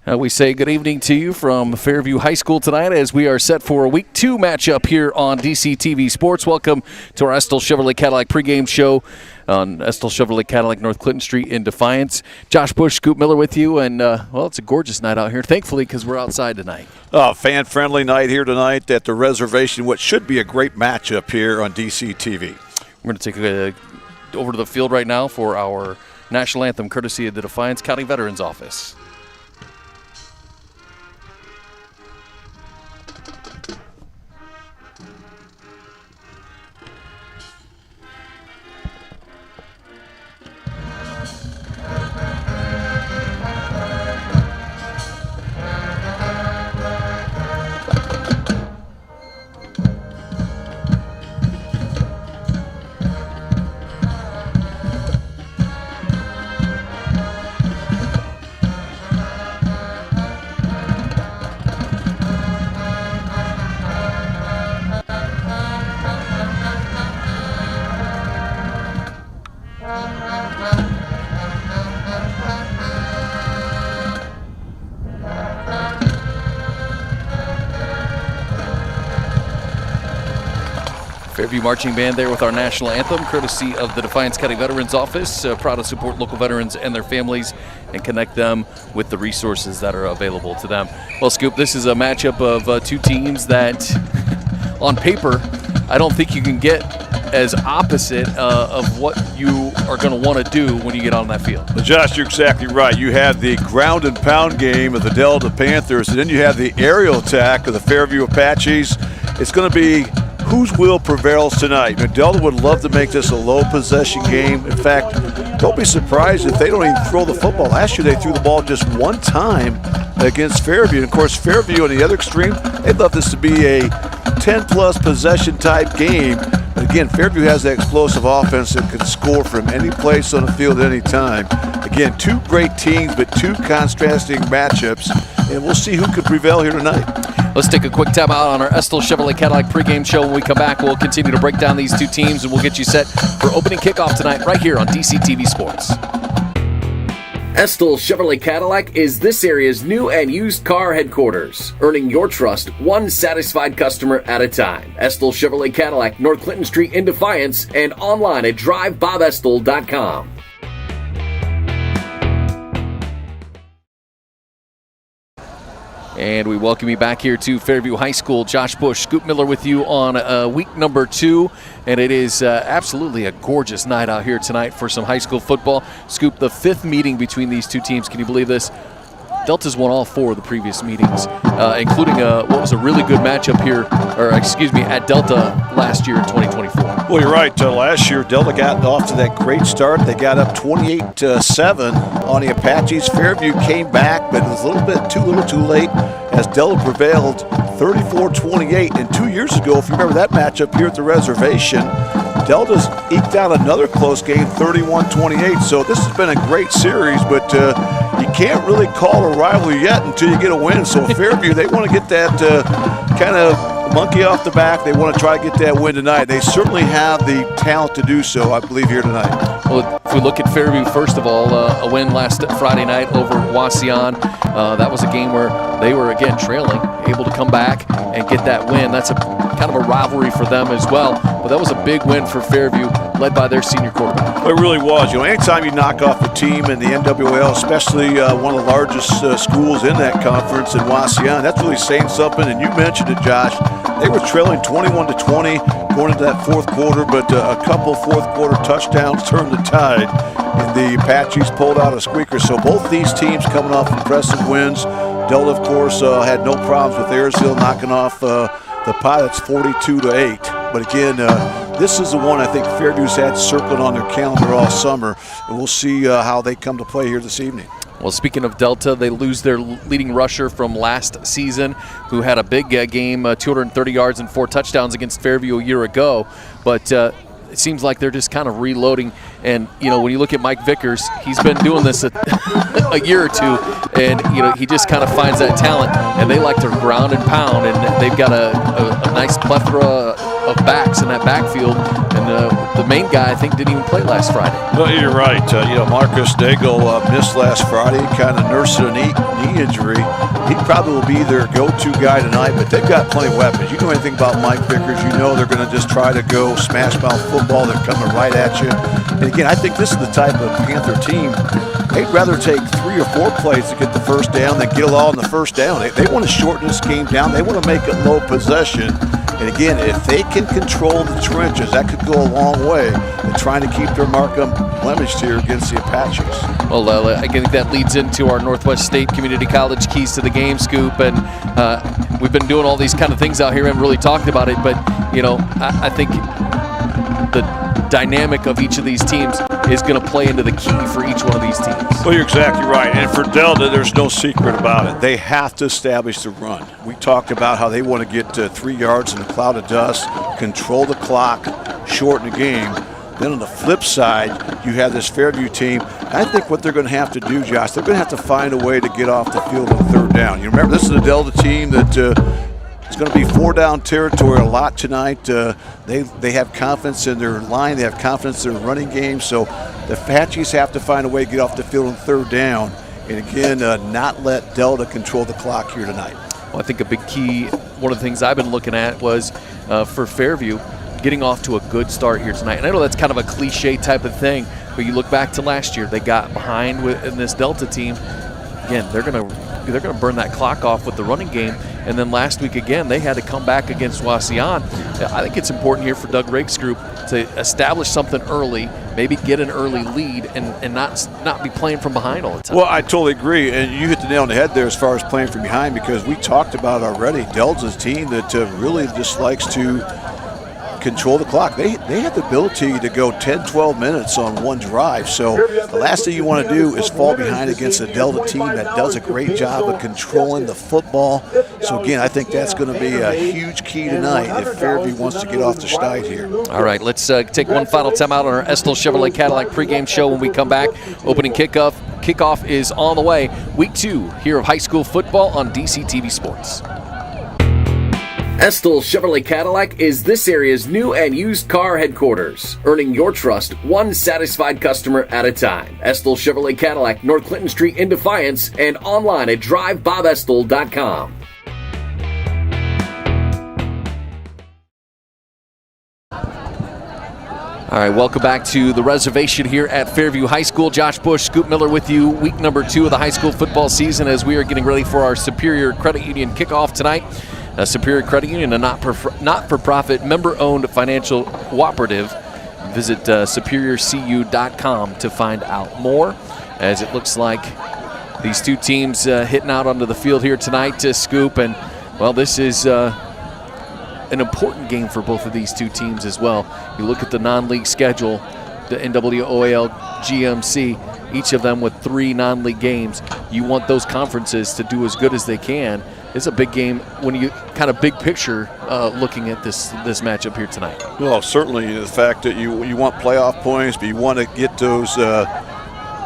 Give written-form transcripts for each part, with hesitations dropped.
We say good evening to you from Fairview High School tonight as we are set for a Week 2 matchup here on DCTV Sports. Welcome to our Estill Chevrolet Cadillac pregame show on Estill Chevrolet Cadillac, North Clinton Street in Defiance. Josh Bush, Scoop Miller with you, and, well, it's a gorgeous night out here, thankfully, because we're outside tonight. Fan-friendly night here tonight at the reservation, what should be a great matchup here on DCTV. We're going to take over to the field right now for our national anthem, courtesy of the Defiance County Veterans Office. Fairview Marching Band there with our national anthem, courtesy of the Defiance County Veterans Office, proud to support local veterans and their families and connect them with the resources that are available to them. Well, Scoop, this is a matchup of two teams that, on paper, I don't think you can get as opposite of what you are going to want to do when you get on that field. Well, Josh, you're exactly right. You have the ground and pound game of the Delta Panthers, and then you have the aerial attack of the Fairview Apaches. It's going to be whose will prevails tonight. Delta would love to make this a low possession game. In fact, don't be surprised if they don't even throw the football. Last year they threw the ball just one time against Fairview. And of course, Fairview on the other extreme, they'd love this to be a 10-plus possession type game. But again, Fairview has that explosive offense that can score from any place on the field at any time. Again, two great teams, but two contrasting matchups. And we'll see who could prevail here tonight. Let's take a quick time out on our Estill Chevrolet Cadillac pregame show. When we come back, we'll continue to break down these two teams, and we'll get you set for opening kickoff tonight right here on DCTV Sports. Estill Chevrolet Cadillac is this area's new and used car headquarters, earning your trust one satisfied customer at a time. Estill Chevrolet Cadillac, North Clinton Street in Defiance, and online at drivebobestill.com. And we welcome you back here to Fairview High School. Josh Bush, Scoop Miller with you on week number 2. And it is absolutely a gorgeous night out here tonight for some high school football. Scoop, the 5th meeting between these two teams. Can you believe this? Delta's won all 4 of the previous meetings, including what was a really good matchup here, at Delta last year in 2024. Well, you're right. Last year, Delta got off to that great start. They got up 28-7 on the Apaches. Fairview came back, but it was a little too late as Delta prevailed 34-28. And 2 years ago, if you remember that matchup here at the reservation, Delta's eked out another close game, 31-28. So this has been a great series, but you can't really call a rivalry yet until you get a win. So Fairview, they want to get that kind of monkey off the back. They want to try to get that win tonight. They certainly have the talent to do so, I believe, here tonight. Well, if we look at Fairview, first of all, a win last Friday night over Wauseon. That was a game where they were, again, trailing, able to come back and get that win. That's a kind of a rivalry for them as well. But that was a big win for Fairview, led by their senior quarterback. It really was. Anytime you knock off a team in the NWL, especially one of the largest schools in that conference in Wauseon, that's really saying something. And you mentioned it, Josh. They were trailing 21-20 going into that fourth quarter, but a couple fourth quarter touchdowns turned the tide, and the Apaches pulled out a squeaker. So both these teams coming off impressive wins. Delta, of course, had no problems with Ayersville knocking off the Pilots 42-8. But again, this is the one I think Fairview's had circled on their calendar all summer, and we'll see how they come to play here this evening. Well, speaking of Delta, they lose their leading rusher from last season, who had a big game, 230 yards and 4 touchdowns against Fairview a year ago. But it seems like they're just kind of reloading. And, when you look at Mike Vickers, he's been doing this a year or two, and, he just kind of finds that talent. And they like to ground and pound, and they've got a nice plethora of backs in that backfield. And the main guy, I think, didn't even play last Friday. Well, you're right. Marcus Daigle missed last Friday, kind of nursed a knee injury. He probably will be their go-to guy tonight, but they've got plenty of weapons. You know anything about Mike Vickers, you know they're going to just try to go smash mouth football. They're coming right at you. And again, I think this is the type of Panther team, they'd rather take 3 or 4 plays to get the first down than get it all in the first down. They want to shorten this game down. They want to make it low possession. And again, if they can control the trenches, that could go a long way in trying to keep their mark unblemished here against the Apaches. Well, I think that leads into our Northwest State Community College keys to the game, Scoop. And we've been doing all these kind of things out here and really talked about it. But, I think the dynamic of each of these teams is going to play into the key for each one of these teams. Well, you're exactly right. And for Delta, there's no secret about it. They have to establish the run. We talked about how they want to get 3 yards in a cloud of dust, control the clock, shorten the game. Then on the flip side, you have this Fairview team. I think what they're going to have to do, Josh, they're going to have to find a way to get off the field on 3rd down. You remember, this is a Delta team that it's going to be 4-down territory a lot tonight. They have confidence in their line. They have confidence in their running game. So the Apaches have to find a way to get off the field on 3rd down. And again, not let Delta control the clock here tonight. Well, I think a big key, one of the things I've been looking at was for Fairview, getting off to a good start here tonight. And I know that's kind of a cliche type of thing, but you look back to last year, they got behind in this Delta team. Again, they're going to burn that clock off with the running game. And then last week, again, they had to come back against Wauseon. I think it's important here for Doug Rake's group to establish something early, maybe get an early lead, and not be playing from behind all the time. Well, I totally agree. And you hit the nail on the head there as far as playing from behind, because we talked about already Delta's team that really just likes to control the clock. They have the ability to go 10, 12 minutes on one drive. So the last thing you want to do is fall behind against a Delta team that does a great job of controlling the football. So again, I think that's going to be a huge key tonight if Fairview wants to get off the schneid here. All right, let's take one final time out on our Estill Chevrolet Cadillac pregame show. When we come back, opening kickoff is on the way. Week 2 here of high school football on DCTV Sports. Estill Chevrolet Cadillac is this area's new and used car headquarters, earning your trust one satisfied customer at a time. Estill Chevrolet Cadillac, North Clinton Street in Defiance, and online at drivebobestill.com. All right, welcome back to the reservation here at Fairview High School. Josh Bush, Scoop Miller with you. Week number 2 of the high school football season as we are getting ready for our Superior Credit Union kickoff tonight. Superior Credit Union, a not-for-profit, member-owned financial cooperative. Visit superiorcu.com to find out more, as it looks like these two teams hitting out onto the field here tonight to Scoop. And, well, this is an important game for both of these two teams as well. You look at the non-league schedule, the NWOAL, GMC, each of them with 3 non-league games. You want those conferences to do as good as they can. It's a big game when you kind of big picture looking at this matchup here tonight. Well, certainly the fact that you want playoff points, but you want to get those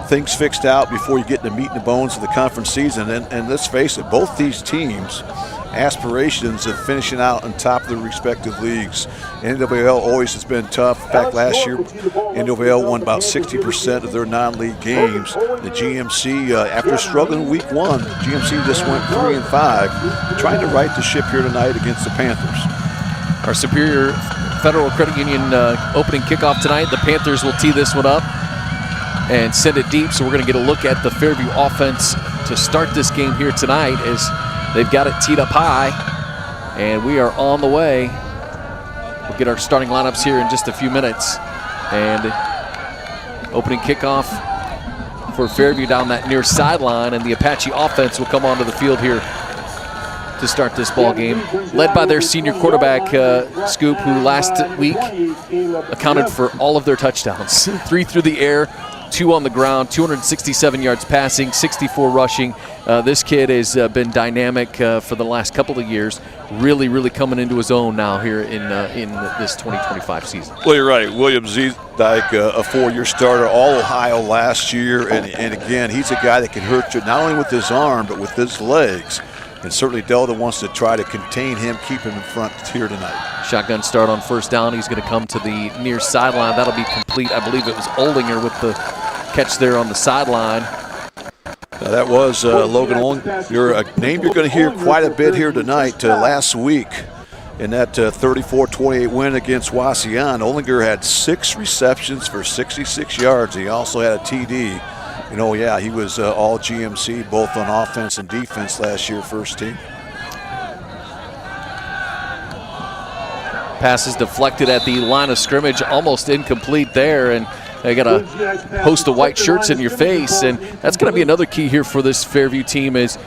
things fixed out before you get the meat and the bones of the conference season. And let's face it, both these teams aspirations of finishing out on top of their respective leagues. NWL always has been tough. In fact, last year, NWL won about 60% of their non-league games. The GMC, after struggling week 1, GMC just went 3-5, trying to right the ship here tonight against the Panthers. Our Superior Federal Credit Union opening kickoff tonight. The Panthers will tee this one up and send it deep, so we're going to get a look at the Fairview offense to start this game here tonight as they've got it teed up high, and we are on the way. We'll get our starting lineups here in just a few minutes. And opening kickoff for Fairview down that near sideline, and the Apache offense will come onto the field here to start this ball game, led by their senior quarterback, Scoop, who last week accounted for all of their touchdowns. 3 through the air, 2 on the ground, 267 yards passing, 64 rushing. This kid has been dynamic for the last couple of years, really coming into his own now here in this 2025 season. Well, you're right. William Zdyke, a 4-year starter, All-Ohio last year, and again, he's a guy that can hurt you not only with his arm but with his legs. And certainly Delta wants to try to contain him, keep him in front here tonight. Shotgun start on first down. He's going to come to the near sideline. That'll be complete. I believe it was Oldinger with the catch there on the sideline. That was Logan Oldinger, a name you're going to hear quite a bit here tonight. Last week in that 34-28 win against Wauseon, Oldinger had 6 receptions for 66 yards. He also had a TD. You know, yeah, he was all GMC both on offense and defense last year, first team. Passes deflected at the line of scrimmage, almost incomplete there, and they got a host of white shirts in your face, and that's going to be another key here for this Fairview team is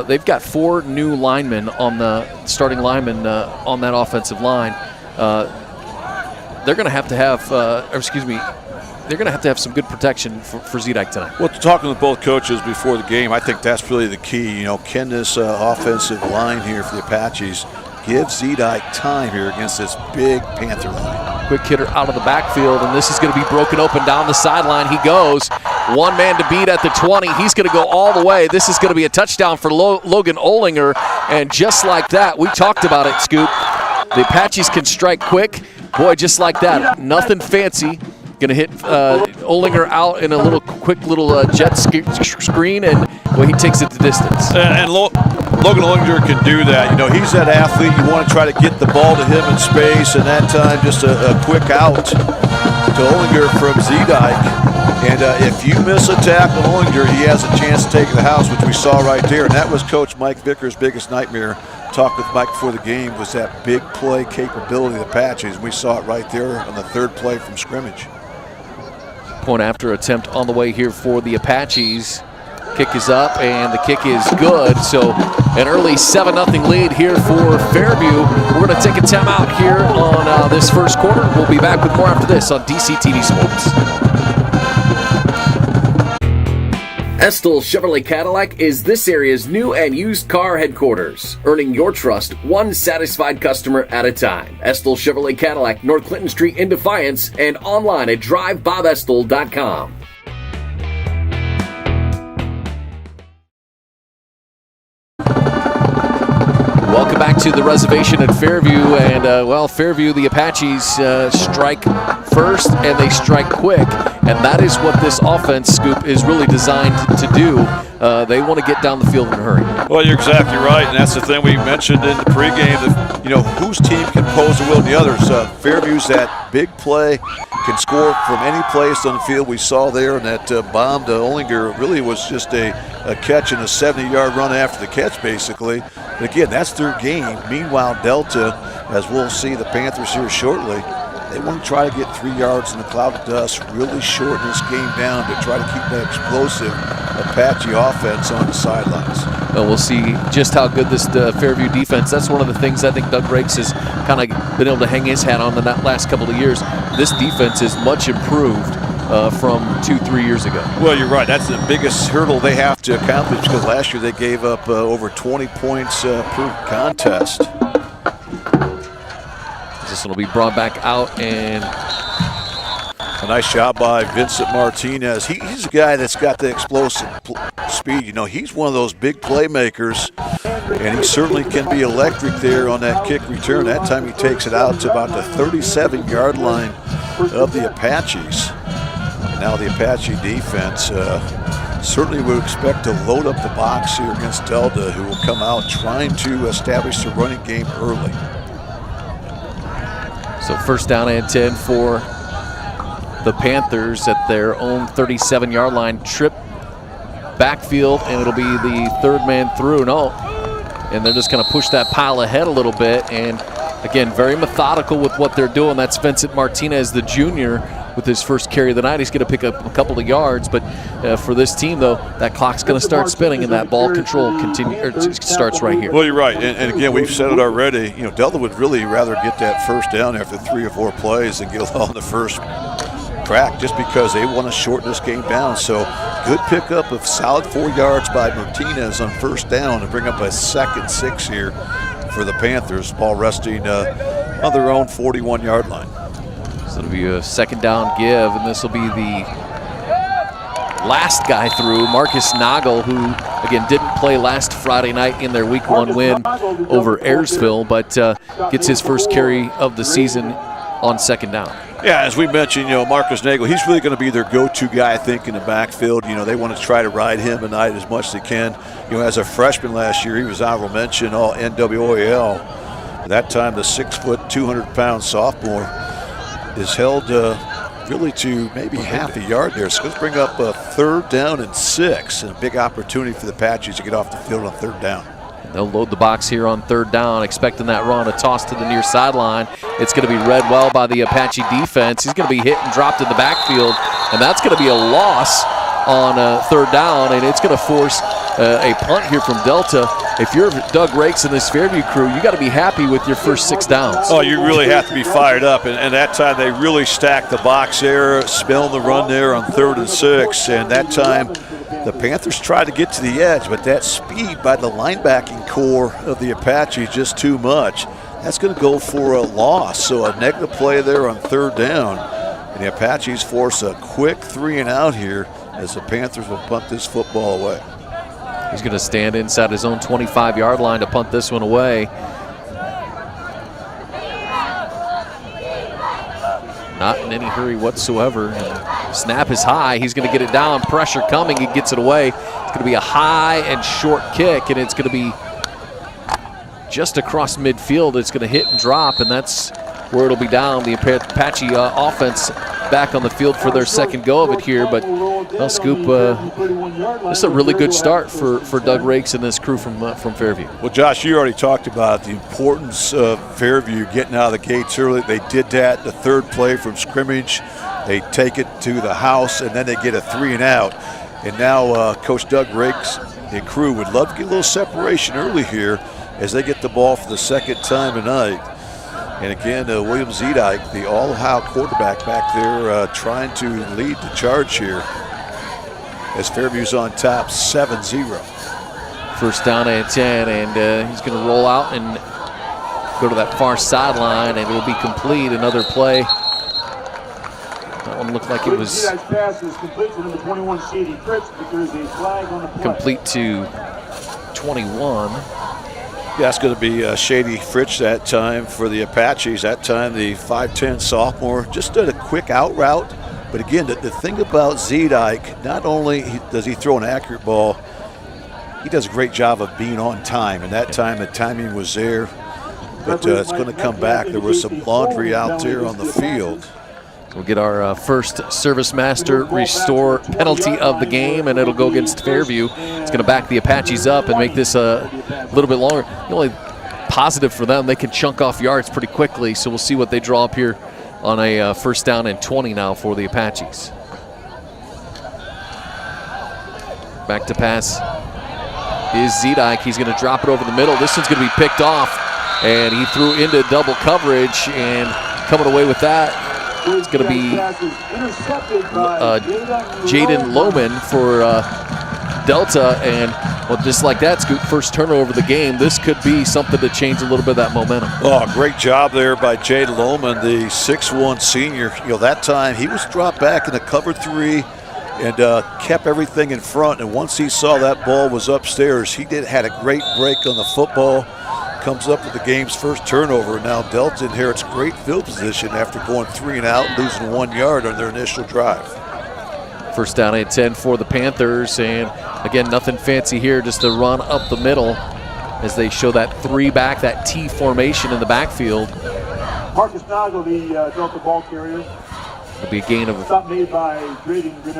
they've got 4 new linemen on the starting linemen on that offensive line. They're going to have they're going to have some good protection for Zedike tonight. Well, talking with both coaches before the game, I think that's really the key. You know, can this offensive line here for the Apaches give Zedike time here against this big Panther line? Quick hitter out of the backfield, and this is going to be broken open down the sideline. He goes. One man to beat at the 20. He's going to go all the way. This is going to be a touchdown for Logan Oldinger, and just like that, we talked about it, Scoop. The Apaches can strike quick. Boy, just like that. Nothing fancy. Going to hit Oldinger out in a quick little jet screen, and well, he takes it the distance. And Logan Oldinger can do that. You know, he's that athlete. You want to try to get the ball to him in space, and that time just a quick out to Oldinger from Zedike. And if you miss a tackle on Oldinger, he has a chance to take the house, which we saw right there. And that was Coach Mike Vickers' biggest nightmare. Talked with Mike before the game, was that big play capability of the Apaches. We saw it right there on the 3rd play from scrimmage. Point after attempt on the way here for the Apaches. Kick is up, and the kick is good. So an early 7-0 lead here for Fairview. We're going to take a timeout here on this first quarter. We'll be back with more after this on DCTV Sports. Estill Chevrolet Cadillac is this area's new and used car headquarters, earning your trust one satisfied customer at a time. Estill Chevrolet Cadillac, North Clinton Street in Defiance, and online at drivebobestill.com. Welcome back to the reservation at Fairview, and Fairview, the Apaches strike first and they strike quick, and that is what this offense, Scoop, is really designed to do. They want to get down the field in a hurry. Well, you're exactly right, and that's the thing we mentioned in the pregame. That, you know, whose team can pose the will in the others. Fairview's that big play, can score from any place on the field. We saw there, and that bomb to Oldinger really was just a catch and a 70-yard run after the catch, basically. And again, that's their game. Meanwhile, Delta, as we'll see the Panthers here shortly, they want to try to get 3 yards in the cloud of dust, really shorten this game down to try to keep that explosive Apache offense on the sidelines. Well, we'll see just how good this Fairview defense. That's one of the things I think Doug Rakes has kind of been able to hang his hat on the last couple of years. This defense is much improved from 2-3 years ago. Well, you're right. That's the biggest hurdle they have to accomplish, because last year they gave up over 20 points per contest. This one will be brought back out, and a nice job by Vincent Martinez. He's a guy that's got the explosive speed. You know, he's one of those big playmakers, and he certainly can be electric there on that kick return. That time he takes it out to about the 37-yard line of the Apaches. Now the Apache defense certainly would expect to load up the box here against Delta, who will come out trying to establish the running game early. So first down and 10 for the Panthers at their own 37-yard line. Trip backfield, and it'll be the 3rd man through. No, and they're just going to push that pile ahead a little bit. And again, very methodical with what they're doing. That's Vincent Martinez, the junior, with his first carry of the night. He's going to pick up a couple of yards, but for this team, though, that clock's going to start spinning, and that ball control starts right here. Well, you're right, and again, we've said it already. You know, Delta would really rather get that first down after 3 or 4 plays than get on the first crack, just because they want to shorten this game down. So good pickup of solid 4 yards by Martinez on first down to bring up a 2nd 6 here for the Panthers. Ball resting on their own 41-yard line. So it'll be a 2nd down give, and this will be the last guy through, Marcus Nagel, who, again, didn't play last Friday night in their Week 1 win over Ayersville, but gets his first carry of the season on second down. Yeah, as we mentioned, Marcus Nagel, he's really going to be their go-to guy, I think, in the backfield. They want to try to ride him tonight as much as they can. As a freshman last year, he was honorable mention all NWAL. That time, the 6', 200-pound sophomore is held really to maybe half a yard there. So let's bring up a 3rd down and 6, and a big opportunity for the Apaches to get off the field on 3rd down. They'll load the box here on 3rd down, expecting that run, a toss to the near sideline. It's going to be read well by the Apache defense. He's going to be hit and dropped in the backfield, and that's going to be a loss on 3rd down, and it's going to force a punt here from Delta. If you're Doug Rakes and this Fairview crew, you got to be happy with your first 6 downs. Oh, you really have to be fired up, and that time they really stacked the box there, spelling the run there on 3rd and 6, and that time the Panthers tried to get to the edge, but that speed by the linebacking core of the Apache is just too much. That's going to go for a loss, so a negative play there on 3rd down, and the Apaches force a quick 3-and-out here as the Panthers will punt this football away. He's going to stand inside his own 25-yard line to punt this one away. Not in any hurry whatsoever. Snap is high. He's going to get it down. Pressure coming. He gets it away. It's going to be a high and short kick, and it's going to be just across midfield. It's going to hit and drop, and that's where it'll be down. The Apache offense back on the field for their second go of it here, but they'll scoop. This is a really good start for Doug Rakes and this crew from Fairview. Well, Josh, you already talked about the importance of Fairview getting out of the gates early. They did that the 3rd play from scrimmage. They take it to the house, and then they get a 3-and-out. And now Coach Doug Rakes and crew would love to get a little separation early here as they get the ball for the 2nd time tonight. And again, William Zedike, the All-Ohio quarterback back there, trying to lead the charge here as Fairview's on top 7-0. 1st down and 10, and he's going to roll out and go to that far sideline, and it'll be complete. Another play. That one looked like it was complete to 21. Yeah, it's going to be Shady Fritsch that time for the Apaches. That time the 5'10 sophomore just did a quick out route. But again, the thing about Zedike, not only does he throw an accurate ball, he does a great job of being on time. And that time the timing was there. But it's going to come back. There was some laundry out there on the field. We'll get our first Service Master restore penalty of the game, and it'll go against Fairview. It's going to back the Apaches up and make this a little bit longer. The only positive for them, they can chunk off yards pretty quickly, so we'll see what they draw up here on a 1st down and 20 now for the Apaches. Back to pass is Zedike. He's going to drop it over the middle. This one's going to be picked off, and he threw into double coverage, and coming away with that, it's going to be Jaden Lohman for Delta, and well, just like that, Scoop, first turnover of the game. This could be something to change a little bit of that momentum. Oh, great job there by Jaden Lohman, the 6'1 senior. That time he was dropped back in a cover 3 and kept everything in front. And once he saw that ball was upstairs, he had a great break on the football. Comes up with the game's first turnover. Now Delta inherits great field position after going 3-and-out, losing 1 yard on their initial drive. 1st down and 10 for the Panthers, and again, nothing fancy here, just a run up the middle as they show that 3-back, that T formation in the backfield. Marcus Nagel, the Delta ball carrier. It'll be a gain of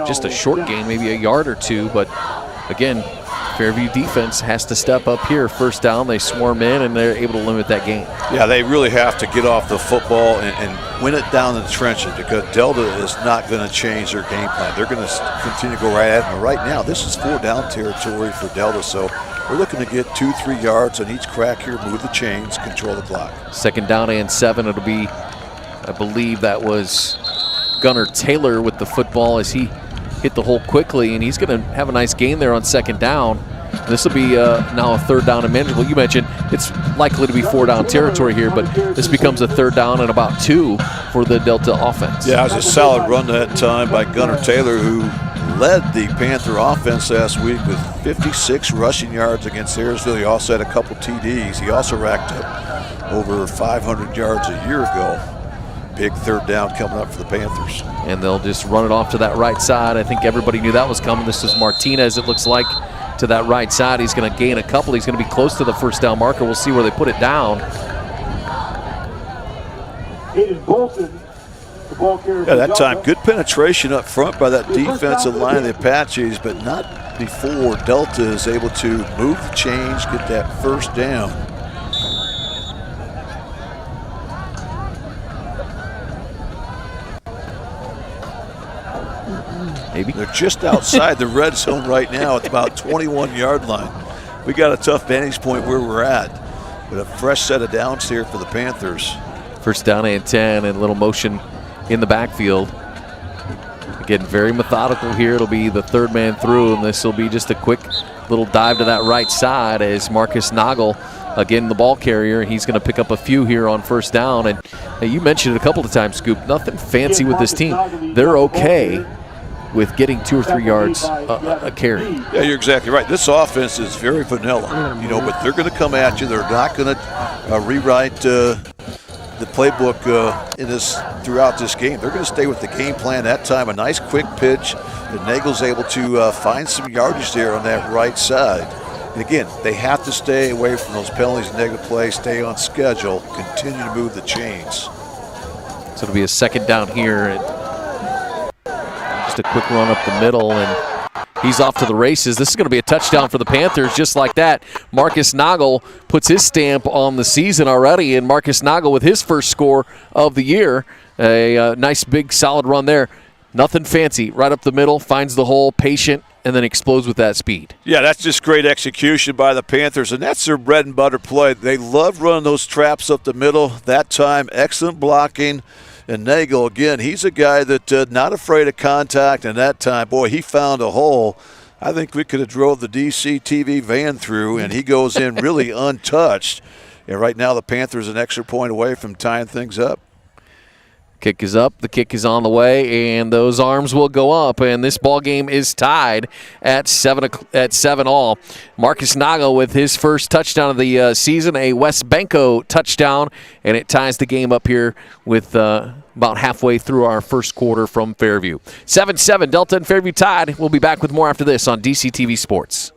just a short gain, maybe a yard or 2, but again, Fairview defense has to step up here. 1st down, they swarm in, and they're able to limit that gain. Yeah, they really have to get off the football and win it down in the trenches, because Delta is not going to change their game plan. They're going to continue to go right at them. Right now, this is 4-down territory for Delta, so we're looking to get 2-3 yards on each crack here, move the chains, control the clock. 2nd down and 7. It'll be, I believe that was Gunnar Taylor with the football as he hit the hole quickly, and he's going to have a nice gain there on 2nd down. This will be now a 3rd down and manageable. You mentioned it's likely to be 4-down territory here, but this becomes a 3rd down and about 2 for the Delta offense. Yeah, it was a solid run that time by Gunnar Taylor, who led the Panther offense last week with 56 rushing yards against Ayersville. He also had a couple TDs. He also racked up over 500 yards a year ago. Big third down coming up for the Panthers. And they'll just run it off to that right side. I think everybody knew that was coming. This is Martinez, it looks like, to that right side. He's going to gain a couple. He's going to be close to the first down marker. We'll see where they put it down. Hayden Bolton, the ball carrier. Yeah, that time good penetration up front by that defensive line of the Apaches, but not before Delta is able to move the chains, get that first down. Maybe. They're just outside the red zone right now at about 21-yard line. We got a tough vantage point where we're at, but a fresh set of downs here for the Panthers. First down and 10, and a little motion in the backfield. Again, very methodical here. It'll be the third man through, and this will be just a quick little dive to that right side as Marcus Nagel, again, the ball carrier. He's going to pick up a few here on first down. And you mentioned it a couple of times, Scoop, nothing fancy with this team. They're okay with getting 2 or 3 yards a carry. Yeah, you're exactly right. This offense is very vanilla, you know, but they're going to come at you. They're not going to rewrite the playbook throughout this game. They're going to stay with the game plan. That time, a nice quick pitch, and Nagel's able to find some yardage there on that right side. And again, they have to stay away from those penalties and negative plays, stay on schedule, continue to move the chains. So it'll be a second down here. Just a quick run up the middle, and he's off to the races. This is going to be a touchdown for the Panthers just like that. Marcus Nagel puts his stamp on the season already, and Marcus Nagel with his first score of the year. A nice, big, solid run there. Nothing fancy. Right up the middle, finds the hole, patient, and then explodes with that speed. Yeah, that's just great execution by the Panthers, and that's their bread and butter play. They love running those traps up the middle. That time, excellent blocking. And Nagel, again, he's a guy that not afraid of contact, and that time, boy, he found a hole. I think we could have drove the DCTV van through, and he goes in really untouched. And right now the Panthers an extra point away from tying things up. Kick is up, the kick is on the way, and those arms will go up, and this ball game is tied at 7 all. Marcus Nagel with his first touchdown of the season, a West Banco touchdown, and it ties the game up here with about halfway through our first quarter from Fairview. 7-7, Delta and Fairview tied. We'll be back with more after this on DCTV Sports.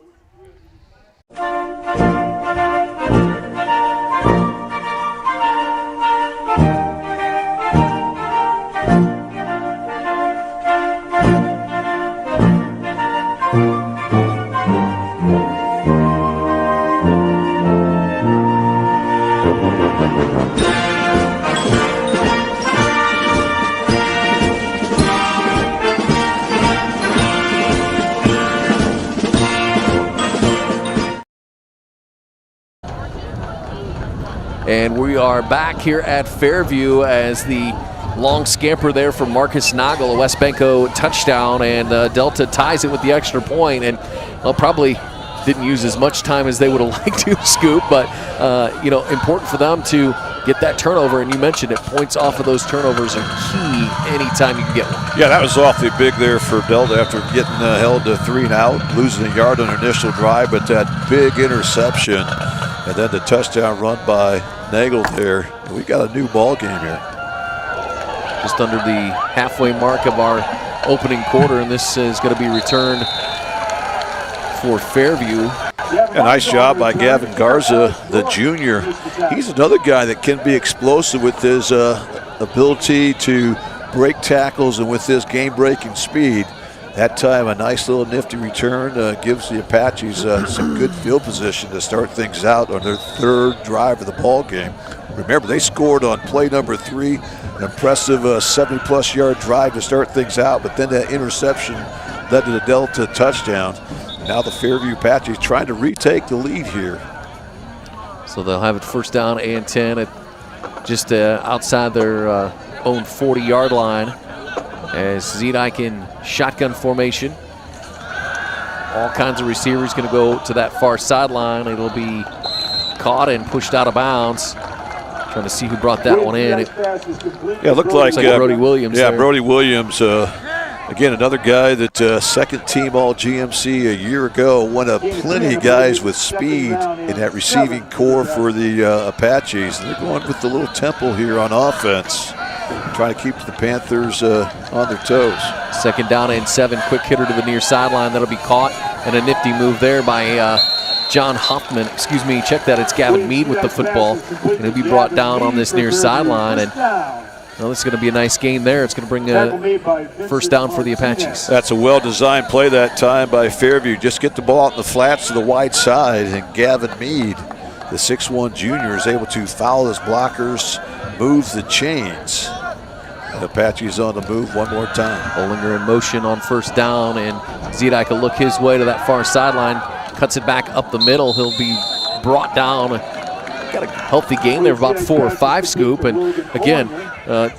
And we are back here at Fairview as the long scamper there from Marcus Nagel, a West Banco touchdown, and Delta ties it with the extra point. And probably didn't use as much time as they would have liked to, Scoop, but important for them to get that turnover. And you mentioned it, points off of those turnovers are key anytime you can get one. Yeah, that was awfully big there for Delta after getting held to 3 and out, losing a yard on their initial drive, but that big interception and then the touchdown run by Nagel there. We got a new ball game here. Just under the halfway mark of our opening quarter, and this is going to be returned for Fairview. A nice job by Gavin Garza, the junior. He's another guy that can be explosive with his ability to break tackles and with his game-breaking speed. That time, a nice little nifty return gives the Apaches some good field position to start things out on their third drive of the ball game. Remember, they scored on play number 3, an impressive 70-plus yard drive to start things out, but then that interception led to the Delta touchdown. Now the Fairview Apaches trying to retake the lead here. So they'll have it first down and 10 at just outside their own 40-yard line. As Zedek in shotgun formation. All kinds of receivers going to go to that far sideline. It'll be caught and pushed out of bounds. Trying to see who brought that one in. It looked like Brody Williams. Yeah, there. Brody Williams Again, another guy that second team all GMC a year ago. One of plenty of guys with speed in that receiving core for the Apaches. They're going with the little tempo here on offense, trying to keep the Panthers on their toes. 2nd down and 7, quick hitter to the near sideline. That'll be caught, and a nifty move there by John Hoffman. Excuse me, check that. It's Gavin Mead with the football, and he'll be brought down on this near sideline. And well, this is going to be a nice gain there. It's going to bring a first down for the Apaches. That's a well-designed play that time by Fairview. Just get the ball out in the flats to the wide side, and Gavin Mead, the 6'1 junior, is able to foul his blockers, moves the chains. And Apaches on the move one more time. Olinger in motion on first down, and Zedek will look his way to that far sideline, cuts it back up the middle. He'll be brought down. Got a healthy gain there of about 4 or 5, Scoop. And again,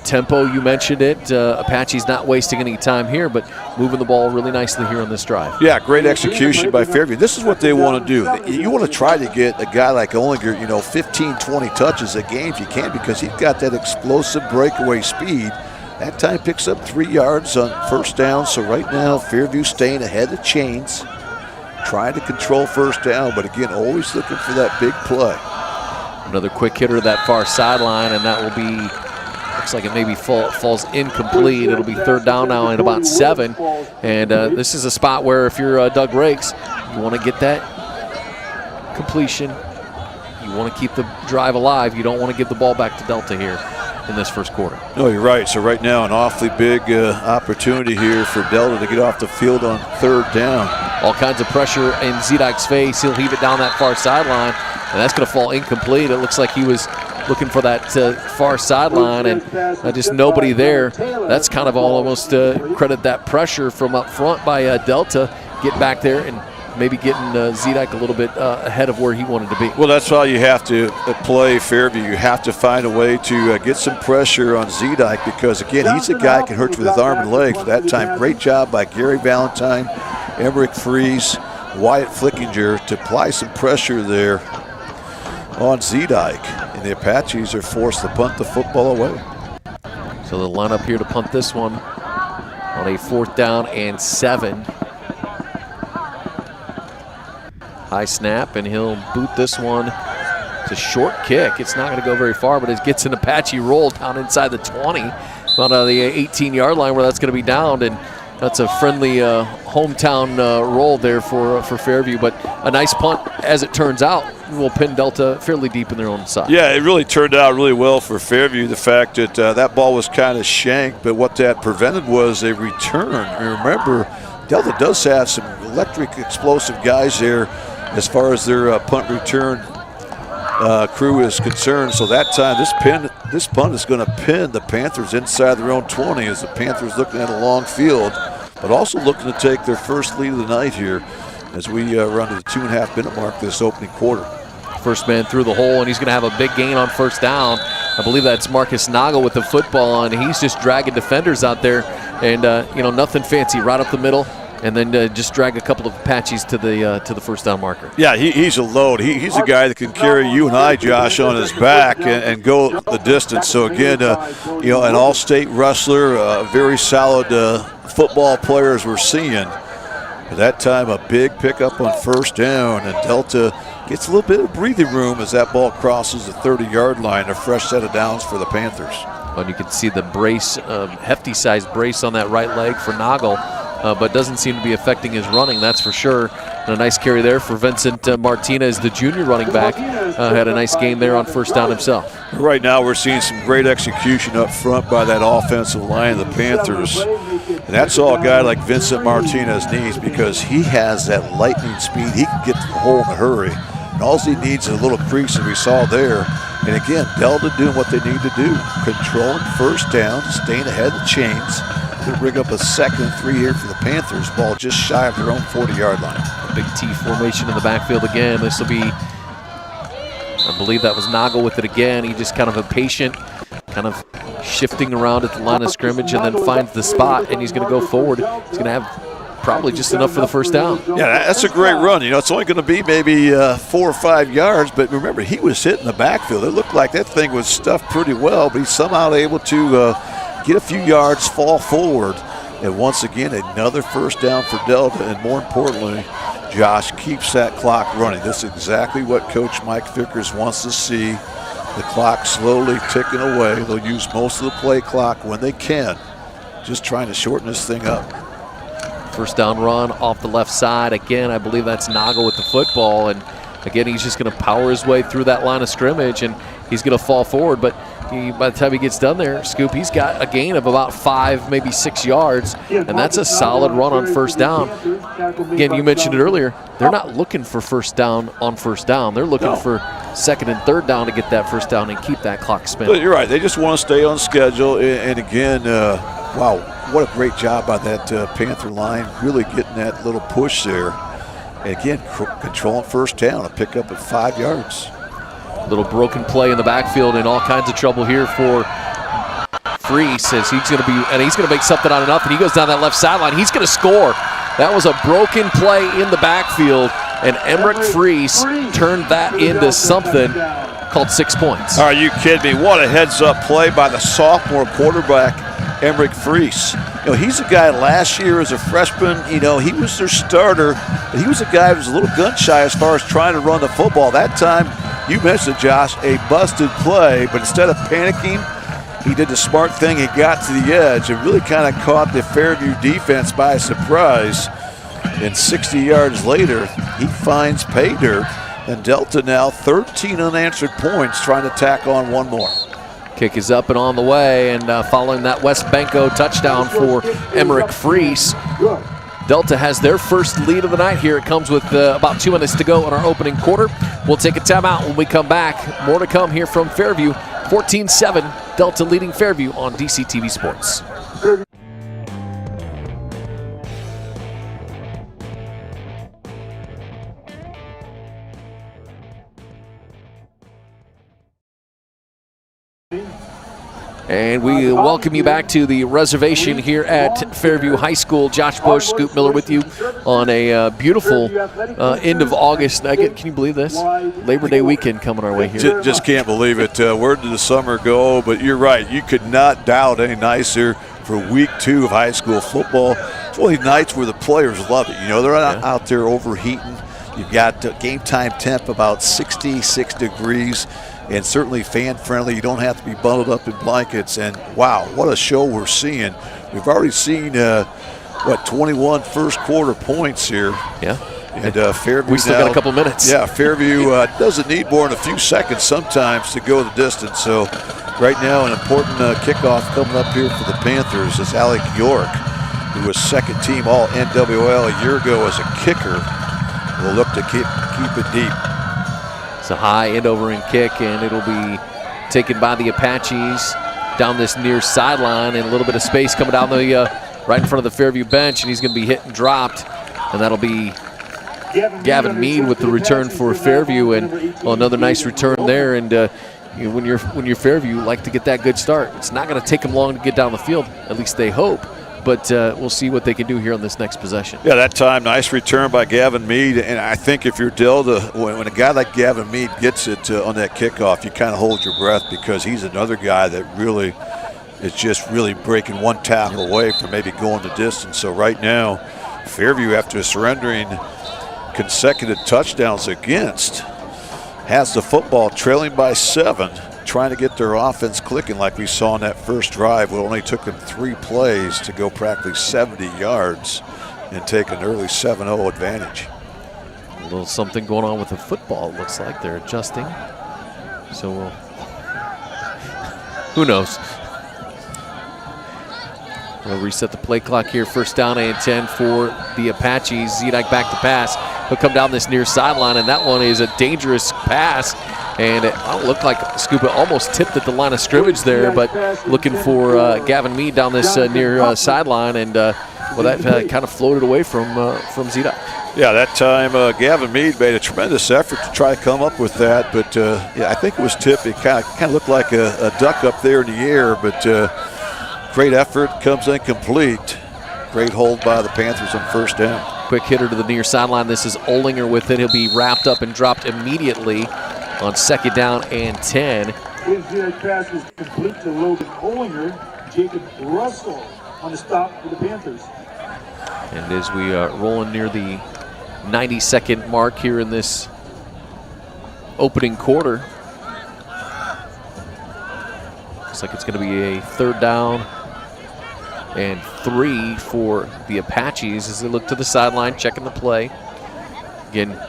tempo, you mentioned it. Apache's not wasting any time here, but moving the ball really nicely here on this drive. Yeah, great execution by Fairview. This is what they want to do. You want to try to get a guy like Olinger, 15, 20 touches a game if you can, because he's got that explosive breakaway speed. That time picks up 3 yards on first down. So right now, Fairview staying ahead of chains, trying to control first down, but again, always looking for that big play. Another quick hitter to that far sideline, and that will be, looks like it maybe falls incomplete. It'll be 3rd down now and about 7. And this is a spot where if you're Doug Rakes, you want to get that completion. You want to keep the drive alive. You don't want to give the ball back to Delta here in this first quarter. No, you're right. So right now, an awfully big opportunity here for Delta to get off the field on 3rd down. All kinds of pressure in Zedek's face. He'll heave it down that far sideline, and that's going to fall incomplete. It looks like he was looking for that far sideline, and just nobody there. That's kind of almost credit that pressure from up front by Delta. Get back there and maybe getting Zedek a little bit ahead of where he wanted to be. Well, that's why you have to play Fairview. You have to find a way to get some pressure on Zedek, because, again, he's a guy who can hurt you with his arm and legs. That time, great job by Gary Valentine, Emmerich Fries, Wyatt Flickinger to apply some pressure there on Zedek. And the Apaches are forced to punt the football away. So they'll line up here to punt this one on a 4th down and 7. High snap, and he'll boot this one. It's a short kick. It's not going to go very far, but it gets an Apache roll down inside the 20, about the 18-yard line where that's going to be downed, and that's a friendly hometown roll there for Fairview. But a nice punt, as it turns out, will pin Delta fairly deep in their own side. Yeah, it really turned out really well for Fairview. The fact that that ball was kind of shanked, but what that prevented was a return. And remember, Delta does have some electric, explosive guys there as far as their punt return crew is concerned. So that time, this punt is going to pin the Panthers inside their own 20, as the Panthers looking at a long field, but also looking to take their first lead of the night here as we run to the 2.5-minute mark this opening quarter. First man through the hole, and he's going to have a big gain on first down. I believe that's Marcus Nagel with the football, and he's just dragging defenders out there, and nothing fancy, right up the middle, and then just drag a couple of Apaches to the first down marker. Yeah, he's a load. He's a guy that can carry you and I, Josh, on his back and go the distance. So again, an all-state wrestler, very solid football player as we're seeing. At that time, a big pickup on first down, and Delta gets a little bit of breathing room as that ball crosses the 30-yard line. A fresh set of downs for the Panthers. And you can see the brace, hefty-sized brace on that right leg for Nagel. But doesn't seem to be affecting his running, that's for sure. And a nice carry there for Vincent Martinez, the junior running back. Had a nice game there on first down himself. Right now we're seeing some great execution up front by that offensive line of the Panthers. And that's all a guy like Vincent Martinez needs, because he has that lightning speed. He can get to the hole in a hurry. And all he needs is a little crease, as we saw there. And again, Delta doing what they need to do. Controlling first down, staying ahead of the chains. They'll bring up a 2nd and 3 here for the Panthers. Ball just shy of their own 40-yard line. A big T formation in the backfield again. This will be, I believe that was Nagel with it again. He just kind of impatient, kind of shifting around at the line of scrimmage, and then finds the spot, and he's going to go forward. He's going to have probably just enough for the first down. Yeah, that's a great run. It's only going to be maybe 4 or 5 yards, but remember, he was hitting the backfield. It looked like that thing was stuffed pretty well, but he's somehow able to get a few yards, fall forward, And once again, another first down for Delta, and more importantly, Josh keeps that clock running. This is exactly what Coach Mike Vickers wants to see. The clock slowly ticking away. They'll use most of the play clock when they can, just trying to shorten this thing up. First down run off the left side. Again, I believe that's Nago with the football. And again, he's just going to power his way through that line of scrimmage, and he's going to fall forward. But by the time he gets done there, Scoop, he's got a gain of about 5, maybe 6 yards, and that's a solid run on first down. Again, you mentioned it earlier, they're not looking for first down on first down. They're looking for second and third down to get that first down and keep that clock spinning. But you're right. They just want to stay on schedule. And again, wow, what a great job by that Panther line, really getting that little push there. And again, controlling first down, a pickup at 5 yards. Little broken play in the backfield, and all kinds of trouble here for Freese as he's going to make something out of nothing. He goes down that left sideline. He's going to score. That was a broken play in the backfield, and Emmerich Freese turned that into something called 6 points. Are you kidding me? What a heads-up play by the sophomore quarterback, Emmerich Freese. You know, he's a guy last year as a freshman, you know, he was their starter, but he was a guy who was a little gun-shy as far as trying to run the football. That time, you mentioned, Josh, a busted play, but instead of panicking, he did the smart thing. He got to the edge and really kind of caught the Fairview defense by surprise. And 60 yards later, he finds pay dirt. And Delta now 13 unanswered points, trying to tack on one more. Kick is up and on the way, and following that West Benko touchdown for Emmerich Freese, Delta has their first lead of the night here. It comes with about 2 minutes to go in our opening quarter. We'll take a timeout when we come back. More to come here from Fairview. 14-7, Delta leading Fairview on DCTV Sports. And we welcome you back to the reservation here at Fairview High School. Josh Bush, Scoop Miller with you on a beautiful end of August. Can you believe this? Labor Day weekend coming our way here. Just can't believe it. Where did the summer go? But you're right. You could not doubt any nicer for week 2 of high school football. It's one of these nights where the players love it. You know, they're not out there overheating. You've got game time temp about 66 degrees. And certainly fan-friendly. You don't have to be bundled up in blankets. And, wow, what a show we're seeing. We've already seen, 21 first-quarter points here. Yeah. And Fairview we still got a couple minutes. Yeah, Fairview doesn't need more than a few seconds sometimes to go the distance. So right now an important kickoff coming up here for the Panthers is Alec York, who was second-team All-NWL a year ago as a kicker. Will look to keep it deep. It's a high end-over-end kick, and it'll be taken by the Apaches down this near sideline, and a little bit of space coming down the right in front of the Fairview bench, and he's going to be hit and dropped, and that'll be Gavin Mead with the return for Fairview, and another nice return there. And when you're Fairview, you like to get that good start. It's not going to take them long to get down the field, at least they hope. But we'll see what they can do here on this next possession. Yeah, that time, nice return by Gavin Mead. And I think if you're Delta, when a guy like Gavin Mead gets it on that kickoff, you kind of hold your breath because he's another guy that really is just really breaking one tackle away from maybe going the distance. So right now, Fairview, after surrendering consecutive touchdowns against, has the football trailing by 7. Trying to get their offense clicking like we saw in that first drive. It only took them 3 plays to go practically 70 yards and take an early 7-0 advantage. A little something going on with the football, it looks like. They're adjusting. So who knows? We'll reset the play clock here. First down and 10 for the Apaches. Zedek back to pass. He'll come down this near sideline, and that one is a dangerous pass. And it looked like Scuba almost tipped at the line of scrimmage there, but looking for Gavin Mead down this near sideline, and well, that kind of floated away from Zedek. Yeah, that time Gavin Mead made a tremendous effort to try to come up with that, but yeah, I think it was tipped. It kind of looked like a duck up there in the air, but great effort, comes incomplete. Great hold by the Panthers on first down. Quick hitter to the near sideline. This is Olinger with it. He'll be wrapped up and dropped immediately on second down and 10. His pass is complete to Logan Olinger. Jacob Russell on the stop for the Panthers. And as we are rolling near the 90-second mark here in this opening quarter, looks like it's going to be a 3rd down and 3 for the Apaches as they look to the sideline, checking the play. Again,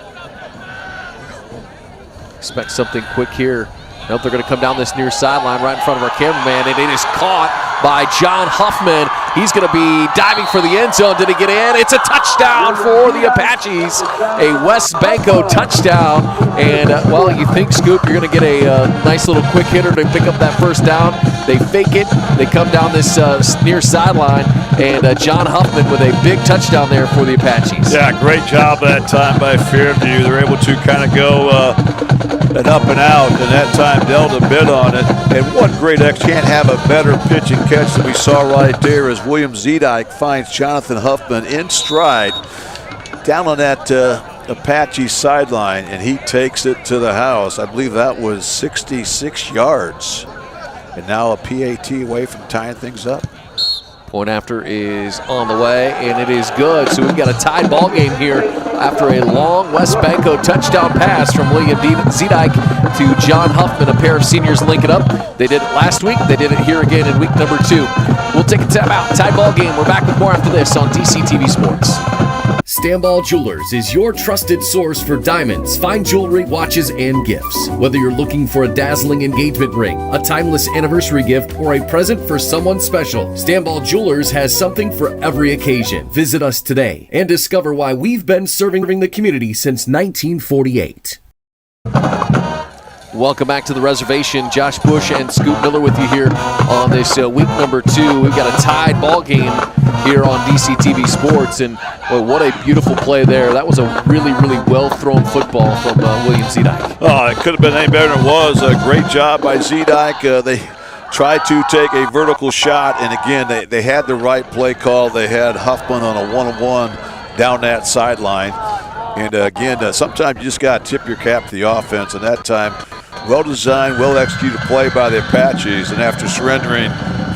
expect something quick here. Nope, they're going to come down this near sideline right in front of our cameraman, and it is caught by John Huffman. He's going to be diving for the end zone. Did he get in? It's a touchdown for the Apaches, a West Banco touchdown. And, well, you think, Scoop, you're going to get a nice little quick hitter to pick up that 1st down. They fake it. They come down this near sideline, and John Huffman with a big touchdown there for the Apaches. Yeah, great job that time by Fairview. They're able to kind of go an up and out, and that time Delta bid on it. And what great can't have a better pitch and catch than we saw right there as William Zedike finds Jonathan Huffman in stride down on that Apache sideline, and he takes it to the house. I believe that was 66 yards. And now a PAT away from tying things up. Point after is on the way, and it is good. So we've got a tied ball game here after a long West Banco touchdown pass from William Zedike to John Huffman. A pair of seniors link it up. They did it last week. They did it here again in week number 2. We'll take a timeout. Tied ball game. We're back with more after this on DCTV Sports. Stanball Jewelers is your trusted source for diamonds, fine jewelry, watches, and gifts. Whether you're looking for a dazzling engagement ring, a timeless anniversary gift, or a present for someone special, Stanball Jewelers has something for every occasion. Visit us today and discover why we've been serving the community since 1948. Welcome back to the reservation. Josh Bush and Scoop Miller with you here on this week number 2. We've got a tied ball game here on DCTV Sports, and well, what a beautiful play there. That was a really, really well-thrown football from William Zedike. Oh, it could have been any better than it was. A great job by Zedike. They tried to take a vertical shot, and again, they had the right play call. They had Huffman on a one-on-one down that sideline. And again, sometimes you just got to tip your cap to the offense, and that time, well-designed, well-executed play by the Apaches, and after surrendering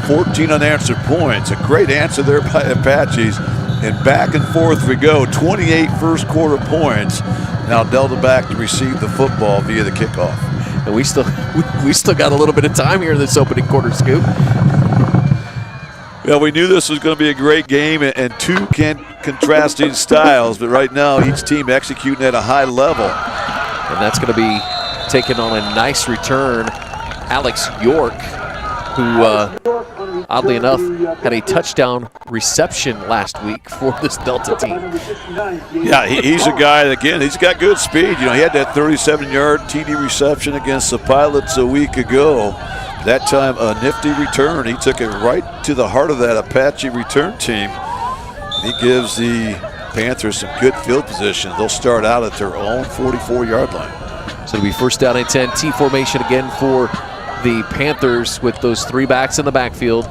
14 unanswered points, a great answer there by Apaches, and back and forth we go, 28 first quarter points. Now Delta back to receive the football via the kickoff. And we still got a little bit of time here in this opening quarter, Scoop. Well, we knew this was going to be a great game, and two contrasting styles, but right now each team executing at a high level. And that's going to be taken on a nice return. Alex York, who oddly enough had a touchdown reception last week for this Delta team. Yeah, he's a guy that, again, he's got good speed. You know, he had that 37-yard TD reception against the Pilots a week ago. That time a nifty return. He took it right to the heart of that Apache return team. He gives the Panthers some good field position. They'll start out at their own 44-yard line. So it'll be first down and 10. T formation again for the Panthers with those 3 backs in the backfield.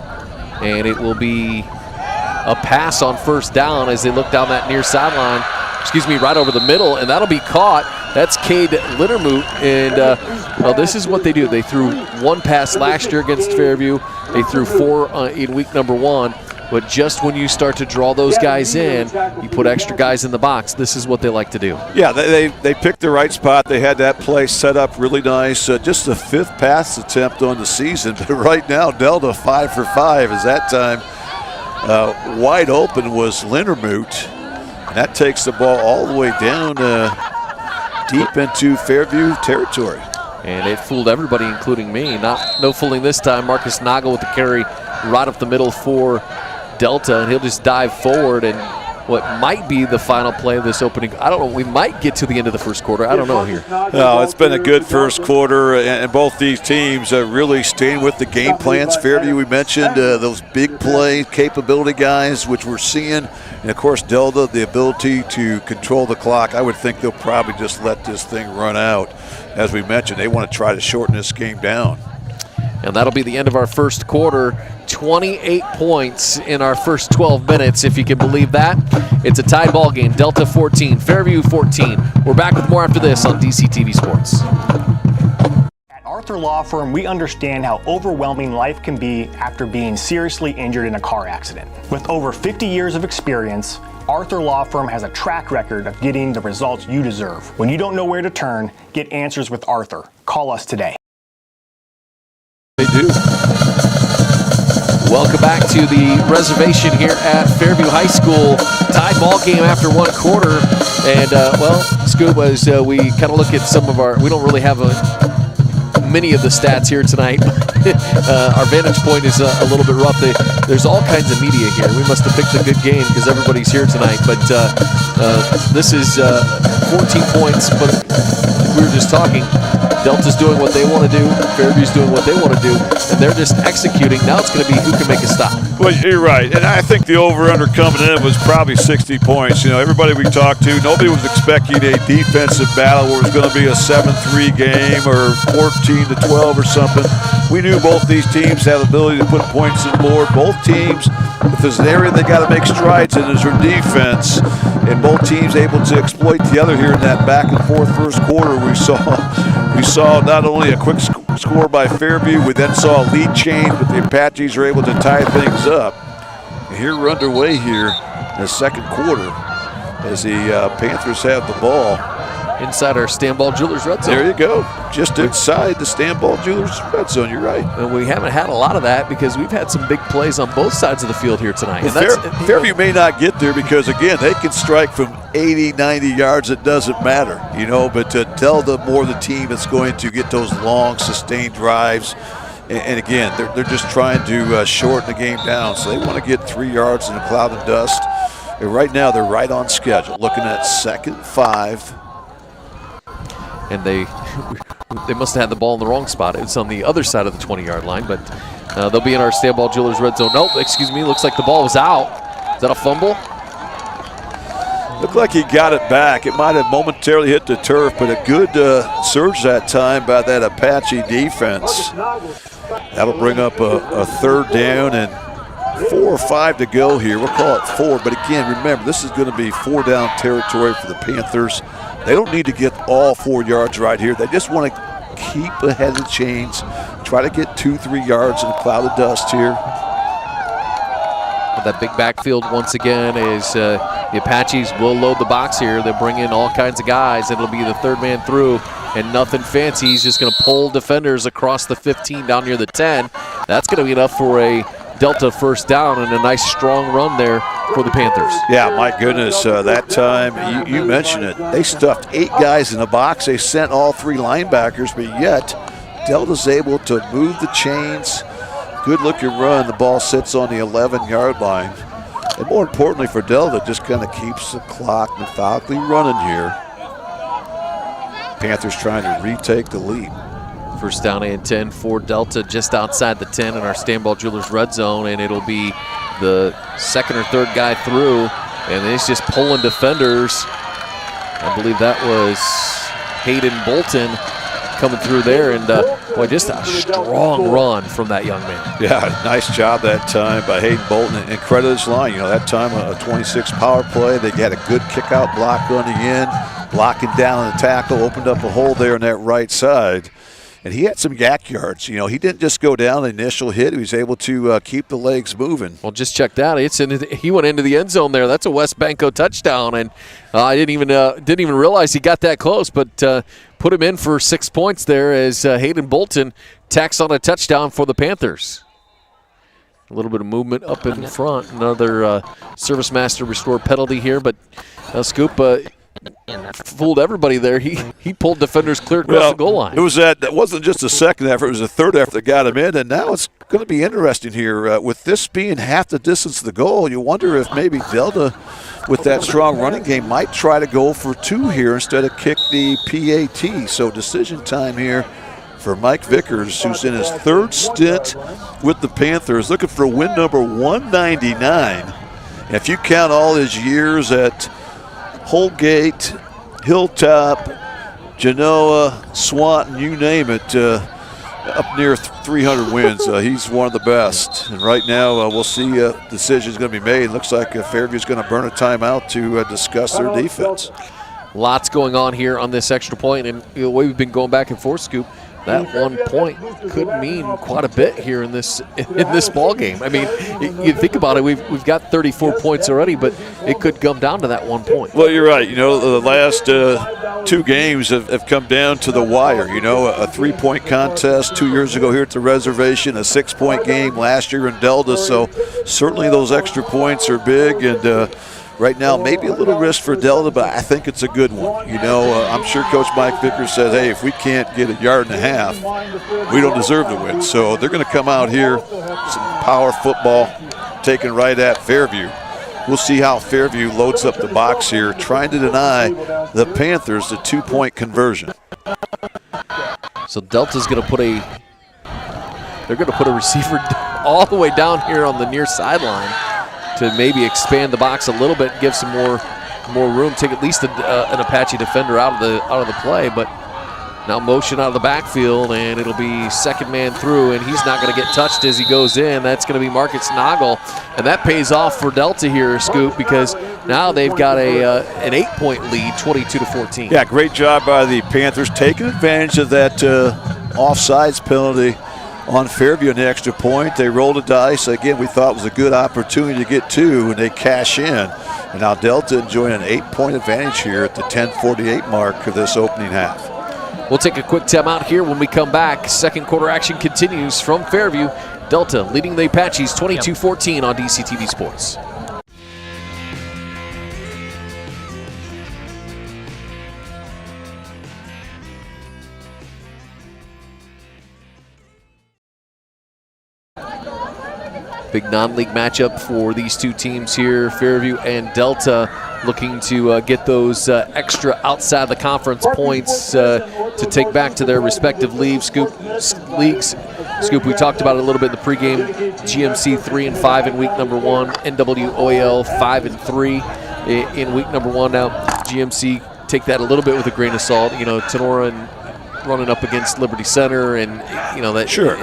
And it will be a pass on first down as they look down that near sideline. Excuse me, right over the middle, and that'll be caught. That's Cade Littermoot, and well, this is what they do. They threw 1 pass last year against Fairview. They threw 4 in week number 1. But just when you start to draw those guys in, you put extra guys in the box. This is what they like to do. Yeah, they picked the right spot. They had that play set up really nice. Just the 5th pass attempt on the season. But right now, Delta 5 for 5 as that time wide open was Lindermoot. And that takes the ball all the way down deep into Fairview territory. And it fooled everybody, including me. No fooling this time. Marcus Nagel with the carry right up the middle for Delta, and he'll just dive forward, and what might be the final play of this opening. I don't know. We might get to the end of the first quarter. I don't know here. No, it's been a good first quarter, and both these teams are really staying with the game plans. Fairview, we mentioned those big play capability guys, which we're seeing. And, of course, Delta, the ability to control the clock. I would think they'll probably just let this thing run out. As we mentioned, they want to try to shorten this game down. And that'll be the end of our first quarter. 28 points in our first 12 minutes, if you can believe that. It's a tied ball game. Delta 14, Fairview 14. We're back with more after this on DCTV Sports. Our Arthur Law Firm, we understand how overwhelming life can be after being seriously injured in a car accident. With over 50 years of experience, Arthur Law Firm has a track record of getting the results you deserve. When you don't know where to turn, get answers with Arthur. Call us today. They do. Welcome back to the reservation here at Fairview High School. Tied ball game after one quarter. And, well, Scoop, as we kind of look at some of we don't really have many of the stats here tonight. Our vantage point is a little bit rough. There's all kinds of media here. We must have picked a good game because everybody's here tonight. But this is 14 points. But we were just talking. Delta's doing what they want to do. Fairview's doing what they want to do. And they're just executing. Now it's going to be who can make a stop. Well, you're right. And I think the over-under coming in was probably 60 points. You know, everybody we talked to, nobody was expecting a defensive battle where it was going to be a 7-3 game or 14-12 or something. We knew both these teams have the ability to put points on the board. Both teams, if there's an area they got to make strides in, is their defense. And both teams able to exploit the other here in that back-and-forth first quarter. We saw not only a quick score by Fairview, we then saw a lead change, but the Apaches are able to tie things up. And here we're underway here in the second quarter as the Panthers have the ball. Inside our Stanball Jewelers red zone. There you go. Just inside the Stanball Jewelers red zone. You're right. And we haven't had a lot of that because we've had some big plays on both sides of the field here tonight. Well, Fairview may not get there because, again, they can strike from 80, 90 yards. It doesn't matter, you know. But to tell the more the team that's going to get those long, sustained drives. And again, they're just trying to shorten the game down. So they want to get 3 yards in a cloud of dust. And right now, they're right on schedule. Looking at 2nd and 5. And they must have had the ball in the wrong spot. It's on the other side of the 20-yard line, but they'll be in our Stanball Jewelers red zone. Nope, excuse me, looks like the ball was out. Is that a fumble? Looked like he got it back. It might have momentarily hit the turf, but a good surge that time by that Apache defense. That'll bring up a 3rd down and 4 or 5 to go here. We'll call it 4, but again, remember, this is going to be 4 down territory for the Panthers. They don't need to get all 4 yards right here. They just want to keep ahead of the chains, try to get 2-3 yards in a cloud of dust here. That big backfield once again is the Apaches will load the box here. They'll bring in all kinds of guys. It'll be the 3rd man through and nothing fancy. He's just going to pull defenders across the 15 down near the 10. That's going to be enough for a Delta 1st down and a nice strong run there for the Panthers. Yeah, my goodness, that time, you mentioned it. They stuffed 8 guys in the box. They sent all 3 linebackers, but yet Delta's able to move the chains. Good looking run. The ball sits on the 11-yard line. And more importantly for Delta, just kind of keeps the clock methodically running here. Panthers trying to retake the lead. 1st down and 10 for Delta just outside the 10 in our Stanball Jewelers red zone, and it'll be the 2nd or 3rd guy through, and he's just pulling defenders. I believe that was Hayden Bolton coming through there, and boy, just a strong run from that young man. Yeah, nice job that time by Hayden Bolton, and credit his line. You know, that time a 26 power play. They got a good kick-out block on the end, blocking down the tackle, opened up a hole there on that right side. And he had some yak yards. You know, he didn't just go down the initial hit. He was able to keep the legs moving. Well, just check that. He went into the end zone there. That's a West Banco touchdown, and I didn't even realize he got that close. But put him in for 6 points there as Hayden Bolton tacks on a touchdown for the Panthers. A little bit of movement up in front. Another Service Master restored penalty here, but Scoop. Fooled everybody there. He pulled defenders clear across the goal line. That wasn't just a second effort, it was a 3rd effort that got him in, and now it's going to be interesting here. With this being half the distance to the goal, you wonder if maybe Delta, with that strong running game, might try to go for 2 here instead of kick the PAT. So decision time here for Mike Vickers, who's in his 3rd stint with the Panthers, looking for win number 199. And if you count all his years at Holgate, Hilltop, Genoa, Swanton, you name it, up near 300 wins. He's one of the best. And right now, we'll see a decision is going to be made. Looks like Fairview's going to burn a timeout to discuss their defense. Lots going on here on this extra point, and the way we've been going back and forth, Scoop, that 1 point could mean quite a bit here in this ball game. I mean, you think about it, we've got 34 points already, but it could come down to that 1 point. Well, you're right. The last 2 games have come down to the wire. A 3-point contest 2 years ago here at the reservation, a 6-point game last year in Delta. So certainly those extra points are big, and right now maybe a little risk for Delta, but I think it's a good one. I'm sure Coach Mike Vickers says, hey, if we can't get a yard and a half, we don't deserve to win. So they're going to come out here, some power football taken right at Fairview. We'll see how Fairview loads up the box here, trying to deny the Panthers the 2-point conversion. So Delta's going to put a receiver all the way down here on the near sideline to maybe expand the box a little bit, give some more room, take at least an Apache defender out of the play. But now motion out of the backfield, and it'll be second man through, and he's not going to get touched as he goes in. That's going to be Marcus Nagel, and that pays off for Delta here, Scoop, because now they've got an 8-point lead, 22-14. Yeah, great job by the Panthers taking advantage of that offsides penalty on Fairview, an extra point. They rolled a dice. Again, we thought it was a good opportunity to get 2, and they cash in. And now Delta enjoying an 8-point advantage here at the 10:48 mark of this opening half. We'll take a quick timeout here. When we come back, second quarter action continues from Fairview. Delta leading the Apaches 22-14 on DCTV Sports. Big non-league matchup for these two teams here, Fairview and Delta, looking to get those extra outside the conference points to take back to their respective leagues. Scoop, we talked about it a little bit in the pregame. GMC 3-5 in week number 1, NWOL 5-3 in week number 1. Now, GMC, take that a little bit with a grain of salt. Tenora and running up against Liberty Center, and that. Sure.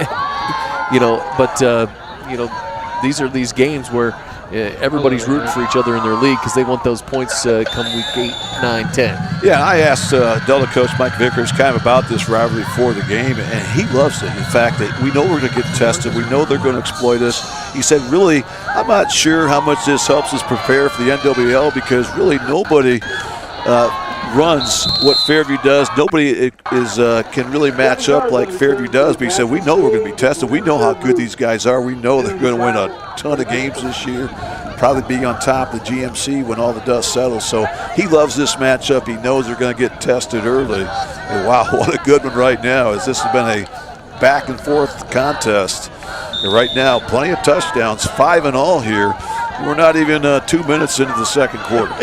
These are these games where everybody's rooting for each other in their league because they want those points come week 8, 9, 10. Yeah, I asked Delta coach Mike Vickers kind of about this rivalry before the game, and he loves it. In fact, we know we're going to get tested. We know they're going to exploit us. He said, really, I'm not sure how much this helps us prepare for the NWL because really nobody runs what Fairview does. Nobody can really match up like Fairview does. But he said, we know we're going to be tested. We know how good these guys are. We know they're going to win a ton of games this year. Probably be on top of the GMC when all the dust settles. So he loves this matchup. He knows they're going to get tested early. And wow, what a good one right now, as this has been a back and forth contest. And right now, plenty of touchdowns, 5 in all here. We're not even 2 minutes into the second quarter.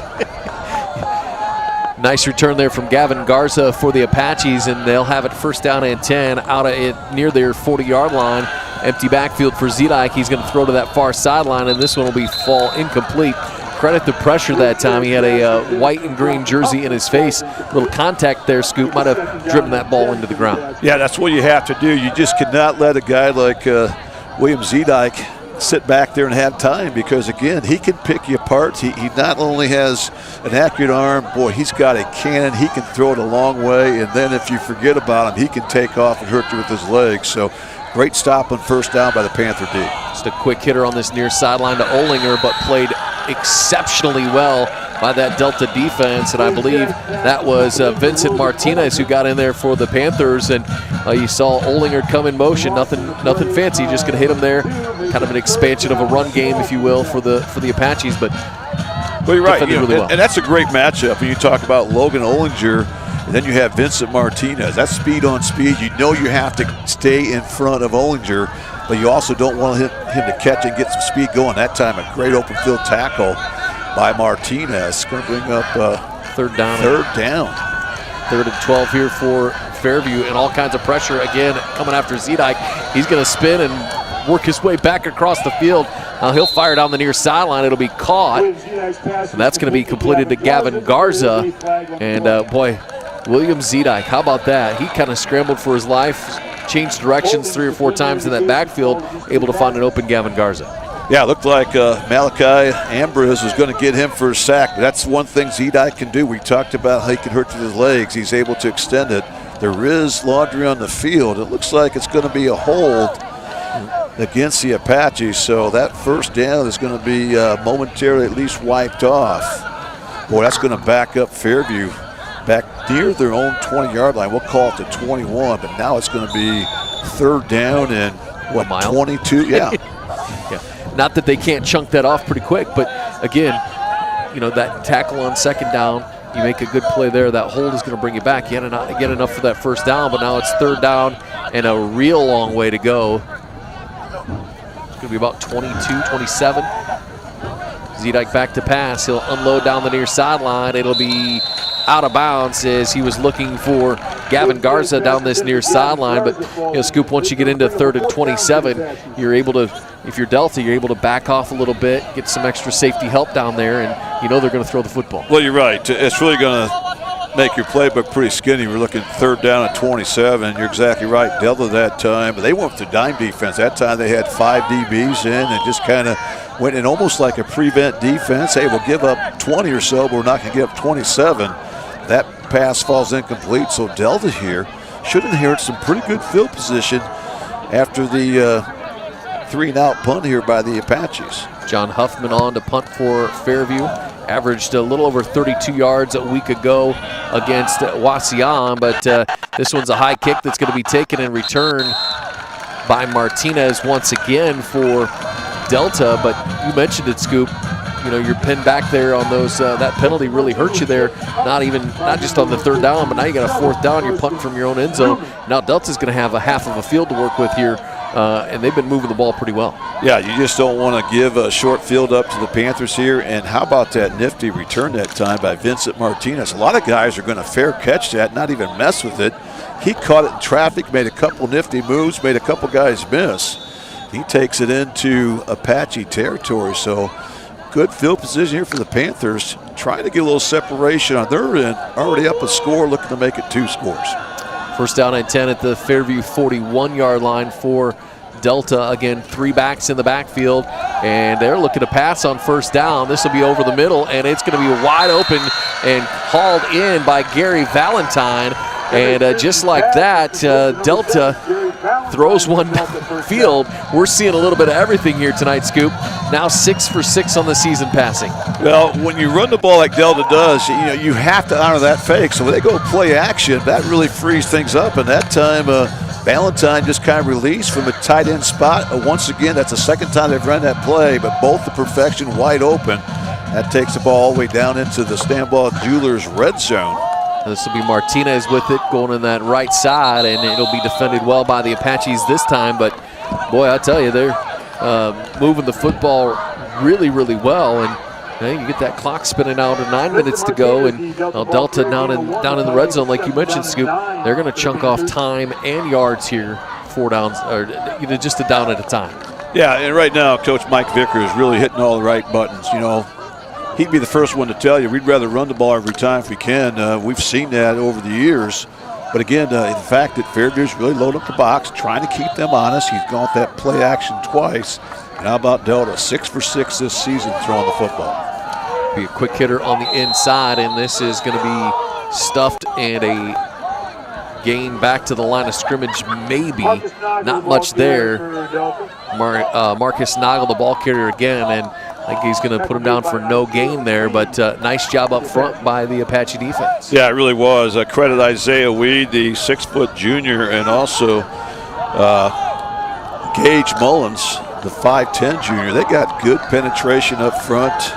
Nice return there from Gavin Garza for the Apaches, and they'll have it first down and 10 out of it near their 40-yard line. Empty backfield for Zedike. He's going to throw to that far sideline, and this one will be fall incomplete. Credit the pressure that time. He had a white and green jersey in his face. Little contact there, Scoop. Might have driven that ball into the ground. Yeah, that's what you have to do. You just cannot let a guy like William Zedike sit back there and have time because, again, he can pick you apart. He not only has an accurate arm, boy, he's got a cannon. He can throw it a long way, and then if you forget about him, he can take off and hurt you with his legs. So great stop on first down by the Panther D. Just a quick hitter on this near sideline to Olinger, but played exceptionally well by that Delta defense, and I believe that was Vincent Martinez who got in there for the Panthers, and you saw Olinger come in motion, nothing fancy, just going to hit him there, kind of an expansion of a run game, if you will, for the Apaches, but well, you're right, really well. And that's a great matchup. When you talk about Logan Olinger, and then you have Vincent Martinez. That's speed on speed. You know you have to stay in front of Olinger, but you also don't want him to catch and get some speed going. That time, a great open field tackle by Martinez. Going to bring up third down. Third and 12 here for Fairview, and all kinds of pressure again coming after Zedike. He's going to spin and work his way back across the field. He'll fire down the near sideline. It'll be caught, and that's going to be completed to Gavin Garza. And boy, William Zedike, how about that? He kind of scrambled for his life, changed directions 3 or 4 times in that backfield, able to find an open Gavin Garza. Yeah, it looked like Malachi Ambrose was going to get him for a sack. That's one thing Zedike can do. We talked about how he can hurt with his legs. He's able to extend it. There is laundry on the field. It looks like it's going to be a hold against the Apaches, so that first down is going to be momentarily at least wiped off. Boy, that's going to back up Fairview back near their own 20-yard line. We'll call it the 21, but now it's going to be third down and, what, 22? Yeah. Yeah. Not that they can't chunk that off pretty quick, but again, you know, that tackle on second down, you make a good play there, that hold is going to bring you back. You get enough for that first down, but now it's third down and a real long way to go. It's going to be about 22, 27. Zedek back to pass. He'll unload down the near sideline. It'll be out of bounds as he was looking for Gavin Garza down this near sideline. But, you know, Scoop, once you get into 3rd and 27, you're able to, if you're Delta, you're able to back off a little bit, get some extra safety help down there, and you know they're going to throw the football. Well, you're right. It's really going to make your playbook pretty skinny. We're looking third down at 27. You're exactly right. Delta that time, but they went with the dime defense. That time they had 5 DBs in and just kind of went in almost like a prevent defense. Hey, we'll give up 20 or so, but we're not going to give up 27. That pass falls incomplete, so Delta here should inherit some pretty good field position after the 3-and-out punt here by the Apaches. John Huffman on to punt for Fairview. Averaged a little over 32 yards a week ago against Wauseon, but this one's a high kick that's going to be taken and returned by Martinez once again for Delta. But you mentioned it, Scoop. You know, you're pinned back there on those. That penalty really hurt you there. Not just on the third down, but now you got a 4th down. You're punting from your own end zone. Now Delta's going to have a half of a field to work with here. And they've been moving the ball pretty well. Yeah, you just don't want to give a short field up to the Panthers here. And how about that nifty return that time by Vincent Martinez? A lot of guys are going to fair catch that, not even mess with it. He caught it in traffic, made a couple nifty moves, made a couple guys miss. He takes it into Apache territory. So good field position here for the Panthers, trying to get a little separation on their end. Already up a score, looking to make it 2 scores. First down and 10 at the Fairview 41-yard line for Delta. Again, 3 backs in the backfield, and they're looking to pass on first down. This will be over the middle, and it's going to be wide open and hauled in by Gary Valentine. And just like that, Delta throws one downfield. We're seeing a little bit of everything here tonight, Scoop. Now 6 for 6 on the season passing. Well, when you run the ball like Delta does, you know, you have to honor that fake. So when they go play action, that really frees things up. And that time, Valentine just kind of released from a tight end spot. Once again, that's the second time they've run that play, but both to perfection, wide open. That takes the ball all the way down into the Stanbaugh Jewelers red zone. This will be Martinez with it, going in that right side, and it'll be defended well by the Apaches this time. But, boy, I tell you, they're moving the football really, really well. And you get that clock spinning out at 9 minutes to go, and Delta down in the red zone, like you mentioned, Scoop, they're going to chunk off time and yards here, 4 downs, or just a down at a time. Yeah, and right now, Coach Mike Vickers is really hitting all the right buttons. You know, he'd be the first one to tell you we'd rather run the ball every time if we can. We've seen that over the years. But again, the fact that Fairview's really loaded up the box, trying to keep them honest. He's gone with that play action twice. And how about Delta? 6 for 6 this season throwing the football. Be a quick hitter on the inside, and this is going to be stuffed and a gain back to the line of scrimmage, maybe. Not much there. Marcus Nagel, the ball carrier again, and I think he's going to put him down for no gain there, but nice job up front by the Apache defense. Yeah, it really was. Credit Isaiah Weed, the 6-foot junior, and also Gage Mullins, the 5'10 junior. They got good penetration up front.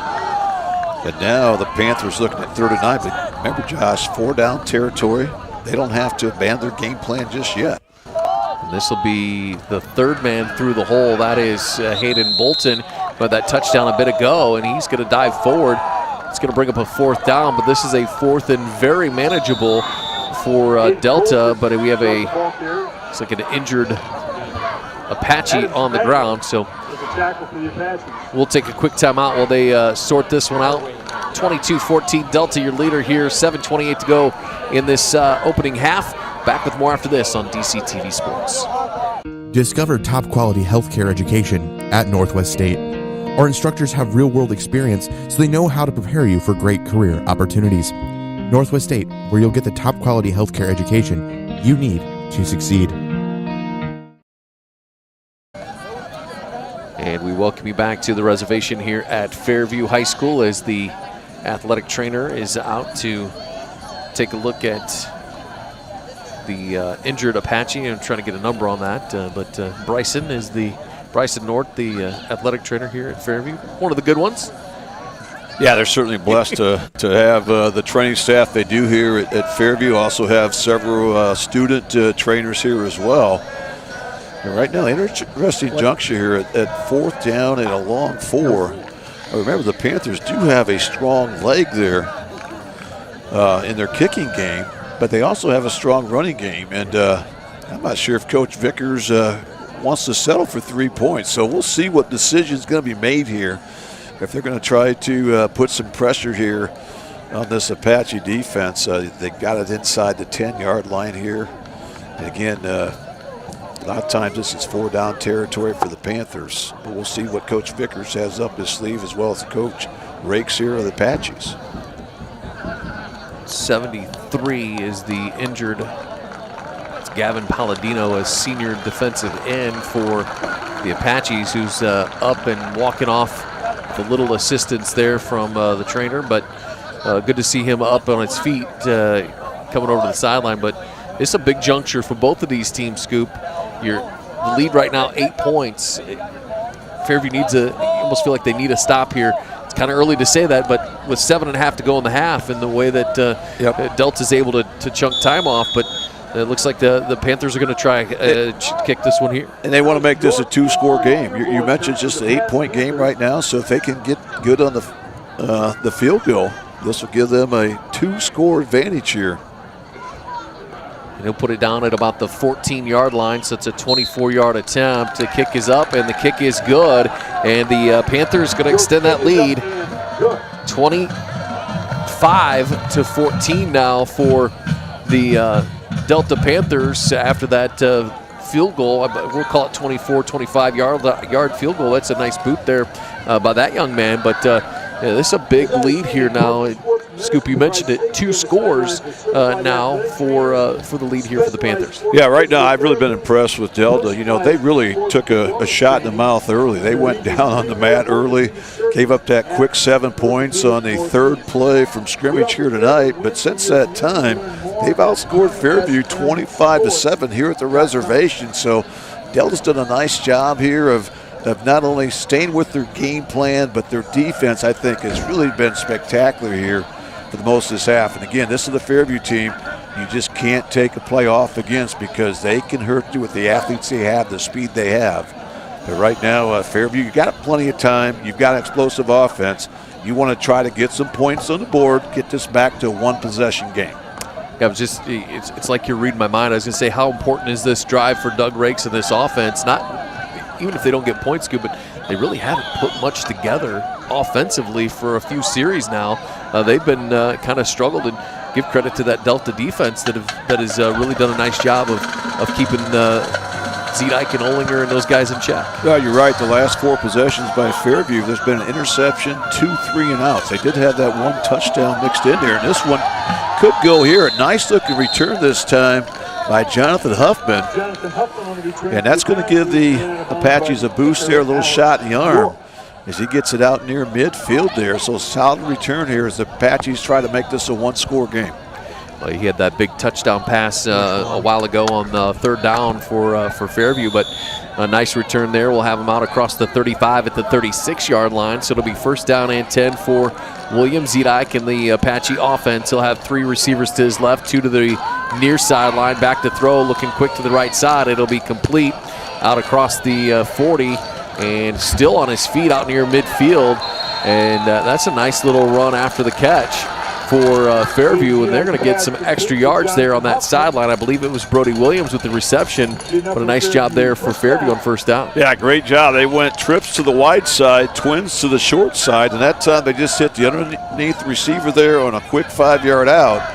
And now the Panthers looking at 3rd and 9. But remember, Josh, 4 down territory. They don't have to abandon their game plan just yet. And this will be the 3rd man through the hole. That is Hayden Bolton. But that touchdown a bit ago, and he's going to dive forward. It's going to bring up a 4th down, but this is a 4th and very manageable for Delta. But we have it's like an injured Apache on the ground. So we'll take a quick timeout while they sort this one out. 22-14, Delta your leader here. 7:28 to go in this opening half. Back with more after this on DCTV Sports. Discover top quality healthcare education at Northwest State. Our instructors have real-world experience, so they know how to prepare you for great career opportunities. Northwest State, where you'll get the top quality healthcare education you need to succeed. And we welcome you back to the reservation here at Fairview High School as the athletic trainer is out to take a look at the injured Apache. I'm trying to get a number on that, but Bryson North, the athletic trainer here at Fairview. One of the good ones. Yeah, they're certainly blessed to have the training staff they do here at Fairview. Also have several student trainers here as well. And right now, interesting juncture here at fourth down and a long 4. Remember, the Panthers do have a strong leg there in their kicking game, but they also have a strong running game. And I'm not sure if Coach Vickers wants to settle for 3 points. So we'll see what decision is going to be made here. If they're going to try to put some pressure here on this Apache defense, they got it inside the 10-yard line here. And again, a lot of times this is 4-down territory for the Panthers. But we'll see what Coach Vickers has up his sleeve, as well as the coach Rakes here of the Apaches. 73 is the injured. It's Gavin Palladino, a senior defensive end for the Apaches, who's up and walking off with a little assistance there from the trainer. But good to see him up on his feet coming over to the sideline. But it's a big juncture for both of these teams, Scoop. The lead right now, 8 points. Fairview needs you almost feel like they need a stop here. It's kind of early to say that, but with 7.5 to go in the half, and the way that Delta's able to chunk time off, but it looks like the Panthers are going to try kick this one here. And they want to make this a 2-score game. You mentioned just an 8-point game right now, so if they can get good on the field goal, this will give them a 2-score advantage here. And he'll put it down at about the 14-yard line, so it's a 24-yard attempt. The kick is up, and the kick is good. And the Panthers going to extend that lead 25-14 now for the Delta Panthers after that field goal. We'll call it 24, 25-yard field goal. That's a nice boot there by that young man. But this is a big lead here now. Scoop, you mentioned it, 2 scores now for the lead here for the Panthers. Yeah, right now I've really been impressed with Delta. You know, they really took a shot in the mouth early. They went down on the mat early, gave up that quick 7 points on the 3rd play from scrimmage here tonight. But since that time, they've outscored Fairview 25-7 here at the reservation. So Delta's done a nice job here of not only staying with their game plan, but their defense, I think, has really been spectacular here for the most of this half. And again, this is the Fairview team you just can't take a play off against, because they can hurt you with the athletes they have, the speed they have. But right now, Fairview, you got plenty of time. You've got an explosive offense. You want to try to get some points on the board, get this back to a 1-possession game. Yeah, it's like you're reading my mind. I was going to say, how important is this drive for Doug Rakes and this offense? Even if they don't get points, but they really haven't put much together offensively for a few series now. They've been kind of struggled, and give credit to that Delta defense that has really done a nice job of keeping Zedike and Olinger and those guys in check. Yeah, you're right. The last 4 possessions by Fairview, there's been an interception, 2 3-and-outs. They did have that 1 touchdown mixed in there, and this one could go here. A nice looking return this time by Jonathan Huffman. And that's going to give the Apaches a boost there, a little shot in the arm as he gets it out near midfield there. So solid return here as the Apaches try to make this a 1-score game. Well, he had that big touchdown pass a while ago on 3rd down for Fairview, but a nice return there. We'll have him out across the 35 at the 36-yard line, so it'll be 1st down and 10 for William Zedike in the Apache offense. He'll have 3 receivers to his left, 2 to the near sideline, back to throw, looking quick to the right side. It'll be complete out across the 40 and still on his feet out near midfield. And that's a nice little run after the catch for Fairview, and they're going to get some extra yards there on that sideline. I believe it was Brody Williams with the reception, but a nice job there for Fairview on 1st down. Yeah, great job. They went trips to the wide side, twins to the short side, and that time they just hit the underneath receiver there on a quick 5-yard out.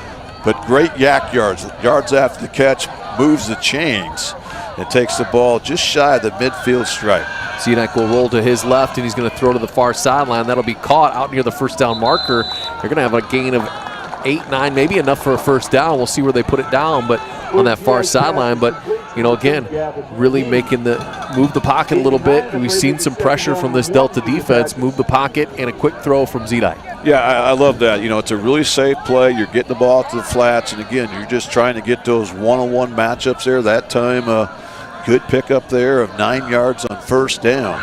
But great yak yards after the catch, moves the chains, and takes the ball just shy of the midfield stripe. Zedike will roll to his left, and he's going to throw to the far sideline. That'll be caught out near the 1st down marker. They're going to have a gain of 8, 9, maybe enough for a 1st down. We'll see where they put it down, but on that far sideline. But, again, really making move the pocket a little bit. We've seen some pressure from this Delta defense, move the pocket, and a quick throw from Zidike. Yeah, I love that. It's a really safe play. You're getting the ball to the flats, and again, you're just trying to get those one-on-one matchups there. That time, good pickup there of 9 yards on first down.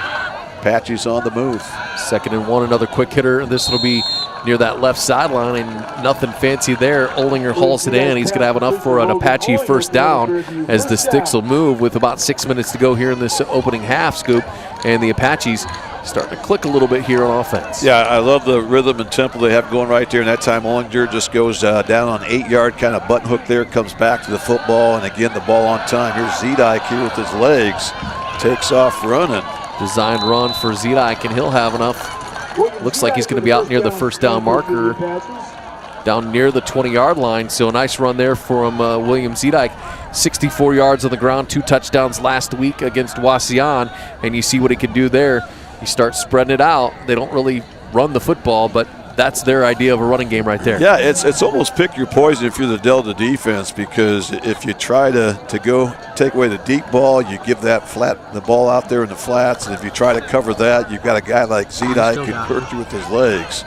Apache's on the move. 2nd and 1, another quick hitter. This will be near that left sideline, and nothing fancy there. Olinger hauls it in. He's going to have enough for an Apache first down as the sticks will move with about 6 minutes to go here in this opening half, Scoop. And the Apaches starting to click a little bit here on offense. Yeah, I love the rhythm and tempo they have going right there. And that time Olinger just goes down on 8-yard kind of button hook there, comes back to the football, and again the ball on time. Here's Zidike here with his legs. Takes off running. Designed run for Zidike, and he'll have enough. Looks like he's going to be out near the first down marker, down near the 20-yard line. So a nice run there from William Zidike. 64 yards on the ground, 2 touchdowns last week against Wauseon, and you see what he can do there. You start spreading it out. They don't really run the football, but that's their idea of a running game right there. Yeah, it's almost pick your poison if you're the Delta defense, because if you try to go take away the deep ball, you give the ball out there in the flats, and if you try to cover that, you've got a guy like Zidike who can hurt you with his legs.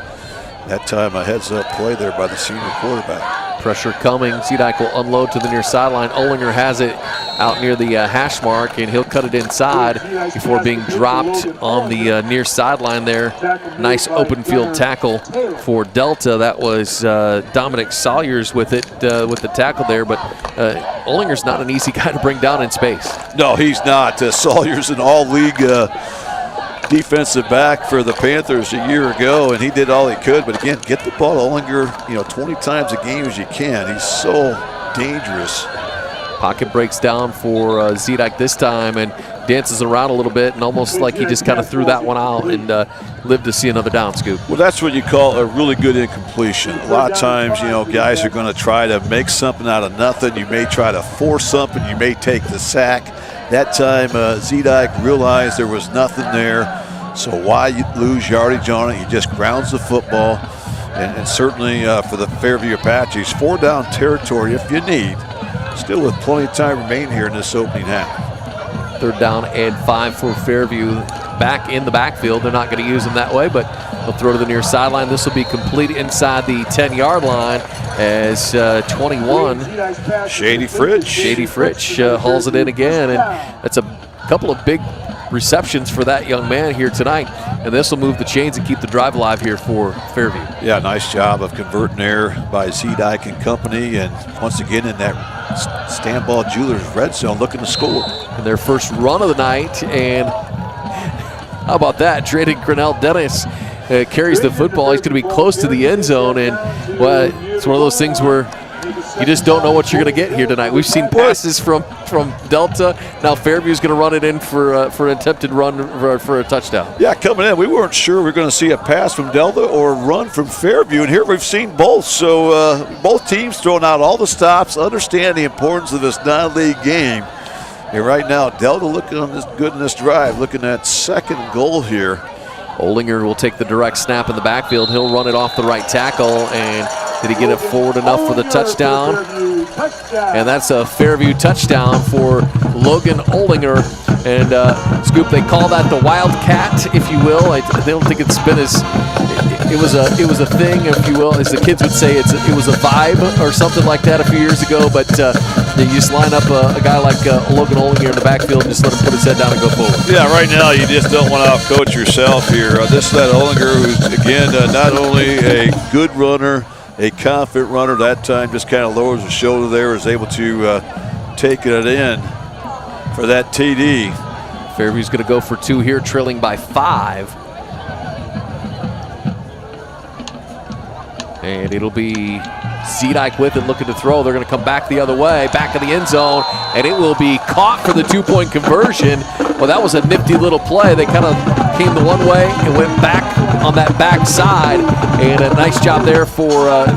That time a heads-up play there by the senior quarterback. Pressure coming. Zidike will unload to the near sideline. Olinger has it out near the hash mark, and he'll cut it inside before being dropped on the near sideline there. Nice open field tackle for Delta. That was Dominic Salyers with it, with the tackle there, but Olinger's not an easy guy to bring down in space. No, he's not. Salyers an all-league defensive back for the Panthers a year ago, and he did all he could. But again, get the ball to Olinger, 20 times a game as you can. He's so dangerous. Pocket breaks down for Zidike this time and dances around a little bit, and almost like he just kind of threw that one out and lived to see another down, Scoop. Well, that's what you call a really good incompletion. A lot of times, guys are going to try to make something out of nothing. You may try to force something. You may take the sack. That time, Zidike realized there was nothing there, so why lose yardage on it? He just grounds the football, and certainly for the Fairview Apaches, 4-down territory if you need. Still with plenty of time remaining here in this opening half. 3rd down and 5 for Fairview. Back in the backfield. They're not going to use him that way, but they'll throw to the near sideline. This will be complete inside the 10-yard line as 21. Shady Fritsch hauls it in again, and that's a couple of big receptions for that young man here tonight, and this will move the chains and keep the drive alive here for Fairview. Yeah, nice job of converting there by Zidike and company, and once again in that Stand Ball Jewelers red zone looking to score. And their first run of the night, and how about that? Drayden Grinnell Dennis carries the football. He's going to be close to the end zone, and it's one of those things where you just don't know what you're going to get here tonight. We've seen passes from Delta. Now Fairview's going to run it in for an attempted run for a touchdown. Yeah, coming in, we weren't sure we were going to see a pass from Delta or a run from Fairview, and here we've seen both. So both teams throwing out all the stops, understand the importance of this non-league game. And right now, Delta looking on this good in this drive, looking at 2nd goal here. Olinger will take the direct snap in the backfield. He'll run it off the right tackle, and did he get it forward enough for the touchdown? And that's a Fairview touchdown for Logan Olinger. And Scoop, they call that the Wildcat, if you will. They don't think it's been as it was a thing, if you will, as the kids would say. It was a vibe or something like that a few years ago. But you just line up a guy like Logan Olinger in the backfield and just let him put his head down and go forward. Yeah, right now you just don't want to outcoach yourself here. This is that Olinger who's again not only a good runner, a confident runner. That time just kind of lowers the shoulder there, is able to take it in for that TD. Fairview's going to go for 2 here, trailing by 5. And it'll be Zidike with it, looking to throw. They're going to come back the other way, back of the end zone, and it will be caught for the 2-point conversion. Well, that was a nifty little play. They kind of came the one way and went back on that back side, and a nice job there for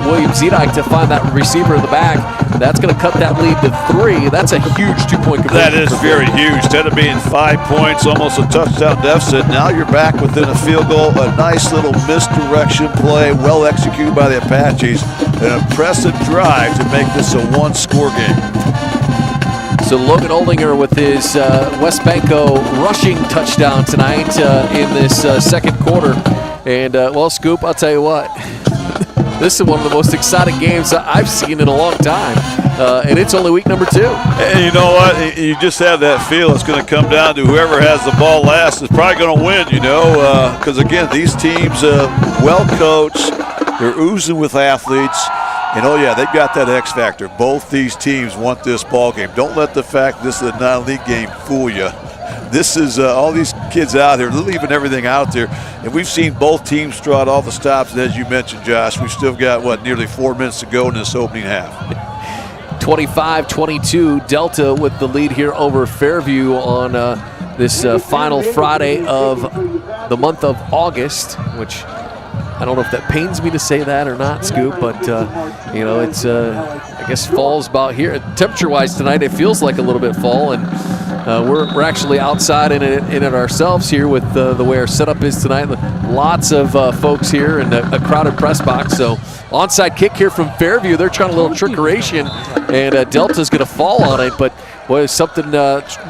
William Zidike to find that receiver in the back. That's going to cut that lead to 3. That's a huge 2-point conversion. That is very huge. Instead of being 5 points, almost a touchdown deficit, now you're back within a field goal. A nice little misdirection play, well executed by the Apaches. An impressive drive to make this a 1-score game. So Logan Oldinger with his West Banco rushing touchdown tonight in this second quarter. And, well, Scoop, I'll tell you what, this is one of the most exciting games I've seen in a long time. And it's only week number 2. And you know what? You just have that feel it's going to come down to whoever has the ball last is probably going to win, you know, because, again, these teams well coached. They're oozing with athletes. And, oh, yeah, they've got that X factor. Both these teams want this ball game. Don't let the fact this is a non-league game fool you. This is all these kids out there, leaving everything out there. And we've seen both teams draw out all the stops. And as you mentioned, Josh, we've still got, nearly 4 minutes to go in this opening half. 25-22, Delta with the lead here over Fairview on this final Friday of the month of August, which I don't know if that pains me to say that or not, Scoop, but, you know, it's, I guess fall's about here. Temperature-wise tonight, it feels like a little bit fall, and we're actually outside in it ourselves here with the way our setup is tonight. Lots of folks here and a crowded press box. So onside kick here from Fairview. They're trying a little trickeration, and Delta's going to fall on it, but boy, something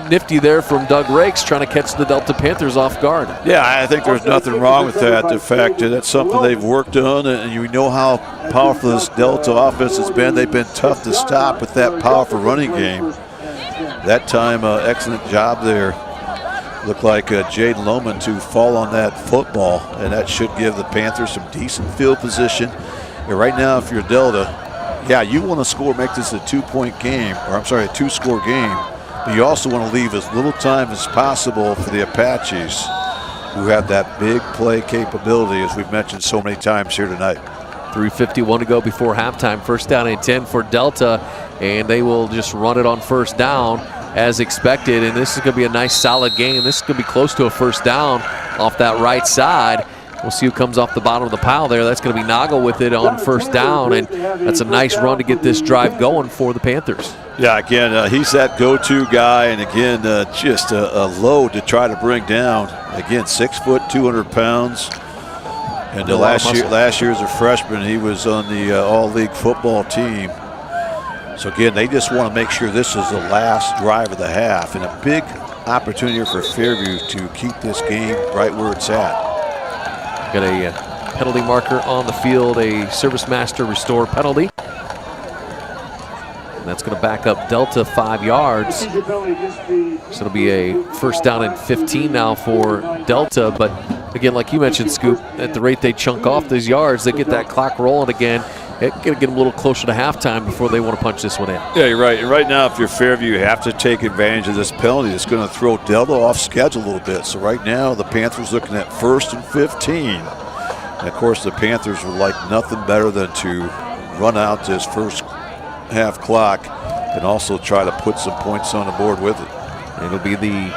nifty there from Doug Rakes trying to catch the Delta Panthers off guard. Yeah, I think there's nothing wrong with that. The fact that that's something they've worked on, and you know how powerful this Delta offense has been. They've been tough to stop with that powerful running game. That time, excellent job there. Looked like Jaden Lohman to fall on that football, and that should give the Panthers some decent field position. And right now, if you're Delta, yeah, you want to score, make this a 2-point game, or I'm sorry, a 2-score game, but you also want to leave as little time as possible for the Apaches, who have that big play capability, as we've mentioned so many times here tonight. 3:51 to go before halftime. First down and 10 for Delta, and they will just run it on first down as expected. And this is going to be a nice, solid game. This is going to be close to a first down off that right side. We'll see who comes off the bottom of the pile there. That's going to be Nagel with it on first down, and that's a nice run to get this drive going for the Panthers. Yeah, again, he's that go-to guy, and again, just a load to try to bring down. Again, 6 foot, 200 pounds. And last year as a freshman, he was on the all-league football team. So again, they just want to make sure this is the last drive of the half, and a big opportunity for Fairview to keep this game right where it's at. Got a penalty marker on the field, a service master restore penalty. And that's going to back up Delta 5 yards. So it'll be a first down and 15 now for Delta. But again, like you mentioned, Scoop, at the rate they chunk off those yards, they get that clock rolling again. It's going to get them a little closer to halftime before they want to punch this one in. Yeah, you're right. And right now, if you're Fairview, you have to take advantage of this penalty. It's going to throw Delta off schedule a little bit. So right now, the Panthers looking at 1st and 15. And of course, the Panthers would like nothing better than to run out this first half clock and also try to put some points on the board with it. It'll be the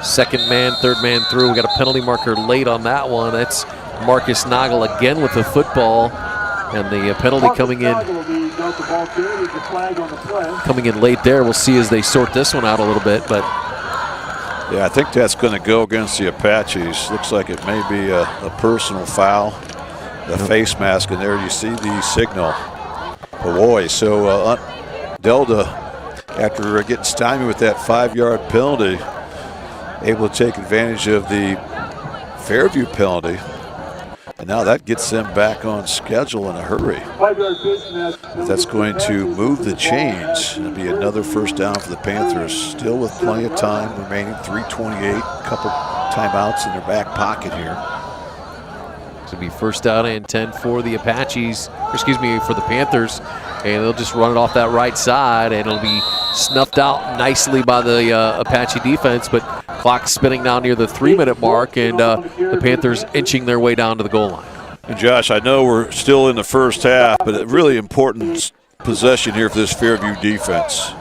second man, third man through. We got a penalty marker late on that one. That's Marcus Nagel again with the football. And the penalty coming in late there. We'll see as they sort this one out a little bit. But yeah, I think that's going to go against the Apaches. Looks like it may be a personal foul. The face mask in there, you see the signal. Oh boy, so Delta, after getting stymied with that 5-yard penalty, able to take advantage of the Fairview penalty. And now that gets them back on schedule in a hurry. That's going to move the chains. It'll be another first down for the Panthers. Still with plenty of time remaining, 3:28. A couple timeouts in their back pocket here. It'll be first down and 10 for the Apaches, for the Panthers. And they'll just run it off that right side, and it'll be snuffed out nicely by the Apache defense. But clock spinning now near the 3-minute mark, and the Panthers inching their way down to the goal line. And Josh, I know we're still in the first half, but a really important possession here for this Fairview defense.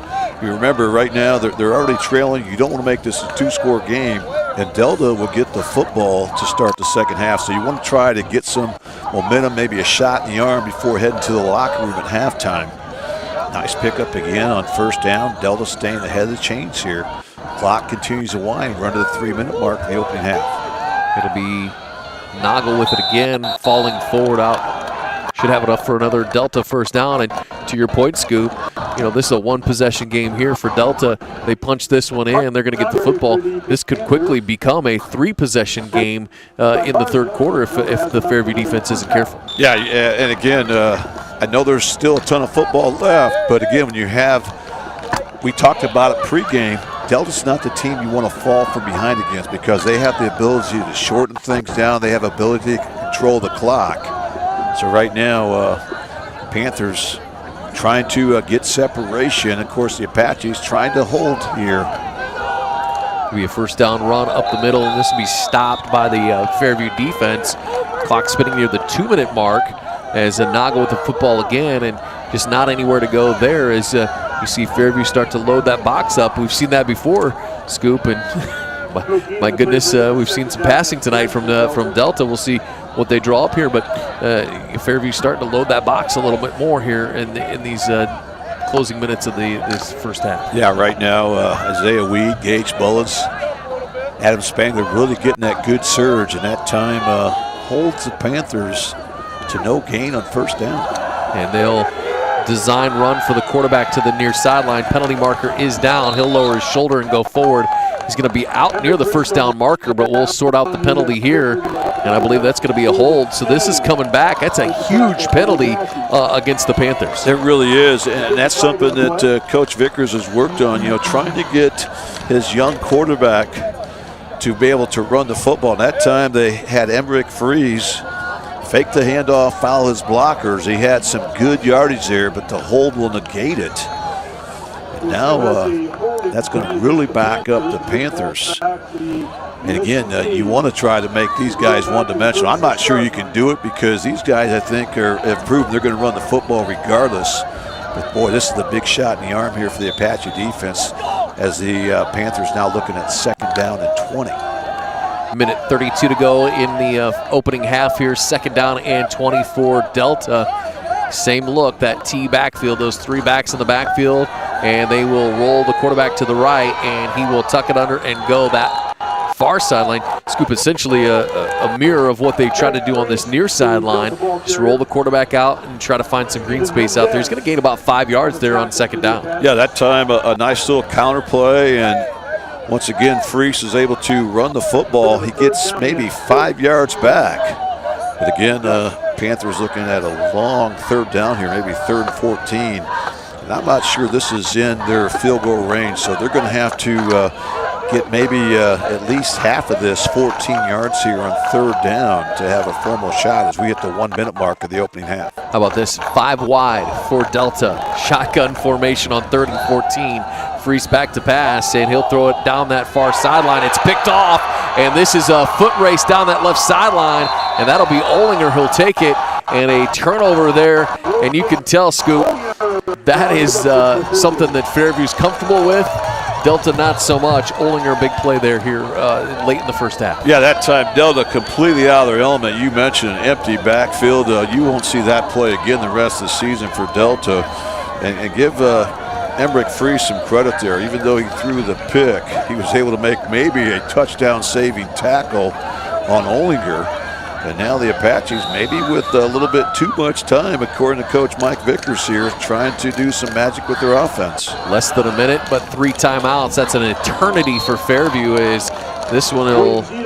You remember right now they're already trailing. You don't want to make this a 2-score game, and Delta will get the football to start the second half. So you want to try to get some momentum, maybe a shot in the arm before heading to the locker room at halftime. Nice pickup again on first down. Delta staying ahead of the chains here. Clock continues to wind. Run to the 3-minute mark in the opening half. It'll be Nagel with it again, falling forward out should have enough for another Delta first down. And to your point, Scoop, this is a one-possession game here for Delta. They punch this one in, they're going to get the football. This could quickly become a 3-possession game in the third quarter if the Fairview defense isn't careful. Yeah, and again, I know there's still a ton of football left, but again, when you we talked about it pregame, Delta's not the team you want to fall from behind against because they have the ability to shorten things down. They have ability to control the clock. So right now, Panthers trying to get separation. Of course, the Apaches trying to hold here. It'll be a first down run up the middle, and this will be stopped by the Fairview defense. Clock spinning near the 2-minute mark as Naga with the football again, and just not anywhere to go there as you see Fairview start to load that box up. We've seen that before, Scoop, and my goodness, we've seen some passing tonight from Delta. We'll see what they draw up here, but Fairview starting to load that box a little bit more here in these closing minutes of this first half. Yeah, right now, Isaiah Weed, Gage Bullets, Adam Spangler really getting that good surge, and that time holds the Panthers to no gain on first down. And they'll design run for the quarterback to the near sideline. Penalty marker is down. He'll lower his shoulder and go forward. He's going to be out near the first down marker, but we'll sort out the penalty here, and I believe that's going to be a hold. So this is coming back. That's a huge penalty against the Panthers. It really is, and that's something that Coach Vickers has worked on, trying to get his young quarterback to be able to run the football. And that time they had Emmerich Freeze fake the handoff, foul his blockers. He had some good yardage there, but the hold will negate it. And now that's going to really back up the Panthers. And again, you want to try to make these guys one-dimensional. I'm not sure you can do it because these guys, I think, have proven they're going to run the football regardless. But boy, this is the big shot in the arm here for the Apache defense as the Panthers now looking at second down and 20. Minute 32 to go in the opening half here. Second down and 20 for Delta. Same look, that T backfield, those 3 backs in the backfield, and they will roll the quarterback to the right, and he will tuck it under and go that far sideline. Scoop, essentially a mirror of what they try to do on this near sideline. Just roll the quarterback out and try to find some green space out there. He's going to gain about 5 yards there on second down. Yeah, that time a nice little counter play, and once again, Freese is able to run the football. He gets maybe 5 yards back. But again, Panthers looking at a long third down here, maybe 3rd and 14. And I'm not sure this is in their field goal range, so they're going to have to get maybe at least half of this 14 yards here on third down to have a formal shot as we hit the 1 minute mark of the opening half. How about this? 5 wide for Delta. Shotgun formation on 3rd and 14. Freeze back to pass, and he'll throw it down that far sideline. It's picked off, and this is a foot race down that left sideline, and that'll be Olinger who'll take it, and a turnover there, and you can tell, Scoop, that is something that Fairview's comfortable with. Delta not so much. Olinger, big play there here late in the first half. Yeah, that time Delta completely out of their element. You mentioned an empty backfield. You won't see that play again the rest of the season for Delta. And give Emmerich Freese some credit there. Even though he threw the pick, he was able to make maybe a touchdown-saving tackle on Olinger. And now the Apaches, maybe with a little bit too much time, according to Coach Mike Vickers here, trying to do some magic with their offense. Less than a minute, but 3 timeouts. That's an eternity for Fairview. Is this one will trying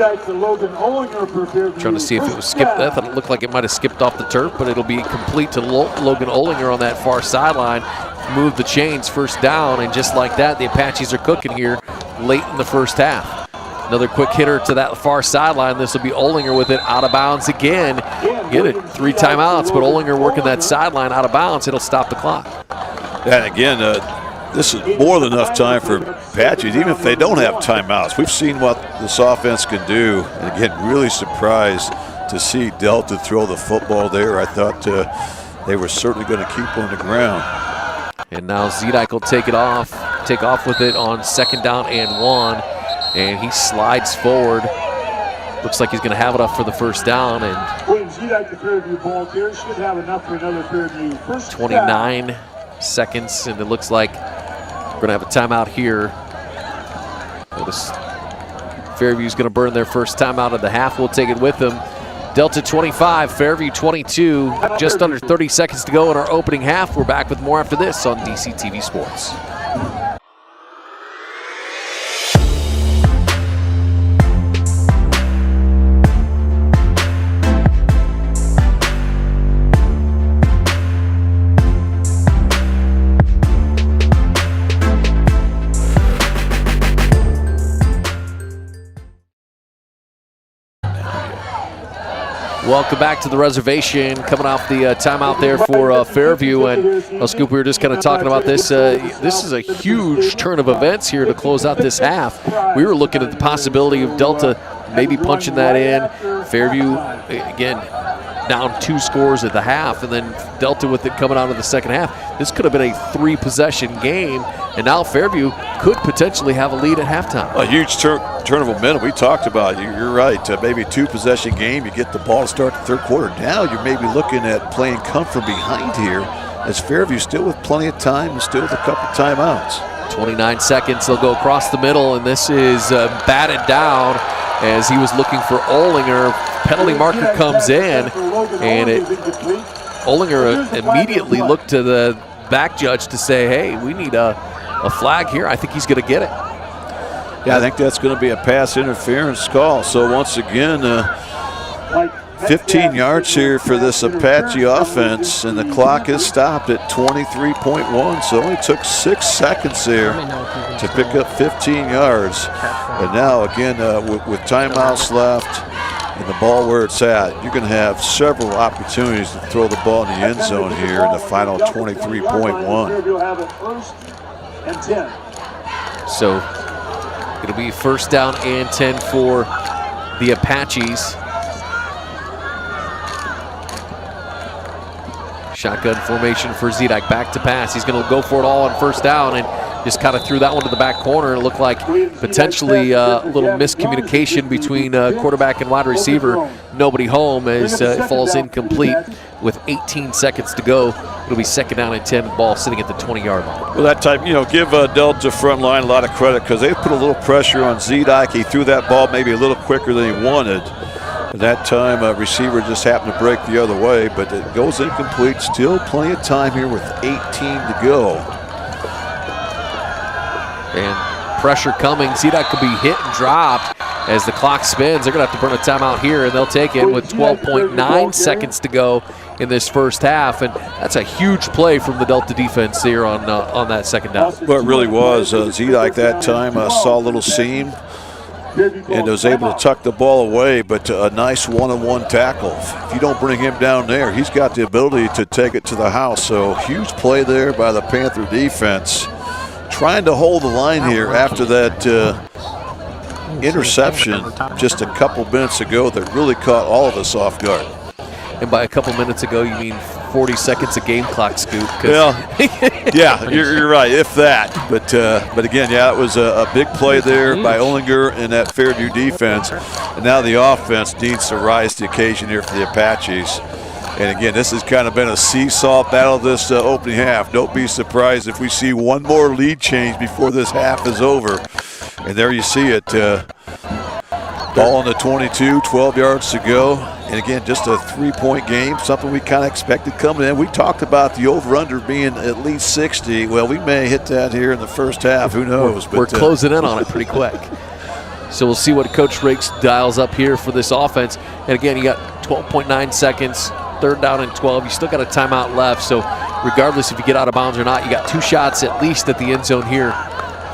to see if it was skipped. I thought it looked like it might have skipped off the turf, but it'll be complete to Logan Olinger on that far sideline. Move the chains, first down, and just like that, the Apaches are cooking here late in the first half. Another quick hitter to that far sideline. This will be Olinger with it out of bounds again. Get it, 3 timeouts, but Olinger working that sideline out of bounds. It'll stop the clock. And again, this is more than enough time for Apaches, even if they don't have timeouts. We've seen what this offense can do. And again, really surprised to see Delta throw the football there. I thought they were certainly going to keep on the ground. And now Zedek will take off with it on second down and 1. And he slides forward. Looks like he's going to have it up for the first down. And 29 seconds, and it looks like we're going to have a timeout here. Fairview's going to burn their first timeout of the half. We'll take it with them. Delta 25, Fairview 22. Just under 30 seconds to go in our opening half. We're back with more after this on DCTV Sports. Welcome back to the reservation. Coming off the timeout there for Fairview. And Scoop, we were just kind of talking about this. This is a huge turn of events here to close out this half. We were looking at the possibility of Delta maybe punching that in. Fairview, again, down 2 scores at the half, and then Delta with it coming out of the second half. This could have been a 3-possession game, and now Fairview could potentially have a lead at halftime. A huge turn of momentum. We talked about it. You're right. Maybe a 2-possession game. You get the ball to start the third quarter. Now you're maybe looking at playing come from behind here, as Fairview still with plenty of time and still with a couple timeouts. 29 seconds. They'll go across the middle, and this is batted down as he was looking for Olinger. Penalty marker comes in, and Olinger immediately looked to the back judge to say, hey, we need a flag here. I think he's going to get it. Yeah, I think that's going to be a pass interference call. So once again, 15 yards here for this Apache offense, and the clock is stopped at 23.1. So it only took 6 seconds there to pick up 15 yards. And now again, with timeouts left and the ball where it's at, you're going to have several opportunities to throw the ball in the end zone here in the final 23.1. So it'll be 1st down and 10 for the Apaches. Shotgun formation for Zedek, back to pass. He's going to go for it all on 1st down, and just kind of threw that one to the back corner. It looked like potentially a little miscommunication between quarterback and wide receiver. Nobody home as it falls incomplete with 18 seconds to go. It'll be 2nd down and 10, ball sitting at the 20-yard line. Well, that time, give Delta front line a lot of credit because they put a little pressure on Zedek. He threw that ball maybe a little quicker than he wanted. At that time, a receiver just happened to break the other way, but it goes incomplete. Still plenty of time here with 18 to go. And pressure coming. Zedek could be hit and dropped as the clock spins. They're going to have to burn a timeout here, and they'll take it with 12.9 seconds to go in this first half. And that's a huge play from the Delta defense here on that 2nd down. Well, it really was. Zedek that time saw a little seam and was able to tuck the ball away, but a nice one-on-one tackle. If you don't bring him down there, he's got the ability to take it to the house. So huge play there by the Panther defense, trying to hold the line here after that interception just a couple minutes ago that really caught all of us off guard. And by a couple minutes ago, you mean 40 seconds of game clock, Scoop. Yeah, you're right, if that. But again, yeah, it was a big play there by Olinger and that Fairview defense. And now the offense needs to rise to the occasion here for the Apaches. And again, this has kind of been a seesaw battle this opening half. Don't be surprised if we see one more lead change before this half is over. And there you see it. Ball on the 22, 12 yards to go. And again, just a 3-point game, something we kind of expected coming in. We talked about the over-under being at least 60. Well, we may hit that here in the first half. Who knows? We're closing in on it pretty quick. So we'll see what Coach Rakes dials up here for this offense. And again, you got 12.9 seconds, 3rd down and 12. You still got a timeout left. So regardless if you get out of bounds or not, you got 2 shots at least at the end zone here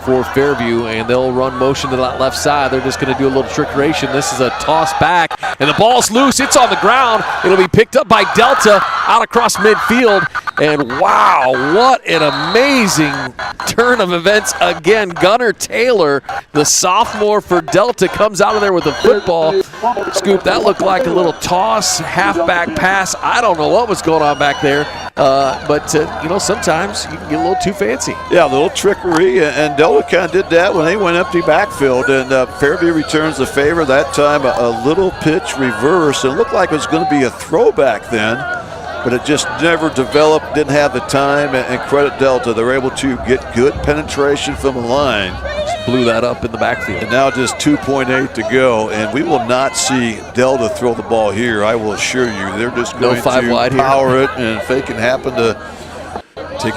for Fairview, and they'll run motion to that left side. They're just going to do a little trickeration. This is a toss back, and the ball's loose. It's on the ground. It'll be picked up by Delta out across midfield. And wow, what an amazing turn of events again. Gunnar Taylor, the sophomore for Delta, comes out of there with a football. Scoop, that looked like a little toss, halfback pass. I don't know what was going on back there, but sometimes you can get a little too fancy. Yeah, a little trickery, and Delta kind of did that when they went empty backfield, and Fairview returns the favor. That time a little pitch reverse. It looked like it was going to be a throwback then, but it just never developed, didn't have the time, and credit Delta. They're able to get good penetration from the line blew that up in the backfield. And now just 2.8 to go, and we will not see Delta throw the ball here, I will assure you. They're just going to power it, and if they can happen to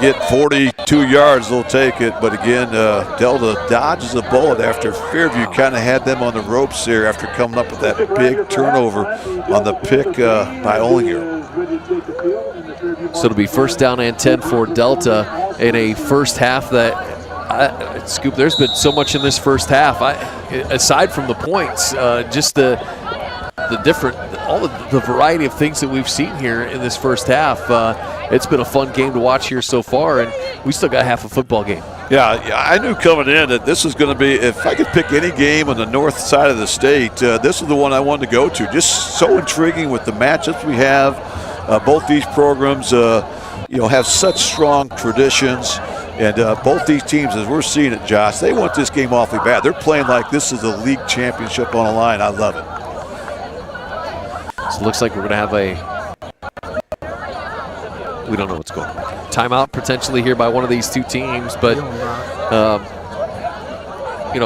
get 42 yards, they'll take it. But again, Delta dodges a bullet after Fairview kind of had them on the ropes there after coming up with that big turnover on the pick by Ollinger. So it'll be first down and 10 for Delta in a first half that, Scoop, there's been so much in this first half. Aside from the points, just the different, all the variety of things that we've seen here in this first half. It's been a fun game to watch here so far, and we still got half a football game. Yeah, I knew coming in that this was going to be, if I could pick any game on the north side of the state, this is the one I wanted to go to. Just so intriguing with the matchups we have. Both these programs, have such strong traditions. And both these teams, as we're seeing it, Josh, they want this game awfully bad. They're playing like this is a league championship on the line. I love it. So it looks like we're going to have we don't know what's going on. Timeout potentially here by one of these two teams, but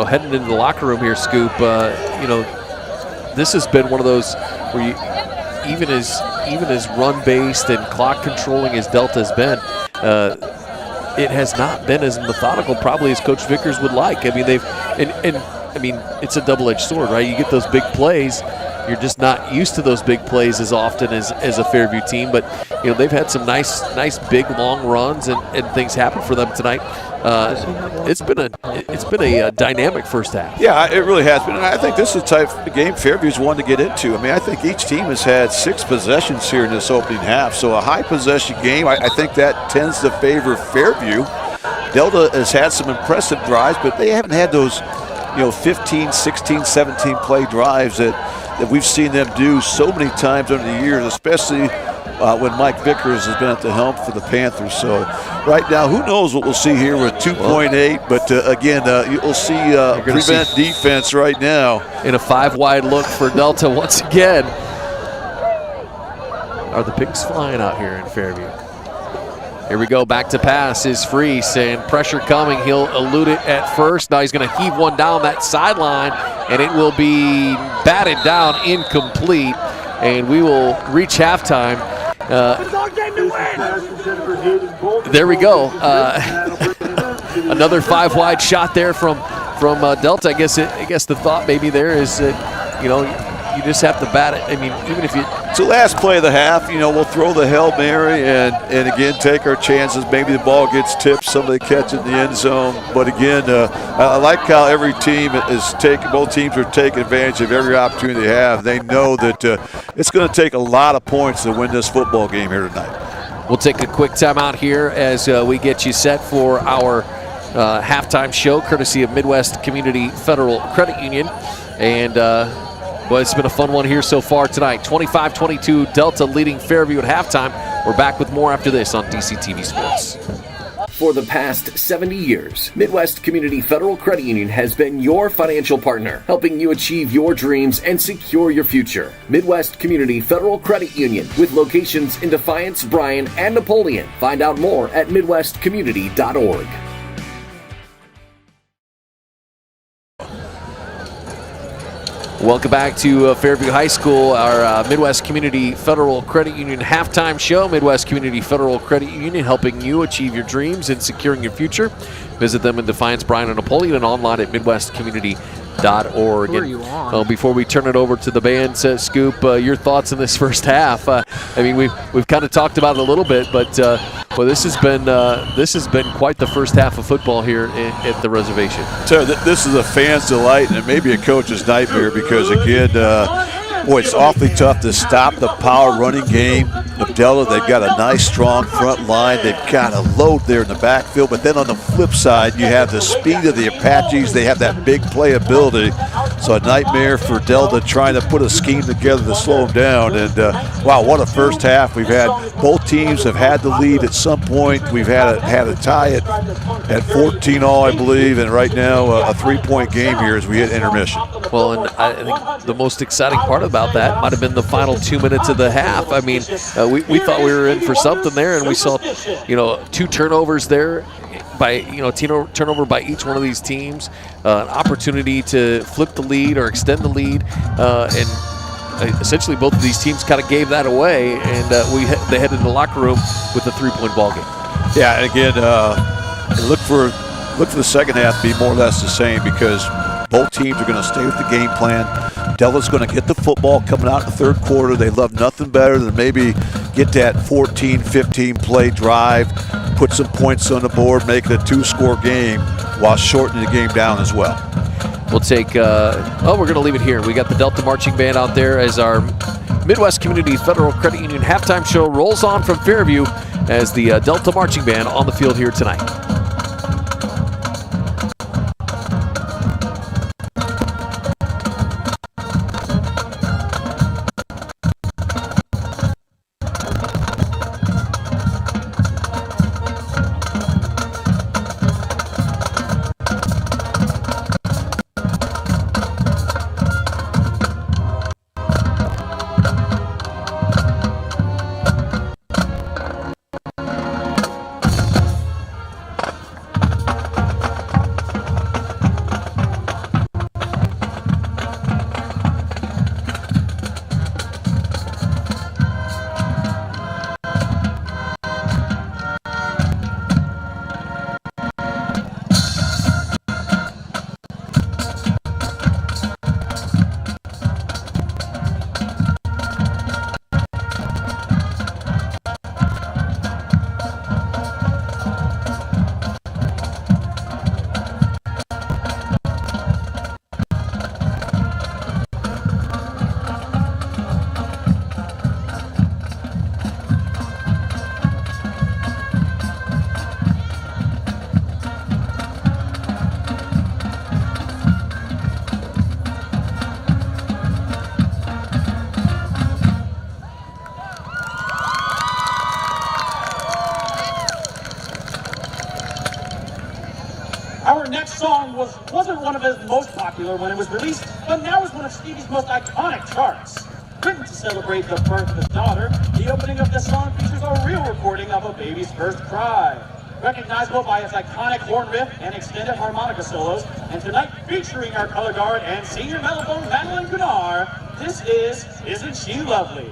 heading into the locker room here, Scoop, this has been one of those where you, even as run-based and clock controlling as Delta's been, it has not been as methodical probably as Coach Vickers would like. I mean, it's a double-edged sword, right? You get those big plays. You're just not used to those big plays as often as a Fairview team, but they've had some nice big long runs and things happen for them tonight. It's been a dynamic first half. Yeah, it really has been, and I think this is the type of game Fairview's wanted to get into. I mean, I think each team has had 6 possessions here in this opening half, so a high possession game. I think that tends to favor Fairview. Delta has had some impressive drives, but they haven't had those 15, 16, 17 play drives that we've seen them do so many times over the years, especially when Mike Vickers has been at the helm for the Panthers. So right now, who knows what we'll see here with 2.8, but again, you'll see prevent defense right now. In a 5-wide look for Delta once again. Are the pigs flying out here in Fairview? Here we go, back to pass is Freese, and pressure coming. He'll elude it at first. Now he's going to heave one down that sideline, and it will be batted down, incomplete, and we will reach halftime. There we go. Another 5-wide shot there from Delta. I guess the thought maybe there is that you just have to bat it. I mean, even if you. So last play of the half, we'll throw the Hail Mary and again take our chances. Maybe the ball gets tipped, somebody catches in the end zone. But again, I like how every team is both teams are taking advantage of every opportunity they have. They know that it's going to take a lot of points to win this football game here tonight. We'll take a quick timeout here as we get you set for our halftime show, courtesy of Midwest Community Federal Credit Union. And well, it's been a fun one here so far tonight. 25-22, Delta leading Fairview at halftime. We're back with more after this on DCTV Sports. For the past 70 years, Midwest Community Federal Credit Union has been your financial partner, helping you achieve your dreams and secure your future. Midwest Community Federal Credit Union, with locations in Defiance, Bryan, and Napoleon. Find out more at midwestcommunity.org. Welcome back to Fairview High School, our Midwest Community Federal Credit Union halftime show. Midwest Community Federal Credit Union, helping you achieve your dreams and securing your future. Visit them in Defiance, Bryan, and Napoleon, and online at midwestcommunity.org. Who are you on? Before we turn it over to the band, Scoop, your thoughts in this first half? I mean, we've kind of talked about it a little bit, but well, this has been quite the first half of football here at the reservation. So this is a fan's delight, and it may be a coach's nightmare because again, it's awfully tough to stop the power running game of Delta. They've got a nice, strong front line. They've got a load there in the backfield. But then on the flip side, you have the speed of the Apaches. They have that big playability. So a nightmare for Delta trying to put a scheme together to slow them down. And, wow, what a first half. We've had both teams have had the lead at some point. We've had a tie at 14 all, I believe. And right now, a 3-point game here as we hit intermission. Well, and I think the most exciting part about that might have been the final 2 minutes of the half. I mean, we thought we were in for something there, and we saw, 2 turnovers there turnover by each one of these teams, an opportunity to flip the lead or extend the lead, and essentially both of these teams kind of gave that away, and they headed to the locker room with a 3-point ball game. Yeah, and again, look for the second half to be more or less the same, because both teams are going to stay with the game plan. Dela's going to get the football coming out in the third quarter. They love nothing better than maybe get that 14, 15 play drive, put some points on the board, make it a 2-score game while shortening the game down as well. We'll take, we're going to leave it here. We got the Delta Marching Band out there as our Midwest Community Federal Credit Union halftime show rolls on from Fairview as the Delta Marching Band on the field here tonight. Our next song wasn't one of his most popular when it was released, but now is one of Stevie's most iconic charts. Written to celebrate the birth of his daughter, the opening of this song features a real recording of a baby's first cry. Recognizable by his iconic horn riff and extended harmonica solos, and tonight featuring our color guard and senior mellophone Madeline Gunnar, this is Isn't She Lovely?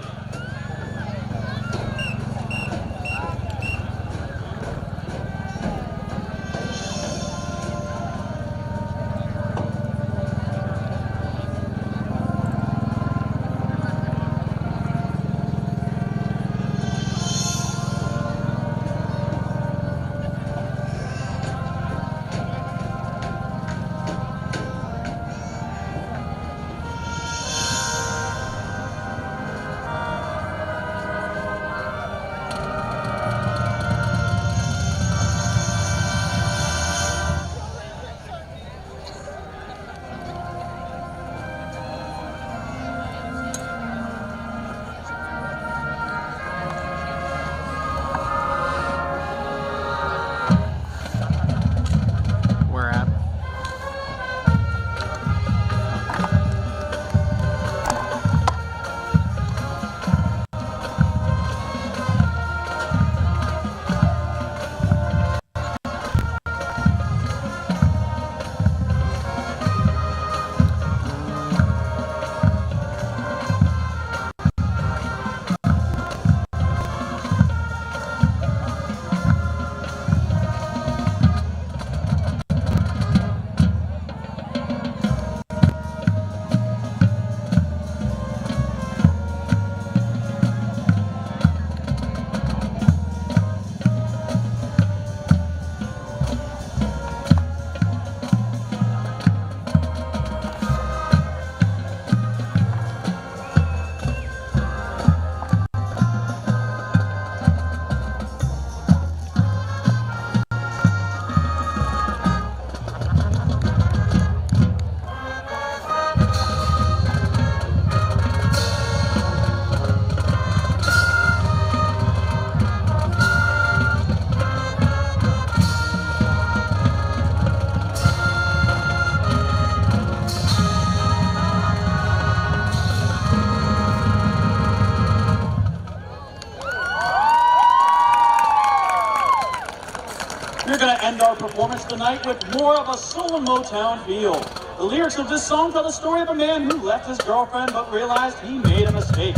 We're going to end our performance tonight with more of a soul and Motown feel. The lyrics of this song tell the story of a man who left his girlfriend but realized he made a mistake.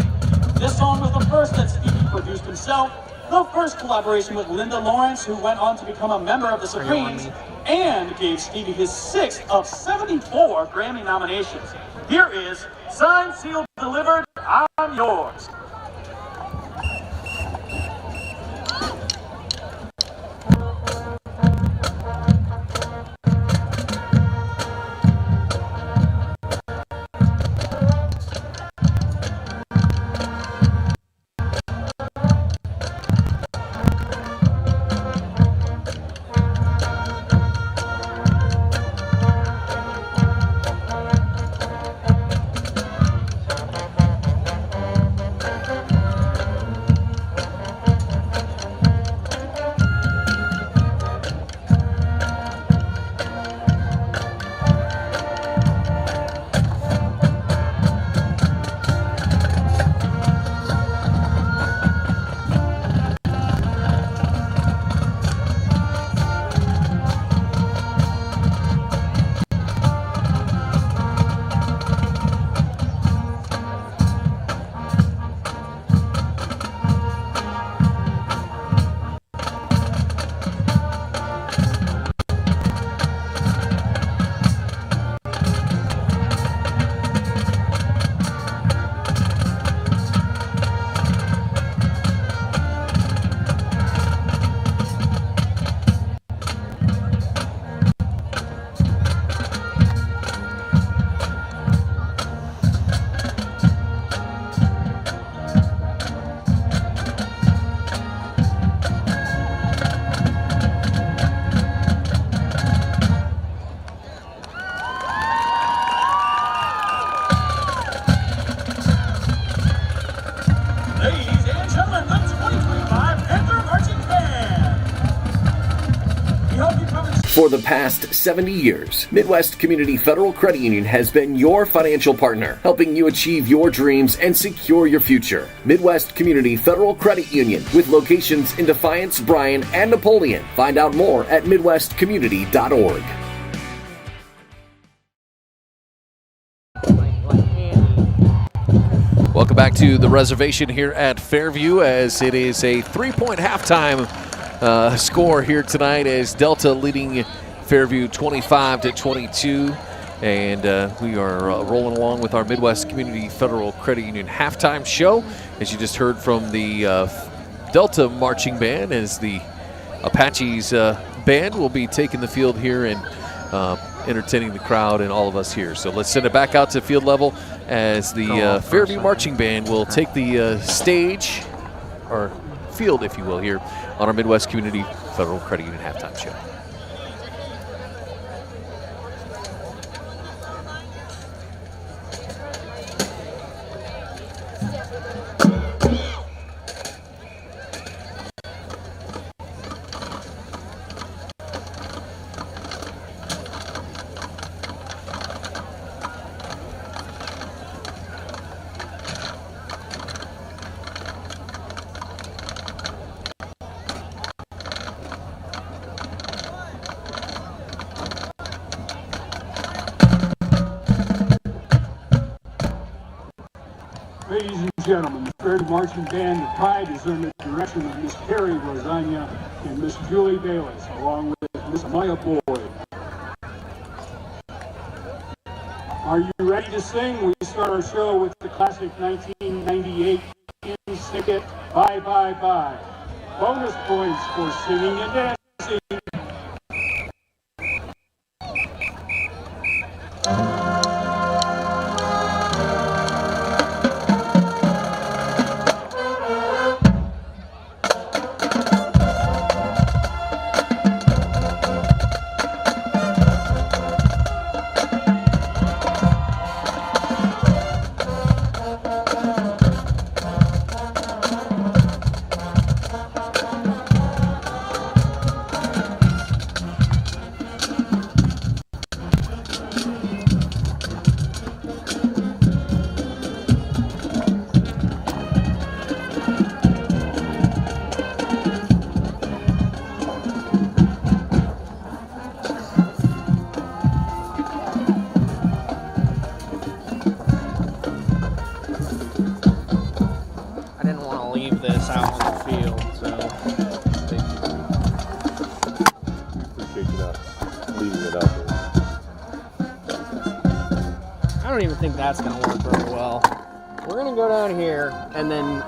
This song was the first that Stevie produced himself, the first collaboration with Linda Lawrence, who went on to become a member of the Supremes, and gave Stevie his 6th of 74 Grammy nominations. Here is Signed, Sealed, Delivered, I'm Yours. For the past 70 years, Midwest Community Federal Credit Union has been your financial partner, helping you achieve your dreams and secure your future. Midwest Community Federal Credit Union, with locations in Defiance, Bryan, and Napoleon. Find out more at midwestcommunity.org. Welcome back to the reservation here at Fairview, as it is a 3-point halftime score here tonight, as Delta leading Fairview 25-22, and we are rolling along with our Midwest Community Federal Credit Union halftime show, as you just heard from the Delta marching band, as the Apaches band will be taking the field here and entertaining the crowd and all of us here. So let's send it back out to field level, as the Fairview marching band will take the stage, or field, if you will, here on our Midwest Community Federal Credit Union halftime show. Ladies and gentlemen, the Fairview Marching Band, the pride is under the direction of Miss Carrie Rosania and Miss Julie Bayless, along with Miss Maya Boyd. Are you ready to sing? We start our show with the classic 1998 in Snicket, Bye Bye Bye. Bonus points for singing and dancing. leaving it out there. I don't even think that's going to work very well. We're going to go down here and then...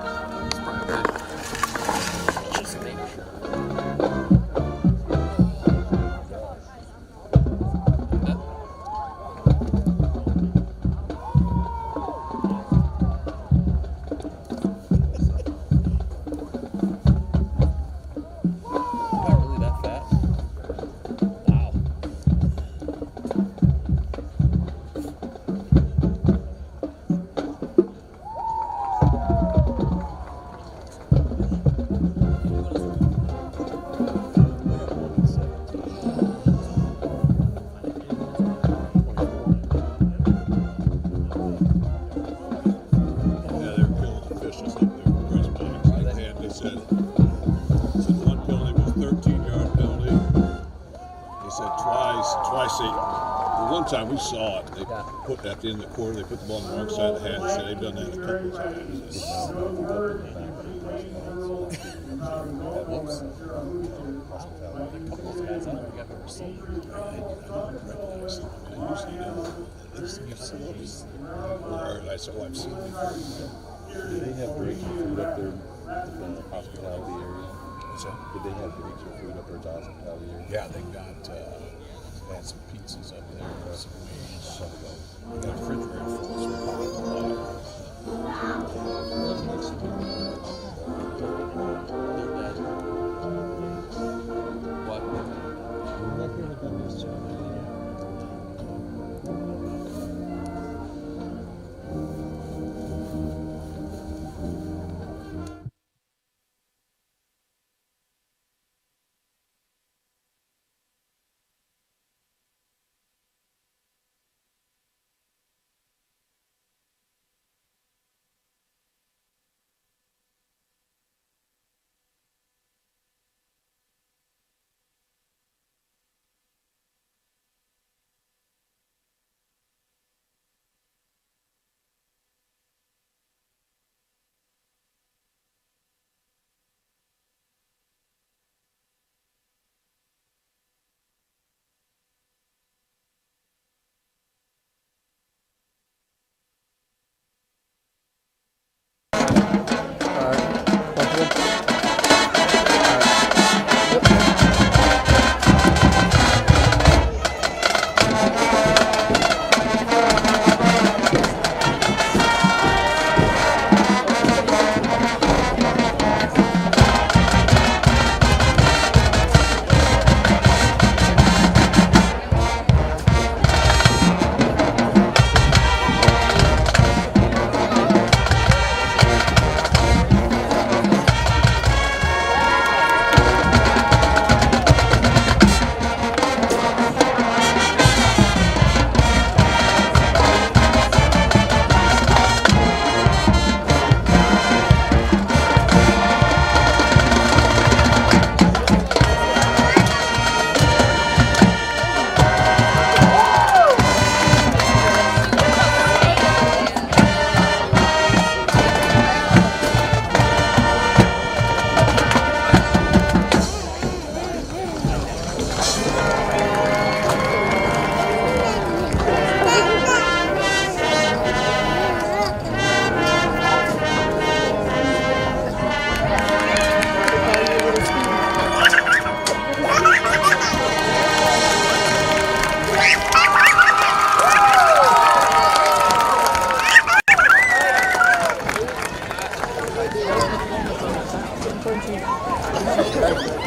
Time we saw it, they put that in the quarter, they put the ball on the wrong side of the hat and said they've done that a couple of times. That's all I've seen before. Did they have drinks and food up there at the hospitality area? Did they have drinks or food up there at the hospitality area? Yeah, they got had some pizzas up there, some wings. They got a refrigerator full of some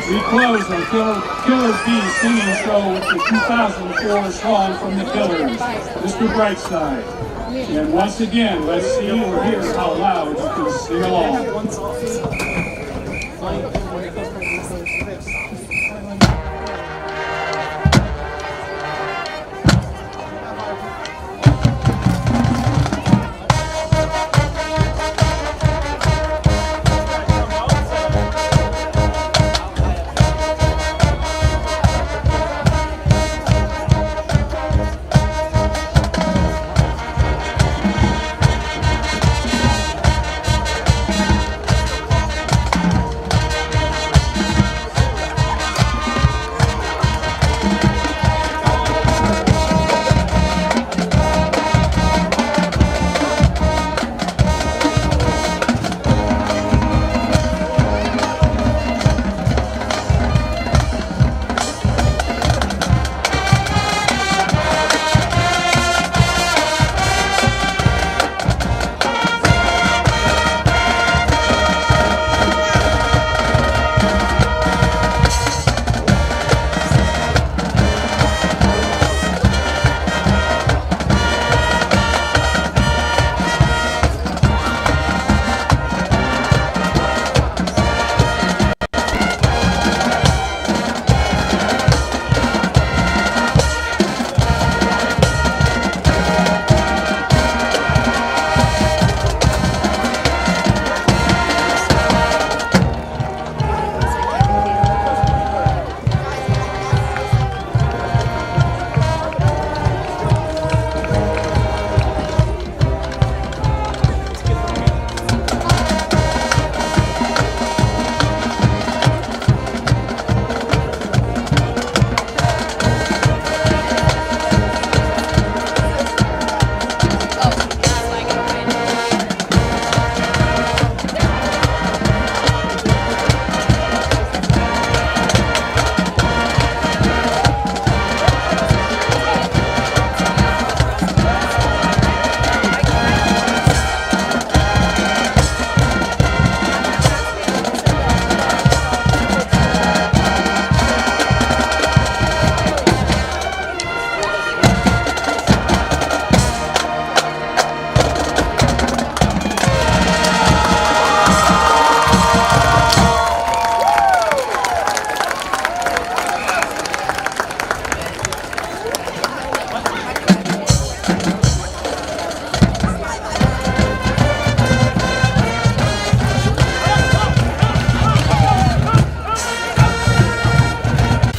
We close on Killer Bee singing show with the 2004 song from the Killers, Mr. Brightside. And once again, let's see or hear how loud you can sing along.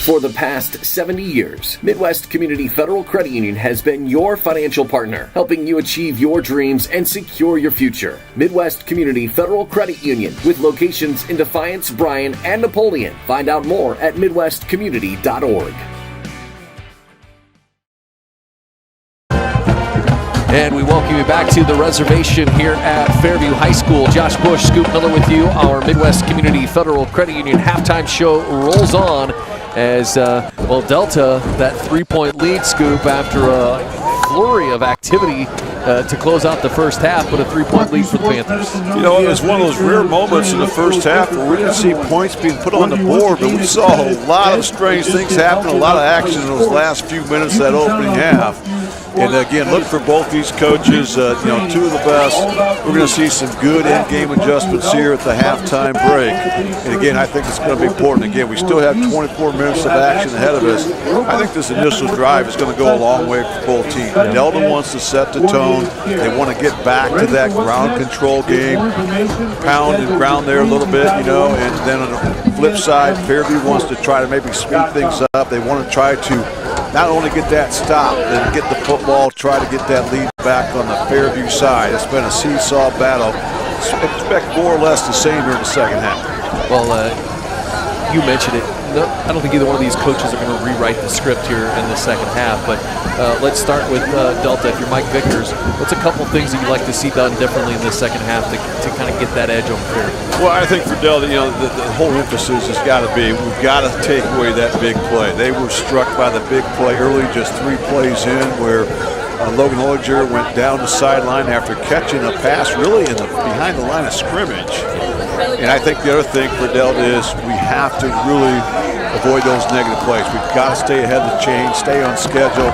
For the past 70 years, Midwest Community Federal Credit Union has been your financial partner, helping you achieve your dreams and secure your future. Midwest Community Federal Credit Union, with locations in Defiance, Bryan, and Napoleon. Find out more at midwestcommunity.org. And we welcome you back to the reservation here at Fairview High School. Josh Bush, Scoop Miller with you. Our Midwest Community Federal Credit Union halftime show rolls on as, Delta, that 3-point lead, Scoop, after a flurry of activity to close out the first half, but a 3-point lead for the Panthers. You know, it was one of those rare moments in the first half where we didn't see points being put on the board, but we saw a lot of strange things happen, a lot of action in those last few minutes of that opening half. And again, look for both these coaches, two of the best. We're going to see some good end-game adjustments here at the halftime break. And again, I think it's going to be important. Again, we still have 24 minutes of action ahead of us. I think this initial drive is going to go a long way for both teams. Delta wants to set the tone. They want to get back to that ground control game, pound and ground there a little bit, and then on the flip side, Fairview wants to try to maybe speed things up. They want to try to not only get that stop, then get the football, try to get that lead back on the Fairview side. It's been a seesaw battle. Expect more or less the same here in the second half. Well, you mentioned it. No, I don't think either one of these coaches are going to rewrite the script here in the second half, but let's start with Delta. If you're Mike Vickers, what's a couple things that you'd like to see done differently in the second half to kind of get that edge on Fairview? Well, I think for Delta, the whole emphasis has got to be we've got to take away that big play. They were struck by the big play early, just 3 plays in, where Logan Hollinger went down the sideline after catching a pass really behind the line of scrimmage. And I think the other thing for Delta is we have to really avoid those negative plays. We've got to stay ahead of the chain, stay on schedule.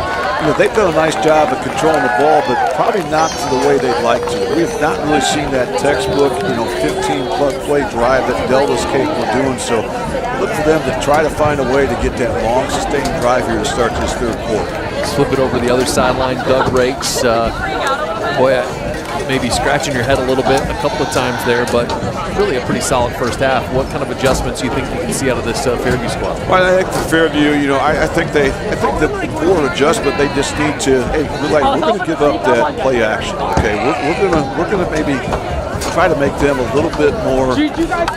They've done a nice job of controlling the ball, but probably not to the way they'd like to. We have not really seen that textbook, 15-plus play drive that Delta's capable of doing. So look for them to try to find a way to get that long, sustained drive here to start this third quarter. Let's flip it over to the other sideline. Doug Rakes, maybe scratching your head a little bit a couple of times there, but really a pretty solid first half. What kind of adjustments do you think you can see out of this Fairview squad? Well, I think for Fairview, I think the more adjustment they just need to. Hey, we're going to give up that play action. Okay, we're going to maybe try to make them a little bit more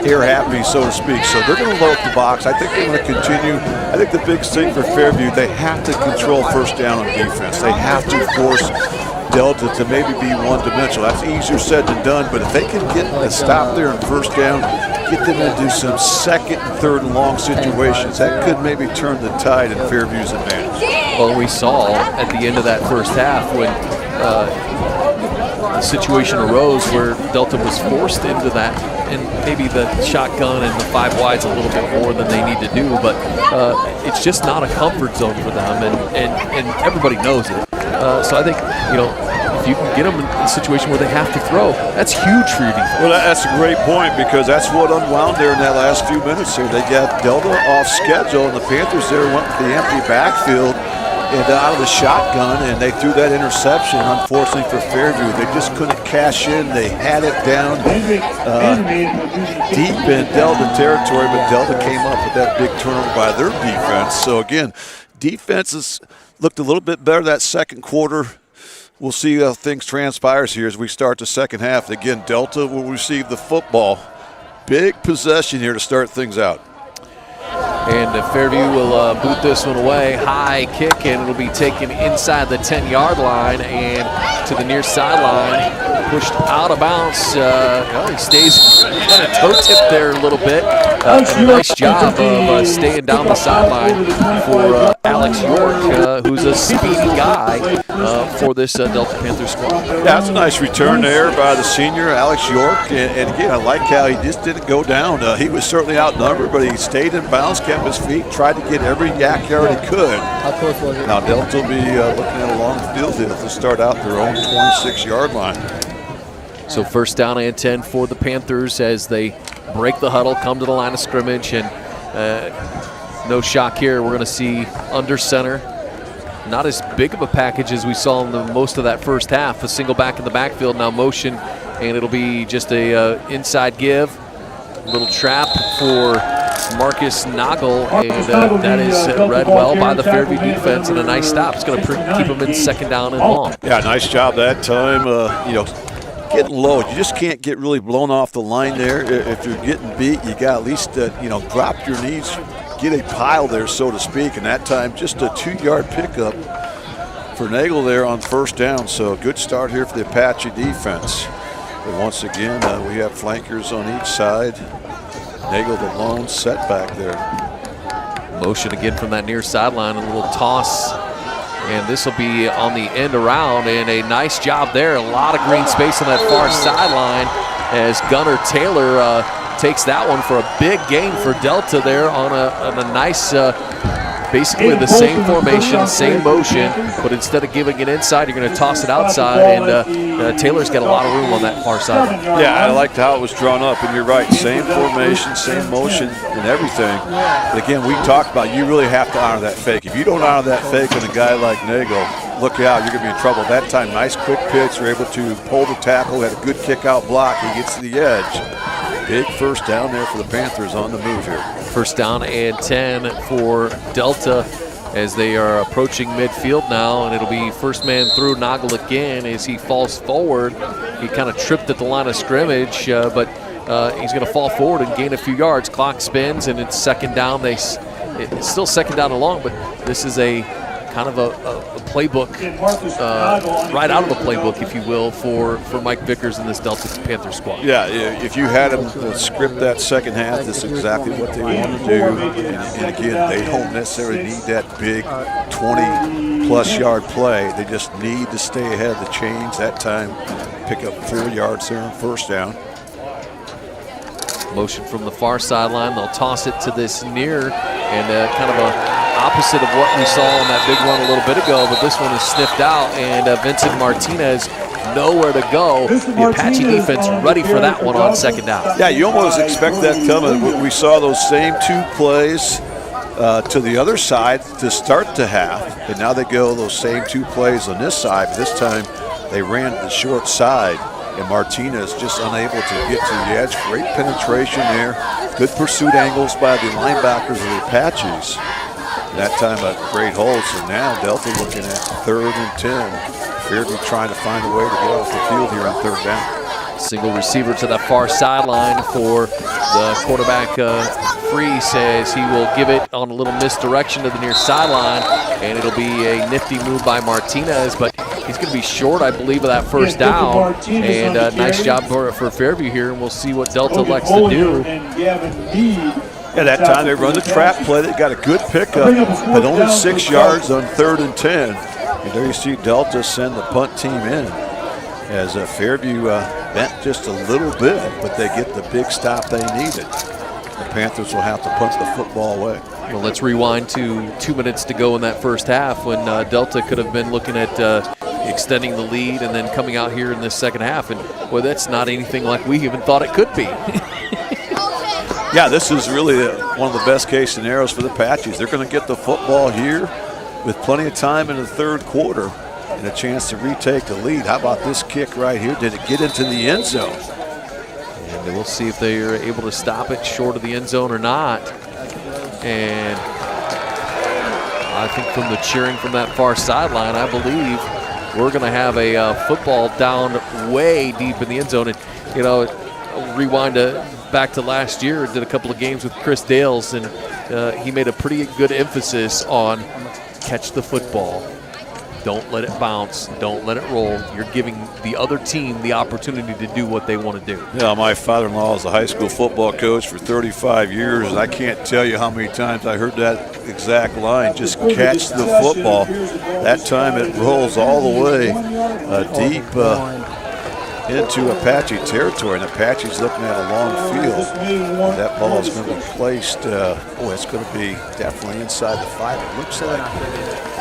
air happy, so to speak. So they're going to load the box. I think they're going to continue. I think the biggest thing for Fairview, they have to control first down on defense. They have to force Delta to maybe be one-dimensional. That's easier said than done, but if they can get a stop there in first down, get them into some second and third and long situations, that could maybe turn the tide in Fairview's advantage. Well, we saw at the end of that first half when the situation arose where Delta was forced into that, and maybe the shotgun and the 5 wides a little bit more than they need to do, but it's just not a comfort zone for them, and everybody knows it. So I think, if you can get them in a situation where they have to throw, that's huge for your defense. Well, that's a great point, because that's what unwound there in that last few minutes here. They got Delta off schedule, and the Panthers there went with the empty backfield and out of the shotgun, and they threw that interception, unfortunately for Fairview. They just couldn't cash in. They had it down deep in Delta territory, but Delta came up with that big turnover by their defense. So again, defenses looked a little bit better that second quarter. We'll see how things transpires here as we start the second half. Again, Delta will receive the football. Big possession here to start things out. And Fairview will boot this one away. High kick, and it'll be taken inside the 10-yard line and to the near sideline. Pushed out of bounds. He stays kind of toe-tip there a little bit. A nice job of staying down the sideline for Alex York, who's a speedy guy for this Delta Panthers squad. Yeah, that's a nice return there by the senior, Alex York. And again, I like how he just didn't go down. He was certainly outnumbered, but he stayed in bounds, kept his feet, tried to get every yak yard he could. How close was it? Now Delta will be looking at a long field here to start out their own 26-yard line. So first down and 10 for the Panthers as they break the huddle, come to the line of scrimmage, and no shock here. We're going to see under center. Not as big of a package as we saw in most of that first half. A single back in the backfield, now motion, and it'll be just a inside give. A little trap for Marcus Nagel, and that is read well by the Fairview defense, and a nice stop. It's going to keep them in 2nd down and long. Yeah, nice job that time. Getting low. You just can't get really blown off the line there. If you're getting beat, you got at least, drop your knees, get a pile there, so to speak. And that time, just a 2-yard pickup for Nagel there on 1st down. So a good start here for the Apache defense. But once again, we have flankers on each side. Nagel the lone setback there. Motion again from that near sideline, a little toss. And this will be on the end around, and a nice job there. A lot of green space on that far sideline as Gunnar Taylor takes that one for a big gain for Delta there on a nice, basically the same formation, same motion, but instead of giving it inside, you're going to toss it outside, and Taylor's got a lot of room on that far sideline. Yeah, I liked how it was drawn up, and you're right, same formation, same motion, and everything. But again, we talked about you really have to honor that fake. If you don't honor that fake on a guy like Nagel, look out, you're going to be in trouble. That time, nice quick pitch, you're able to pull the tackle, had a good kick-out block, he gets to the edge. Big 1st down there for the Panthers on the move here. 1st down and 10 for Delta as they are approaching midfield now, and it'll be 1st man through. Nagel again as he falls forward. He kind of tripped at the line of scrimmage, but he's going to fall forward and gain a few yards. Clock spins, and it's 2nd down. It's still 2nd down and long, but this is a kind of a playbook, right out of the playbook, if you will, for Mike Vickers and this Delta Panther squad. Yeah, if you had them script that 2nd half, that's exactly what they want to do. And again, they don't necessarily need that big 20-plus yard play. They just need to stay ahead of the chains. That time, pick up 4 yards there on 1st down. Motion from the far sideline. They'll toss it to this near, and kind of a opposite of what we saw on that big run a little bit ago, but this one is sniffed out, and Vincent Martinez nowhere to go. The Apache defense ready for that one on 2nd down. Yeah, you almost expect that coming. We saw those same 2 plays to the other side to start the half, and now they go those same 2 plays on this side. This time they ran to the short side, and Martinez just unable to get to the edge. Great penetration there. Good pursuit angles by the linebackers of the Apaches. That time a great hold, so now Delta looking at 3rd and 10. Fairview trying to find a way to get off the field here on 3rd down. Single receiver to that far sideline for the quarterback. Free says he will give it on a little misdirection to the near sideline, and it'll be a nifty move by Martinez, but he's going to be short, I believe, of that 1st down. And nice job for Fairview here, and we'll see what Delta elects to do. Yeah, that time they run the trap play. They got a good pickup, but only 6 yards on 3rd and 10. And there you see Delta send the punt team in as Fairview bent just a little bit, but they get the big stop they needed. The Panthers will have to punt the football away. Well, let's rewind to 2 minutes to go in that 1st half when Delta could have been looking at extending the lead and then coming out here in this 2nd half. And, boy, that's not anything like we even thought it could be. Yeah, this is really one of the best case scenarios for the Apaches. They're going to get the football here with plenty of time in the 3rd quarter and a chance to retake the lead. How about this kick right here? Did it get into the end zone? And we'll see if they are able to stop it short of the end zone or not. And I think from the cheering from that far sideline, I believe we're going to have a football down way deep in the end zone. And, you know, rewind back to last year, did a couple of games with Chris Dales, and he made a pretty good emphasis on catch the football. Don't let it bounce. Don't let it roll. You're giving the other team the opportunity to do what they want to do. Yeah, my father-in-law was a high school football coach for 35 years, and I can't tell you how many times I heard that exact line, just catch the football. That time it rolls all the way deep into Apache territory, and Apache's looking at a long field. That ball is going to be placed, it's going to be definitely inside the 5, it looks like.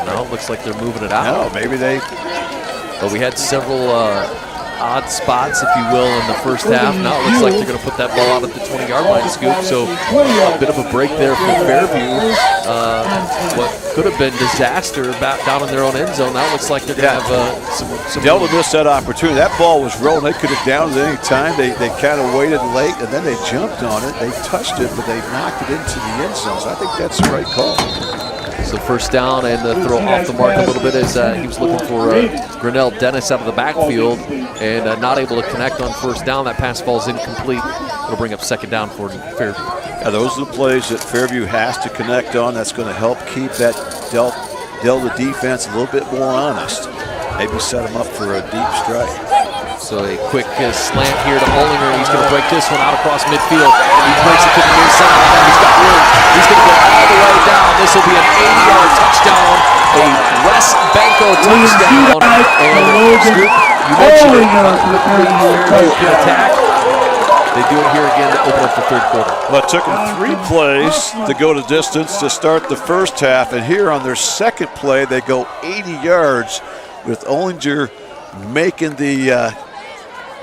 No, it looks like they're moving it out. No, maybe they. But we had several odd spots, if you will, in the first half. Now it looks like they're going to put that ball out at the 20-yard line, Scoop. So a bit of a break there for Fairview. What could have been disaster back down in their own end zone. Now it looks like they're going to have some Delta missed that opportunity. That ball was rolling. They could have downed it any time. They kind of waited late, and then they jumped on it. They touched it, but they knocked it into the end zone. So I think that's the right call. So first down and the throw off the mark a little bit as he was looking for Grinnell Dennis out of the backfield and not able to connect on first down. That pass falls incomplete. It'll bring up second down for Fairview. Yeah, those are the plays that Fairview has to connect on. That's going to help keep that Delta defense a little bit more honest. Maybe set them up for a deep strike. So a quick slant here to Olinger. He's going to break this one out across midfield. He breaks it to the near side. He's got room. He's going to go all the way down. This will be an 80-yard touchdown. A West Banco touchdown. And Scoop, you mentioned it. Fairview can attack. They do it here again to open up the third quarter. Well, it took them 3 plays to go to distance to start the first half. And here on their second play, they go 80 yards with Olinger making the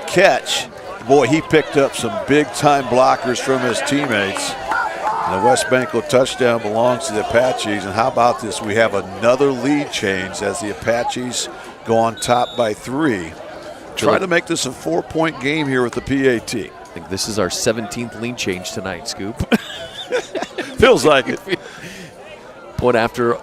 catch. Boy, he picked up some big-time blockers from his teammates. And the West Banco touchdown belongs to the Apaches. And how about this? We have another lead change as the Apaches go on top by 3. Try to make this a 4-point game here with the PAT. I think this is our 17th lead change tonight, Scoop. Feels like it. Point after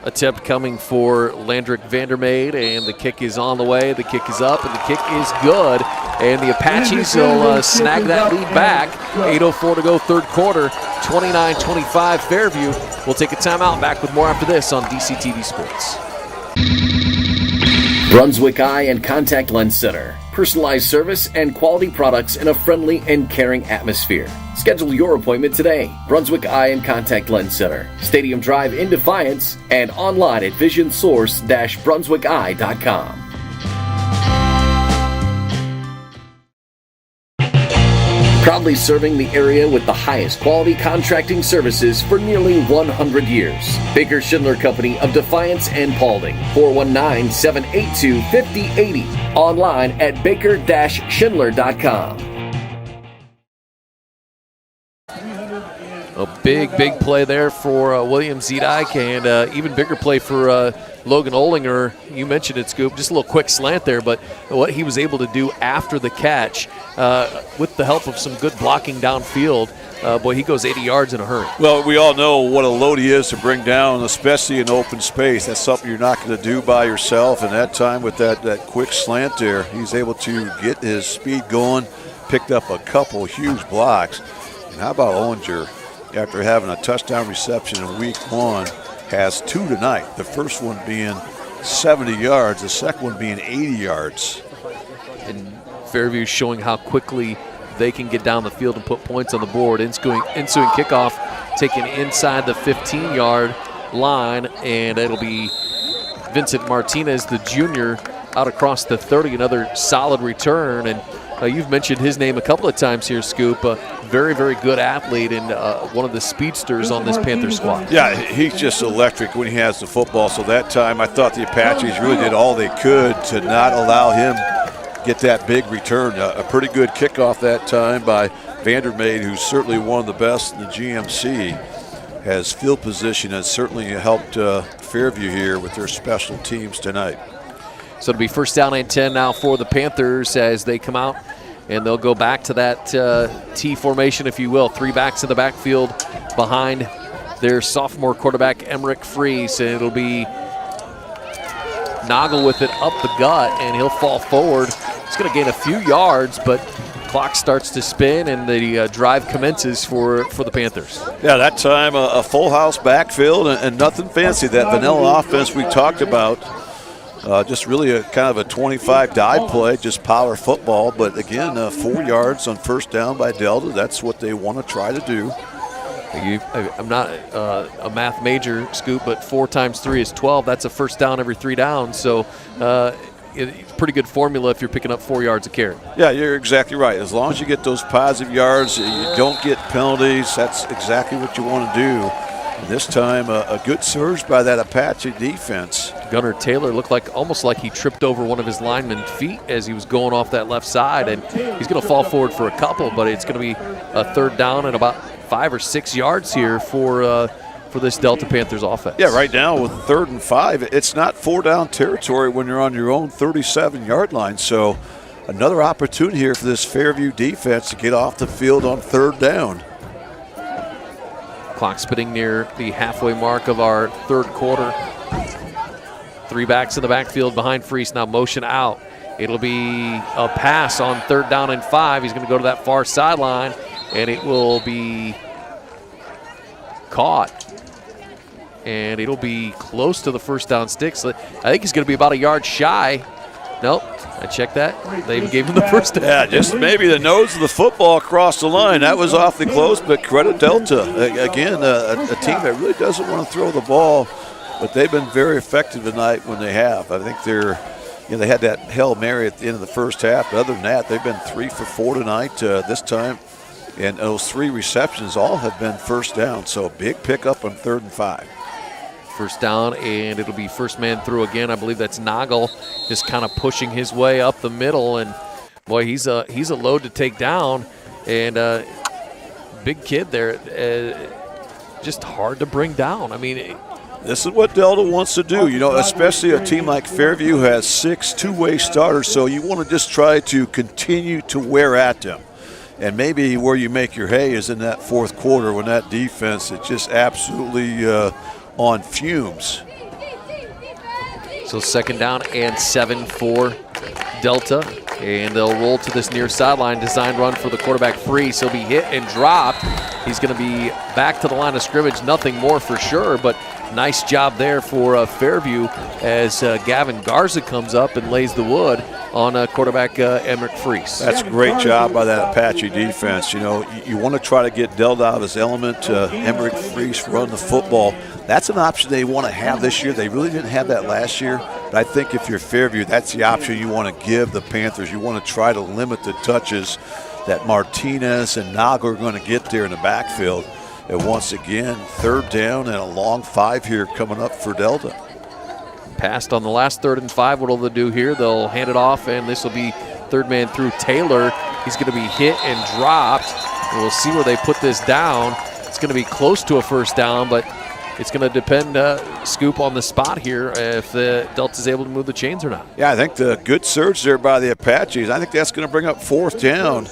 attempt coming for Landrick Vandermeid, and the kick is on the way. The kick is up, and the kick is good. And the Apaches will snag that lead back. 8:04 to go, third quarter. 29-25 Fairview. We'll take a timeout. Back with more after this on DCTV Sports. Brunswick Eye and Contact Lens Center. Personalized service and quality products in a friendly and caring atmosphere. Schedule your appointment today. Brunswick Eye and Contact Lens Center. Stadium Drive in Defiance and online at visionsource-brunswickeye.com. Proudly serving the area with the highest quality contracting services for nearly 100 years. Baker Schindler Company of Defiance and Paulding. 419-782-5080. Online at baker-schindler.com. A big play there for William Zedike, and even bigger play for Logan Olinger. You mentioned it, Scoop. Just a little quick slant there, but what he was able to do after the catch with the help of some good blocking downfield, boy, he goes 80 yards in a hurry. Well, we all know what a load he is to bring down, especially in open space. That's something you're not going to do by yourself, and that time with that quick slant there, he's able to get his speed going, picked up a couple huge blocks. And how about Olinger? After having a touchdown reception in week 1, has 2 tonight. The first one being 70 yards, the second one being 80 yards. And Fairview showing how quickly they can get down the field and put points on the board. Ensuing kickoff taken inside the 15-yard line, and it'll be Vincent Martinez, the junior, out across the 30. Another solid return, and you've mentioned his name a couple of times here, Scoop. Very good athlete and one of the speedsters on this Panther squad. Yeah, he's just electric when he has the football. So that time I thought the Apaches really did all they could to not allow him get that big return. A pretty good kickoff that time by Vandermeid, who's certainly one of the best in the GMC. Has field position and certainly helped Fairview here with their special teams tonight. So it'll be first down and 10 now for the Panthers as they come out, and they'll go back to that T formation, if you will. 3 backs in the backfield behind their sophomore quarterback, Emmerich Fries. And it'll be Noggle with it up the gut, and he'll fall forward. He's going to gain a few yards, but clock starts to spin, and the drive commences for the Panthers. Yeah, that time a full house backfield and nothing fancy. That vanilla offense we talked about. Just really a kind of a 25 dive play, just power football. But again, 4 yards on first down by Delta. That's what they want to try to do. I'm not a math major, Scoop, but 4 times 3 is 12. That's a first down every 3 downs. So it's a pretty good formula if you're picking up 4 yards a carry. Yeah, you're exactly right. As long as you get those positive yards, you don't get penalties. That's exactly what you want to do. This time, a good surge by that Apache defense. Gunnar Taylor looked almost like he tripped over one of his linemen's feet as he was going off that left side, and he's going to fall forward for a couple, but it's going to be a third down and about 5 or 6 yards here for this Delta Panthers offense. Yeah, right now with 3rd and 5, it's not 4-down territory when you're on your own 37-yard line, so another opportunity here for this Fairview defense to get off the field on 3rd down. Clock spinning near the halfway mark of our 3rd quarter. 3 backs in the backfield behind Freese. Now motion out. It'll be a pass on 3rd down and 5. He's going to go to that far sideline, and it will be caught. And it'll be close to the first down stick. So I think he's going to be about a yard shy. Nope. I checked that. They gave him the first down. Yeah, just maybe the nose of the football across the line. That was awfully close, but credit Delta. Again, a team that really doesn't want to throw the ball, but they've been very effective tonight when they have. I think they had that Hail Mary at the end of the first half, but other than that, they've been 3 for 4 tonight this time, and those 3 receptions all have been first down, so big pickup on 3rd and 5. First down, and it'll be first man through again. I believe that's Nagel just kind of pushing his way up the middle, and boy, he's a load to take down, and big kid there, just hard to bring down. I mean, this is what Delta wants to do, especially a team like Fairview has 6 two-way starters, so you want to just try to continue to wear at them. And maybe where you make your hay is in that 4th quarter when that defense is just absolutely on fumes. So 2nd down and 7 for Delta, and they'll roll to this near sideline design run for the quarterback Freese. He'll be hit and dropped. He's going to be back to the line of scrimmage, nothing more for sure, but nice job there for Fairview as Gavin Garza comes up and lays the wood on quarterback Emmerich Freese. That's a great job by that Apache defense. You want to try to get Delta out of his element. Emmerich Freese run the football. That's an option they want to have this year. They really didn't have that last year. But I think if you're Fairview, that's the option you want to give the Panthers. You want to try to limit the touches that Martinez and Nagel are going to get there in the backfield. And once again, 3rd down and a long 5 here coming up for Delta. Passed on the last 3rd and 5. What will they do here? They'll hand it off, and this will be 3rd man through Taylor. He's going to be hit and dropped. We'll see where they put this down. It's going to be close to a first down, but it's going to depend, Scoop, on the spot here if the Delta's able to move the chains or not. Yeah, I think the good surge there by the Apaches, I think that's going to bring up 4th down.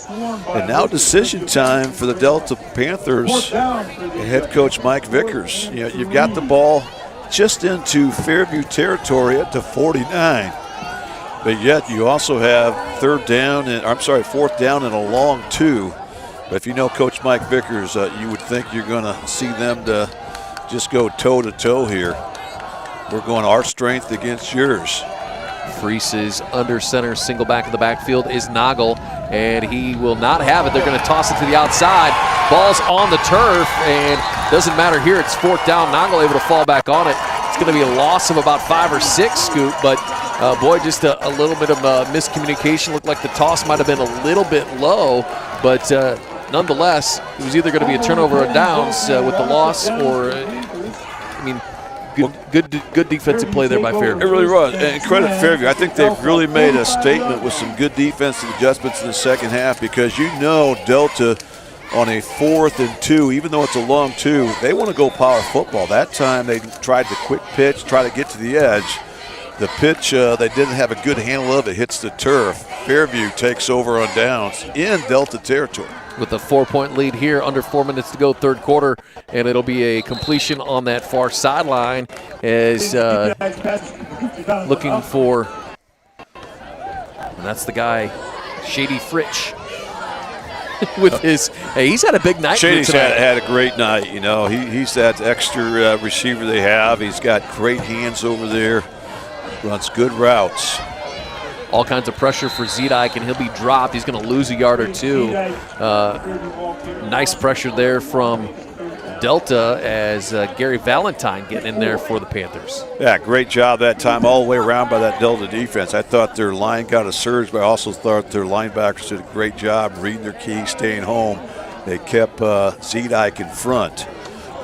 And now decision time for the Delta Panthers and head coach Mike Vickers. You've got the ball just into Fairview territory at the 49. But yet you also have 4th down and a long 2. But if you know Coach Mike Vickers, you would think you're going to see them to just go toe-to-toe here. We're going our strength against yours. Freese is under center, single back in the backfield is Nagel, and he will not have it. They're going to toss it to the outside. Ball's on the turf, and doesn't matter here. It's 4th down. Nagel able to fall back on it. It's going to be a loss of about 5 or 6, Scoop, but boy, just a little bit of miscommunication. Looked like the toss might have been a little bit low, but nonetheless, it was either going to be a turnover or downs with the loss, or good defensive play there by Fairview. It really was, and credit Fairview. I think they've really made a statement with some good defensive adjustments in the second half, because Delta on a 4th and 2, even though it's a long 2, they want to go power football. That time they tried the quick pitch, try to get to the edge. The pitch, they didn't have a good handle of it, hits the turf. Fairview takes over on downs in Delta territory. With a 4-point lead here, under 4 minutes to go, 3rd quarter, and it'll be a completion on that far sideline as looking for, and that's the guy, Shady Fritsch. With he's had a big night. Shady's had a great night. He's that extra receiver they have. He's got great hands over there. Runs good routes. All kinds of pressure for Zedike, and he'll be dropped. He's going to lose a yard or 2. Nice pressure there from Delta as Gary Valentine getting in there for the Panthers. Yeah, great job that time all the way around by that Delta defense. I thought their line got a surge, but I also thought their linebackers did a great job reading their key, staying home. They kept Zedike in front.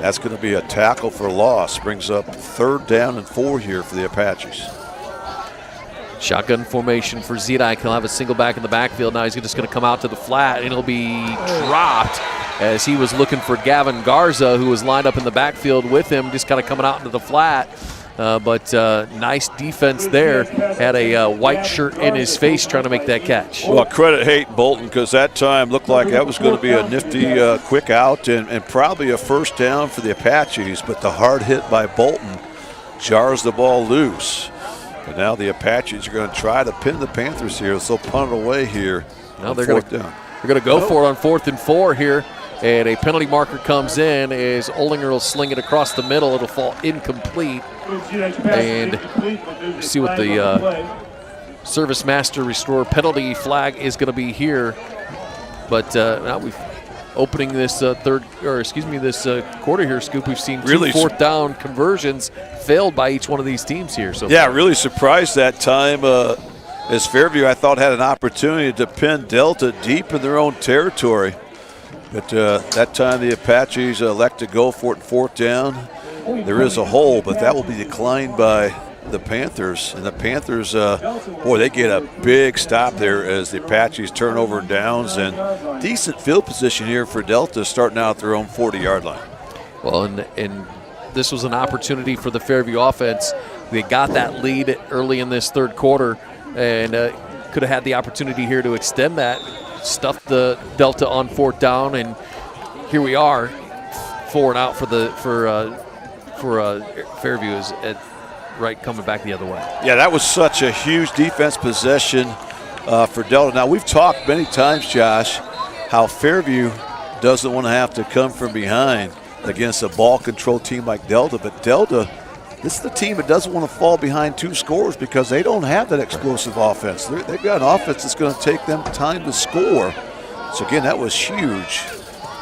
That's going to be a tackle for loss. Brings up 3rd down and 4 here for the Apaches. Shotgun formation for Zidek. He'll have a single back in the backfield. Now he's just going to come out to the flat, and he'll be dropped as he was looking for Gavin Garza, who was lined up in the backfield with him, just kind of coming out into the flat. But nice defense there. Had a white shirt in his face trying to make that catch. Well, credit Hayden Bolton, because that time looked like that was going to be a nifty quick out and probably a 1st down for the Apaches. But the hard hit by Bolton jars the ball loose. And now the Apaches are going to try to pin the Panthers here, so they'll punt it away here. Now they're going to go for it on 4th and 4 here. And a penalty marker comes in as Olinger will sling it across the middle. It'll fall incomplete. And see what the service master restore penalty flag is going to be here. But now we've opening this quarter here, Scoop. We've seen 2 really 4th down conversions failed by each one of these teams here. So yeah, really surprised that time. As Fairview, I thought, had an opportunity to pin Delta deep in their own territory. But that time the Apaches elect to go for it 4th down. There is a hole, but that will be declined by the Panthers. And the Panthers, they get a big stop there as the Apaches turn over downs. And decent field position here for Delta starting out at their own 40-yard line. Well, and this was an opportunity for the Fairview offense. They got that lead early in this 3rd quarter and could have had the opportunity here to extend that. Stuffed the Delta on 4th down, and here we are, 4 and out for Fairview is right coming back the other way. Yeah, that was such a huge defense possession for Delta. Now we've talked many times, Josh, how Fairview doesn't want to have to come from behind against a ball control team like Delta, but Delta, this is the team that doesn't want to fall behind 2 scores because they don't have that explosive offense. They've got an offense that's going to take them time to score. So, again, that was huge.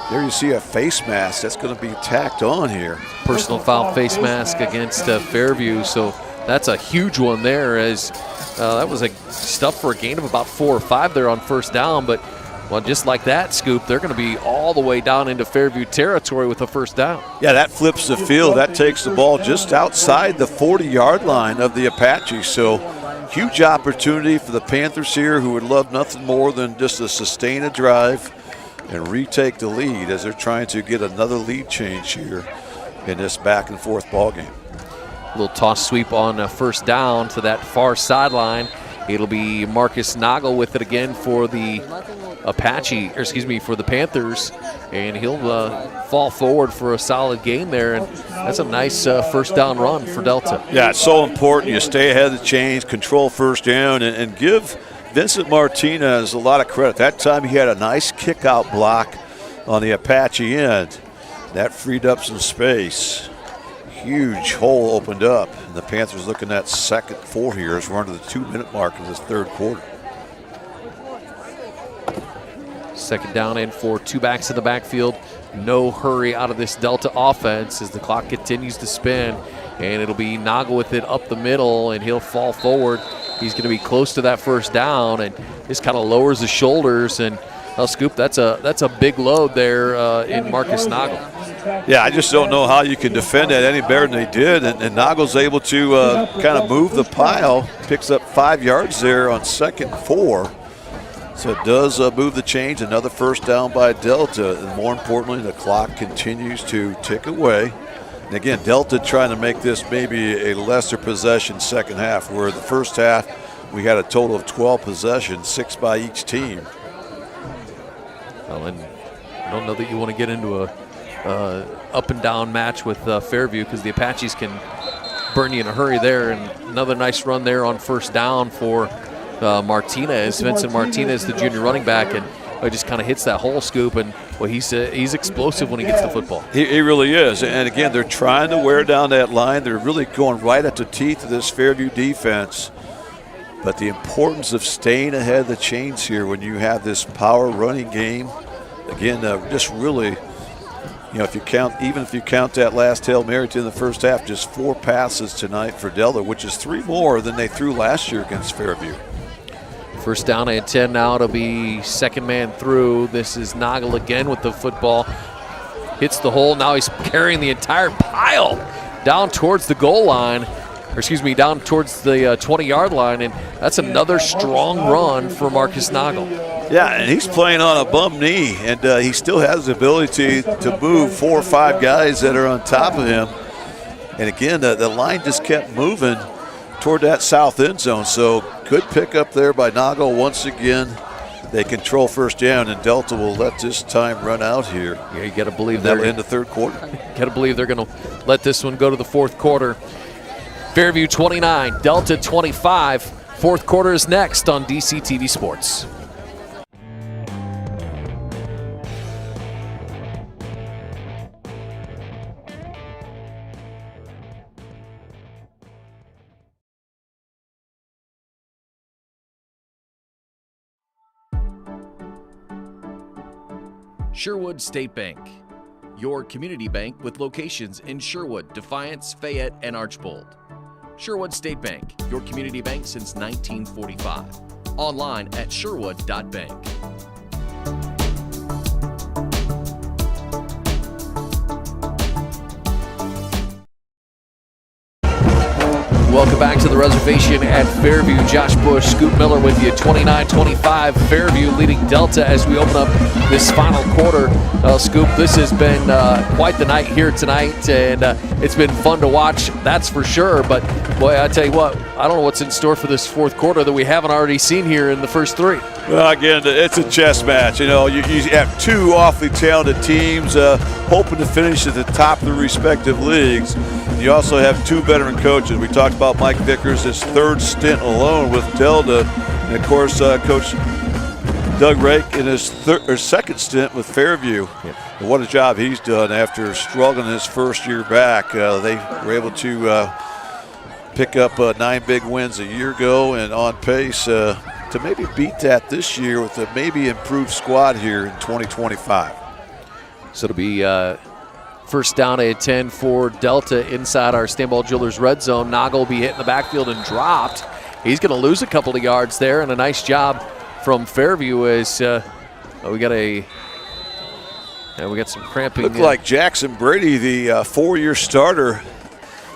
There you see a face mask that's going to be tacked on here. Personal foul face mask against Fairview. So that's a huge one there as that was a stuff for a gain of about 4 or 5 there on 1st down. But, well, just like that, Scoop, they're going to be all the way down into Fairview territory with a 1st down. Yeah, that flips the field. That takes the ball just outside the 40-yard line of the Apaches. So huge opportunity for the Panthers here, who would love nothing more than just to sustain a drive and retake the lead as they're trying to get another lead change here in this back-and-forth ball game. Little toss sweep on 1st down to that far sideline. It'll be Marcus Nagel with it again for the for the Panthers, and he'll fall forward for a solid gain there, and that's a nice 1st down run for Delta. Yeah, it's so important. You stay ahead of the chains, control 1st down, and give Vincent Martinez a lot of credit. That time he had a nice kick-out block on the Apache end. That freed up some space. Huge hole opened up, and the Panthers looking at 2nd 4 here as we're under the 2-minute mark of this 3rd quarter. 2nd down and 4, 2 backs in the backfield. No hurry out of this Delta offense as the clock continues to spin, and it'll be Nagel with it up the middle, and he'll fall forward. He's going to be close to that 1st down, and just kind of lowers the shoulders. And Scoop, that's a big load there in Marcus Nagel. Yeah, I just don't know how you can defend that any better than they did. And Nagel's able to kind of move the pile, picks up 5 yards there on 2nd 4. So it does move the change. Another 1st down by Delta. And more importantly, the clock continues to tick away. And again, Delta trying to make this maybe a lesser possession 2nd half, where the 1st half we had a total of 12 possessions, 6 by each team. Well, and I don't know that you want to get into a up and down match with Fairview, because the Apaches can burn you in a hurry there. And another nice run there on 1st down for Martinez, Vincent Martinez, the junior running back, and he just kind of hits that hole, Scoop, and well, he's explosive when he gets the football. He really is. And again, they're trying to wear down that line. They're really going right at the teeth of this Fairview defense. But the importance of staying ahead of the chains here when you have this power running game, again, just really, if you count that last Hail Mary in the 1st half, just 4 passes tonight for Delta, which is 3 more than they threw last year against Fairview. 1st down and 10 now. It'll be 2nd man through. This is Nagel again with the football. hits the hole. Now he's carrying the entire pile down towards the goal line, or excuse me, down towards the 20-yard line, and that's another strong run for Marcus Nagel. Yeah, and he's playing on a bum knee, and he still has the ability to move 4 or 5 guys that are on top of him. And again, the line just kept moving toward that south end zone, so good pick up there by Nagel once again. They control first down, and Delta will let this time run out here. Yeah, you got to believe they're in the third quarter. Got to believe they're going to let this one go to the fourth quarter. Fairview 29, Delta 25. Fourth quarter is next on DCTV Sports. Sherwood State Bank, your community bank with locations in Sherwood, Defiance, Fayette, and Archbold. Sherwood State Bank, your community bank since 1945. Online at sherwood.bank. Welcome back to the reservation at Fairview. Josh Bush, Scoop Miller with you. 29-25, Fairview leading Delta as we open up this final quarter. Scoop, this has been quite the night here tonight, and it's been fun to watch, that's for sure. But, boy, I tell you what, I don't know what's in store for this fourth quarter that we haven't already seen here in the first 3. Well, again, it's a chess match. You know, you have 2 awfully talented teams hoping to finish at the top of their respective leagues. You also have 2 veteran coaches. We talked about Mike Vickers, his 3rd stint alone with Delta, and of course, Coach Doug Rake in his 2nd stint with Fairview. Yeah. And what a job he's done after struggling his first year back. They were able to pick up 9 big wins a year ago, and on pace to maybe beat that this year with a maybe improved squad here in 2025. So it'll be first down at 10 for Delta inside our Stanball Jewelers red zone. Nagel will be hit in the backfield and dropped. He's going to lose a couple of yards there, and a nice job from Fairview as we got some cramping. Looked like Jackson Brady, the 4-year starter,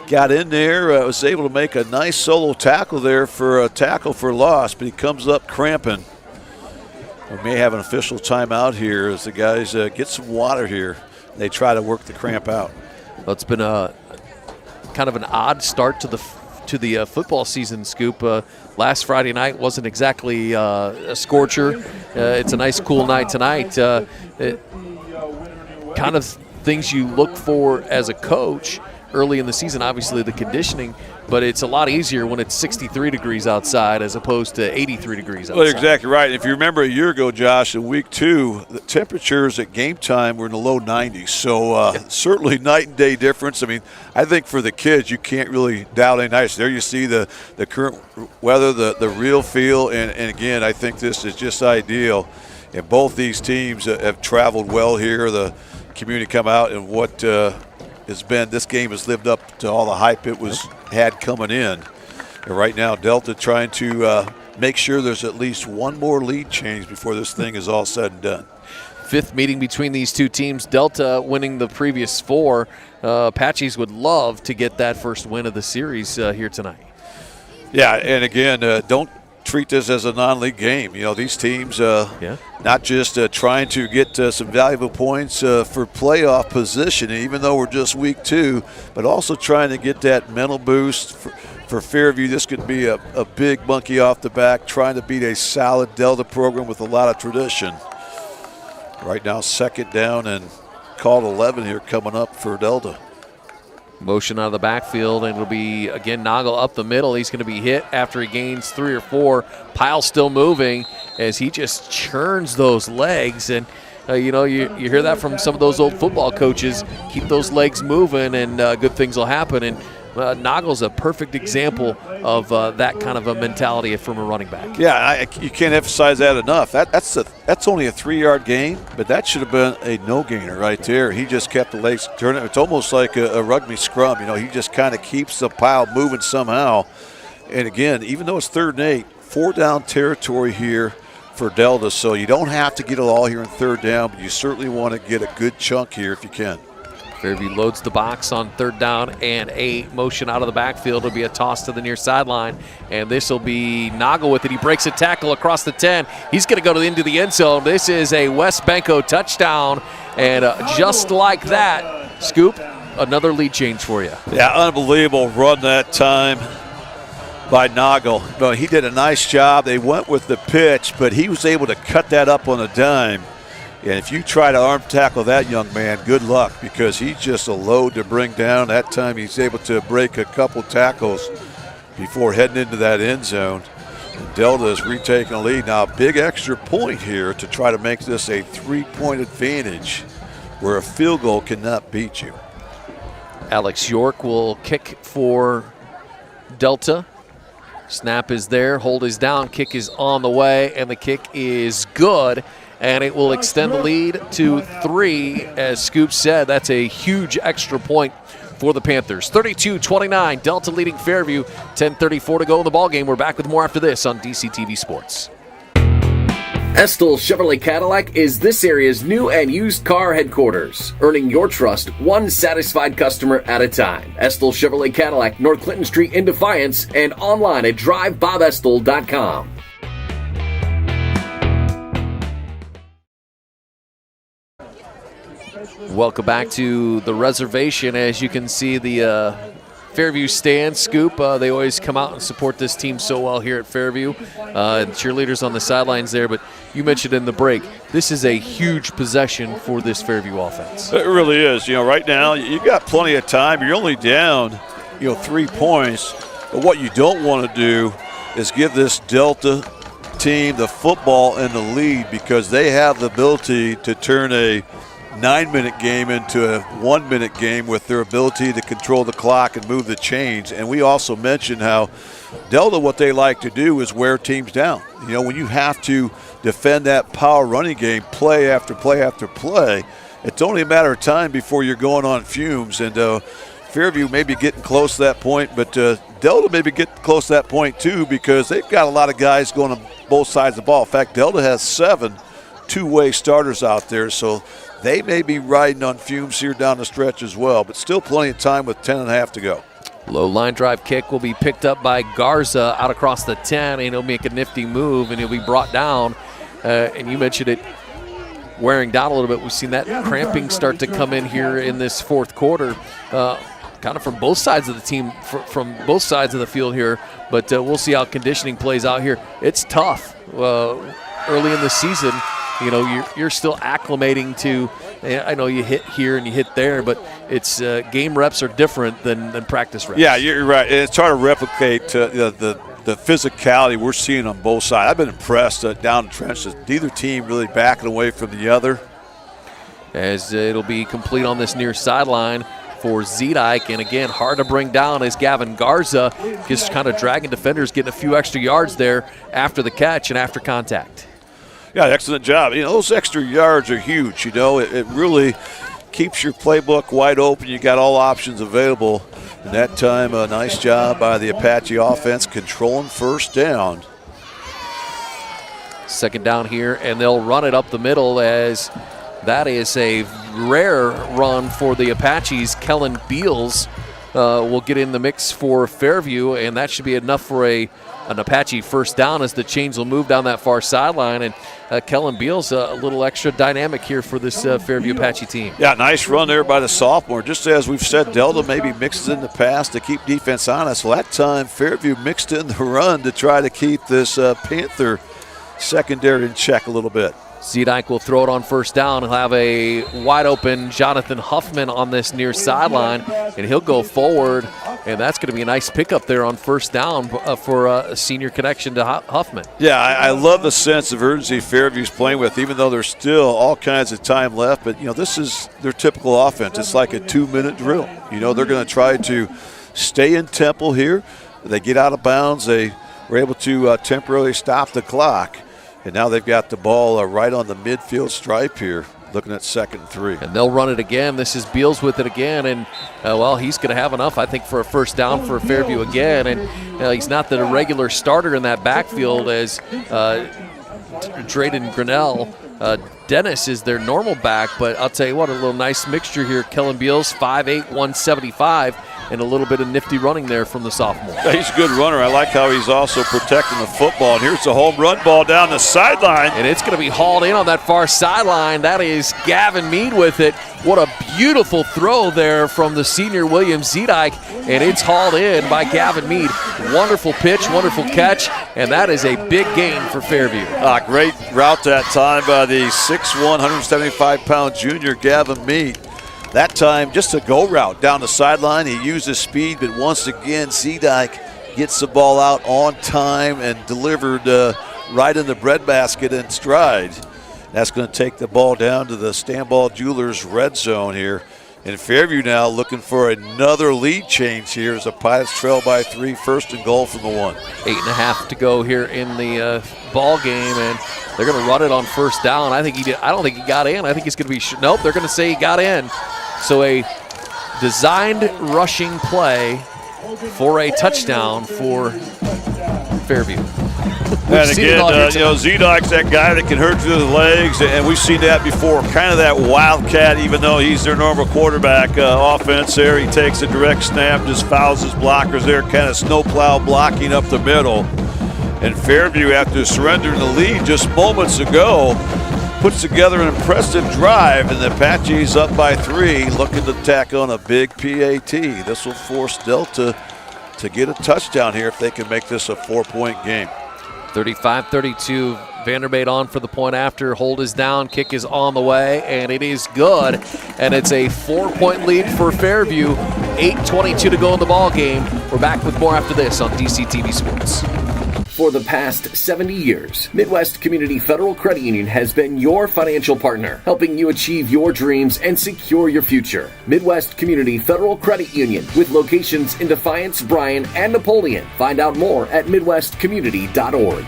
got in there, was able to make a nice solo tackle there for a tackle for loss, but he comes up cramping. We may have an official timeout here as the guys get some water here. They try to work the cramp out. Well, it's been a kind of an odd start to the football season, Scoop. Last Friday night wasn't exactly a scorcher. It's a nice cool night tonight. Kind of things you look for as a coach early in the season, obviously the conditioning, but it's a lot easier when it's 63 degrees outside as opposed to 83 degrees outside. Well, you're exactly right. If you remember a year ago, Josh, in week 2, the temperatures at game time were in the low 90s. So certainly night and day difference. I mean, I think for the kids, you can't really doubt any nights. There you see the current weather, the real feel, and again, I think this is just ideal. And both these teams have traveled well here. The community come out, and what has been, this game has lived up to all the hype it had coming in. And right now, Delta trying to make sure there's at least one more lead change before this thing is all said and done. 5th meeting between these 2 teams. Delta winning the previous 4. Apaches would love to get that first win of the series here tonight. Yeah, and again, don't treat this as a non-league game. You know, these teams not just trying to get some valuable points for playoff position, even though we're just week 2, but also trying to get that mental boost for Fairview. This could be a big monkey off the back, trying to beat a solid Delta program with a lot of tradition. Right now, 2nd down and called 11 here coming up for Delta. Motion out of the backfield, and it'll be, again, Nagel up the middle. He's going to be hit after he gains 3 or 4. Pyle still moving as he just churns those legs. And, you hear that from some of those old football coaches. Keep those legs moving, and good things will happen. And Nagel's a perfect example of that kind of a mentality from a running back. Yeah, you can't emphasize that enough. That's only a 3-yard gain, but that should have been a no-gainer right there. He just kept the legs turning. It's almost like a rugby scrum. You know, he just kind of keeps the pile moving somehow. And again, even though it's 3rd and 8, 4-down territory here for Delta, so you don't have to get it all here in third down, but you certainly want to get a good chunk here if you can. Fairview loads the box on third down and a motion out of the backfield. It'll be a toss to the near sideline, and this will be Noggle with it. He breaks a tackle across the 10. He's going to go into the end zone. This is a West Banco touchdown, and just like that, Scoop, another lead change for you. Yeah, unbelievable run that time by Noggle. But he did a nice job. They went with the pitch, but he was able to cut that up on a dime. And if you try to arm tackle that young man, good luck, because he's just a load to bring down. That time he's able to break a couple tackles before heading into that end zone. And Delta is retaking a lead. Now, a big extra point here to try to make this a 3-point advantage where a field goal cannot beat you. Alex York will kick for Delta. Snap is there, hold is down, kick is on the way, and the kick is good. And it will extend the lead to 3. As Scoop said, that's a huge extra point for the Panthers. 32-29, Delta leading Fairview. 10:34 to go in the ballgame. We're back with more after this on DCTV Sports. Estill Chevrolet Cadillac is this area's new and used car headquarters, earning your trust one satisfied customer at a time. Estill Chevrolet Cadillac, North Clinton Street in Defiance, and online at drivebobestill.com. Welcome back to the reservation. As you can see, the Fairview stand, Scoop, they always come out and support this team so well here at Fairview. And cheerleaders on the sidelines there, but you mentioned in the break, this is a huge possession for this Fairview offense. It really is. You know, right now you've got plenty of time. You're only down, 3 points. But what you don't want to do is give this Delta team the football in the lead, because they have the ability to turn a 9-minute game into a 1-minute game with their ability to control the clock and move the chains. And we also mentioned how Delta, what they like to do is wear teams down. When you have to defend that power running game play after play after play, it's only a matter of time before you're going on fumes. And Fairview may be getting close to that point, but Delta may be getting close to that point too, because they've got a lot of guys going on both sides of the ball. In fact, Delta has 7 two-way starters out there, so they may be riding on fumes here down the stretch as well, but still plenty of time with 10.5 to go. Low line drive kick will be picked up by Garza out across the 10, and he'll make a nifty move, and he'll be brought down. And you mentioned it wearing down a little bit. We've seen that cramping start to come in here in this fourth quarter, kind of from both sides of the team, from both sides of the field here, but we'll see how conditioning plays out here. It's tough early in the season. You're still acclimating to, I know you hit here and you hit there, but it's game reps are different than practice reps. Yeah, you're right. And it's hard to replicate the physicality we're seeing on both sides. I've been impressed down the trenches. Neither team really backing away from the other. As it'll be complete on this near sideline for Zedike, and again, hard to bring down as Gavin Garza just kind of dragging defenders, getting a few extra yards there after the catch and after contact. Yeah, excellent job. Those extra yards are huge. It really keeps your playbook wide open. You got all options available. And that time, a nice job by the Apache offense controlling first down. Second down here, and they'll run it up the middle, as that is a rare run for the Apaches. Kellen Beals will get in the mix for Fairview, and that should be enough for an Apache first down, as the chains will move down that far sideline. And Kellen Beals, a little extra dynamic here for this Fairview Apache team. Yeah, nice run there by the sophomore. Just as we've said, Delta maybe mixes in the pass to keep defense honest. Well, that time Fairview mixed in the run to try to keep this Panther secondary in check a little bit. Zedike will throw it on first down. He'll have a wide open Jonathan Huffman on this near sideline, and he'll go forward, and that's going to be a nice pickup there on first down for a senior connection to Huffman. Yeah, I love the sense of urgency Fairview's playing with, even though there's still all kinds of time left. But, this is their typical offense. It's like a 2-minute drill. They're going to try to stay in tempo here. They get out of bounds. They were able to temporarily stop the clock. And now they've got the ball right on the midfield stripe here, looking at 2nd and 3. And they'll run it again. This is Beals with it again. And, he's going to have enough, I think, for a first down for Fairview again. And he's not the regular starter in that backfield, as Drayden Grinnell. Dennis is their normal back, but I'll tell you what, a little nice mixture here. Kellen Beals, 5'8", 175, and a little bit of nifty running there from the sophomore. Yeah, he's a good runner. I like how he's also protecting the football. And here's the home run ball down the sideline. And it's going to be hauled in on that far sideline. That is Gavin Mead with it. What a beautiful throw there from the senior William Zedike, and it's hauled in by Gavin Mead. Wonderful pitch, wonderful catch, and that is a big gain for Fairview. Great route that time by the 6'1", 175-pound junior Gavin Mead. That time, just a go route down the sideline. He used his speed, but once again, Zedike gets the ball out on time and delivered right in the breadbasket in stride. That's going to take the ball down to the Stanball Jewelers red zone here. And Fairview now looking for another lead change here as the Pilots trail by 3, 1st and goal from the 1. 8.5 to go here in the ball game, and they're going to run it on first down. I think he did. I don't think he got in. I think he's going to be nope. They're going to say he got in. So a designed rushing play for a touchdown for Fairview. And again, Zedike's that guy that can hurt through the legs, and we've seen that before. Kind of that wildcat, even though he's their normal quarterback offense there. He takes a direct snap, just fouls his blockers there, kind of snowplow blocking up the middle. And Fairview, after surrendering the lead just moments ago, puts together an impressive drive, and the Apaches up by 3, looking to tack on a big PAT. This will force Delta to get a touchdown here if they can make this a 4-point game. 35-32, Vanderbate on for the point after. Hold is down, kick is on the way, and it is good. And it's a 4-point lead for Fairview. 8:22 to go in the ball game. We're back with more after this on DCTV Sports. For the past 70 years, Midwest Community Federal Credit Union has been your financial partner, helping you achieve your dreams and secure your future. Midwest Community Federal Credit Union, with locations in Defiance, Bryan, and Napoleon. Find out more at midwestcommunity.org.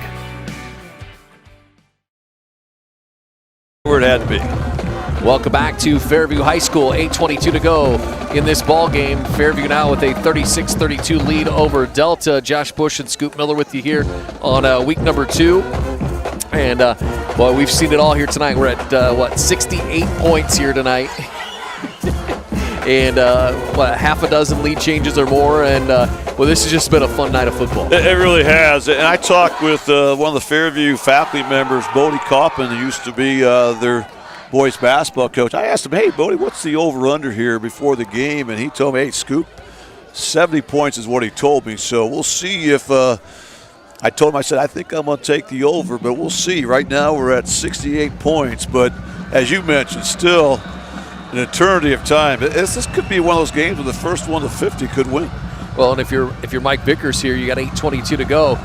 Where it had to be. Welcome back to Fairview High School. 8:22 to go in this ball game. Fairview now with a 36-32 lead over Delta. Josh Bush and Scoop Miller with you here on week number 2. And, boy, we've seen it all here tonight. We're at, 68 points here tonight. And, half a dozen lead changes or more. And, this has just been a fun night of football. It really has. And I talked with one of the Fairview faculty members, Bodie Coppin, who used to be their boys basketball coach. I asked him, hey, Bodie, what's the over-under here before the game? And he told me, hey, Scoop, 70 points is what he told me. So we'll see if I told him, I said, I think I'm going to take the over, but we'll see. Right now we're at 68 points. But as you mentioned, still an eternity of time. This could be one of those games where the first one to 50 could win. Well, and if you're Mike Vickers here, you got 8:22 to go.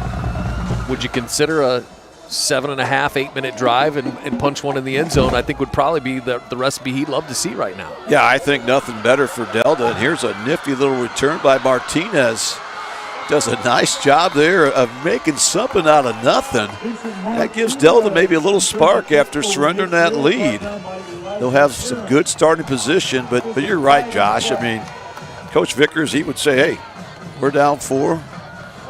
Would you consider a 7.5, 8-minute drive and punch one in the end zone? I think would probably be the recipe he'd love to see right now. Yeah, I think nothing better for Delta. And here's a nifty little return by Martinez. Does a nice job there of making something out of nothing. That gives Delta maybe a little spark after surrendering that lead. They'll have some good starting position, but you're right, Josh. I mean, Coach Vickers, he would say, hey, we're down 4.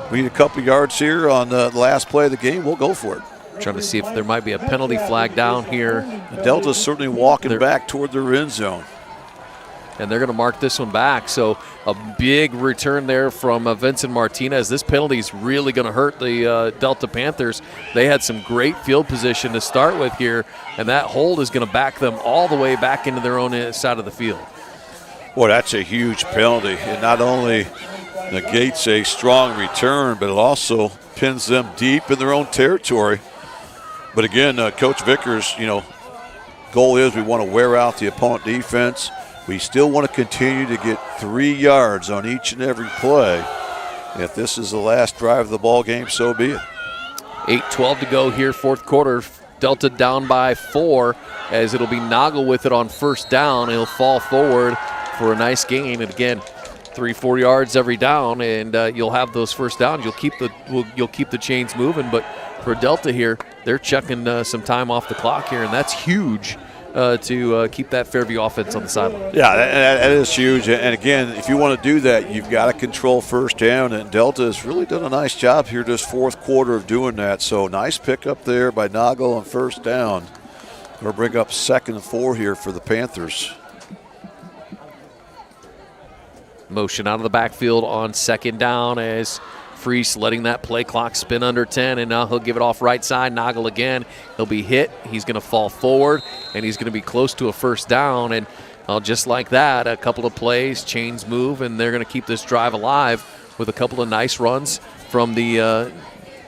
We need a couple yards here on the last play of the game. We'll go for it. Trying to see if there might be a penalty flag down here. The Delta's certainly walking back toward their end zone. And they're going to mark this one back. So a big return there from Vincent Martinez. This penalty is really going to hurt the Delta Panthers. They had some great field position to start with here, and that hold is going to back them all the way back into their own side of the field. Boy, that's a huge penalty. It not only negates a strong return, but it also pins them deep in their own territory. But again, Coach Vickers, goal is we want to wear out the opponent defense. We still want to continue to get 3 yards on each and every play. If this is the last drive of the ball game, so be it. 8:12 to go here, fourth quarter. Delta down by 4 as it'll be Noggle with it on first down. He'll fall forward for a nice gain. And again, 3-4 yards every down, and you'll have those first downs. You'll keep the chains moving. But for Delta here, they're checking some time off the clock here, and that's huge to keep that Fairview offense on the sideline. Yeah, that is huge. And again, if you want to do that, you've got to control first down. And Delta has really done a nice job here this fourth quarter of doing that. So nice pickup there by Nagel on first down. We'll bring up 2nd and 4 here for the Panthers. Motion out of the backfield on 2nd down as Freese letting that play clock spin under 10, and now he'll give it off right side. Nagel again. He'll be hit. He's going to fall forward, and he's going to be close to a first down. And just like that, a couple of plays, chains move, and they're going to keep this drive alive with a couple of nice runs from the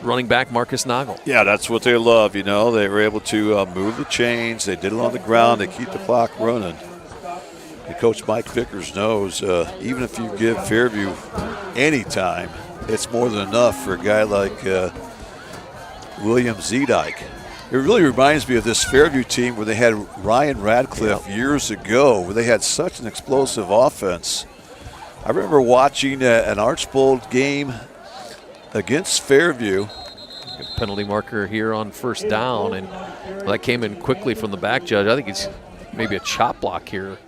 running back Marcus Nagel. Yeah, that's what they love. You know, they were able to move the chains. They did it on the ground. They keep the clock running. And Coach Mike Vickers knows even if you give Fairview any time, it's more than enough for a guy like William Zedike. It really reminds me of this Fairview team where they had Ryan Radcliffe years ago, where they had such an explosive offense. I remember watching an Archbold game against Fairview. Penalty marker here on first down, and that came in quickly from the back judge. I think it's maybe a chop block here.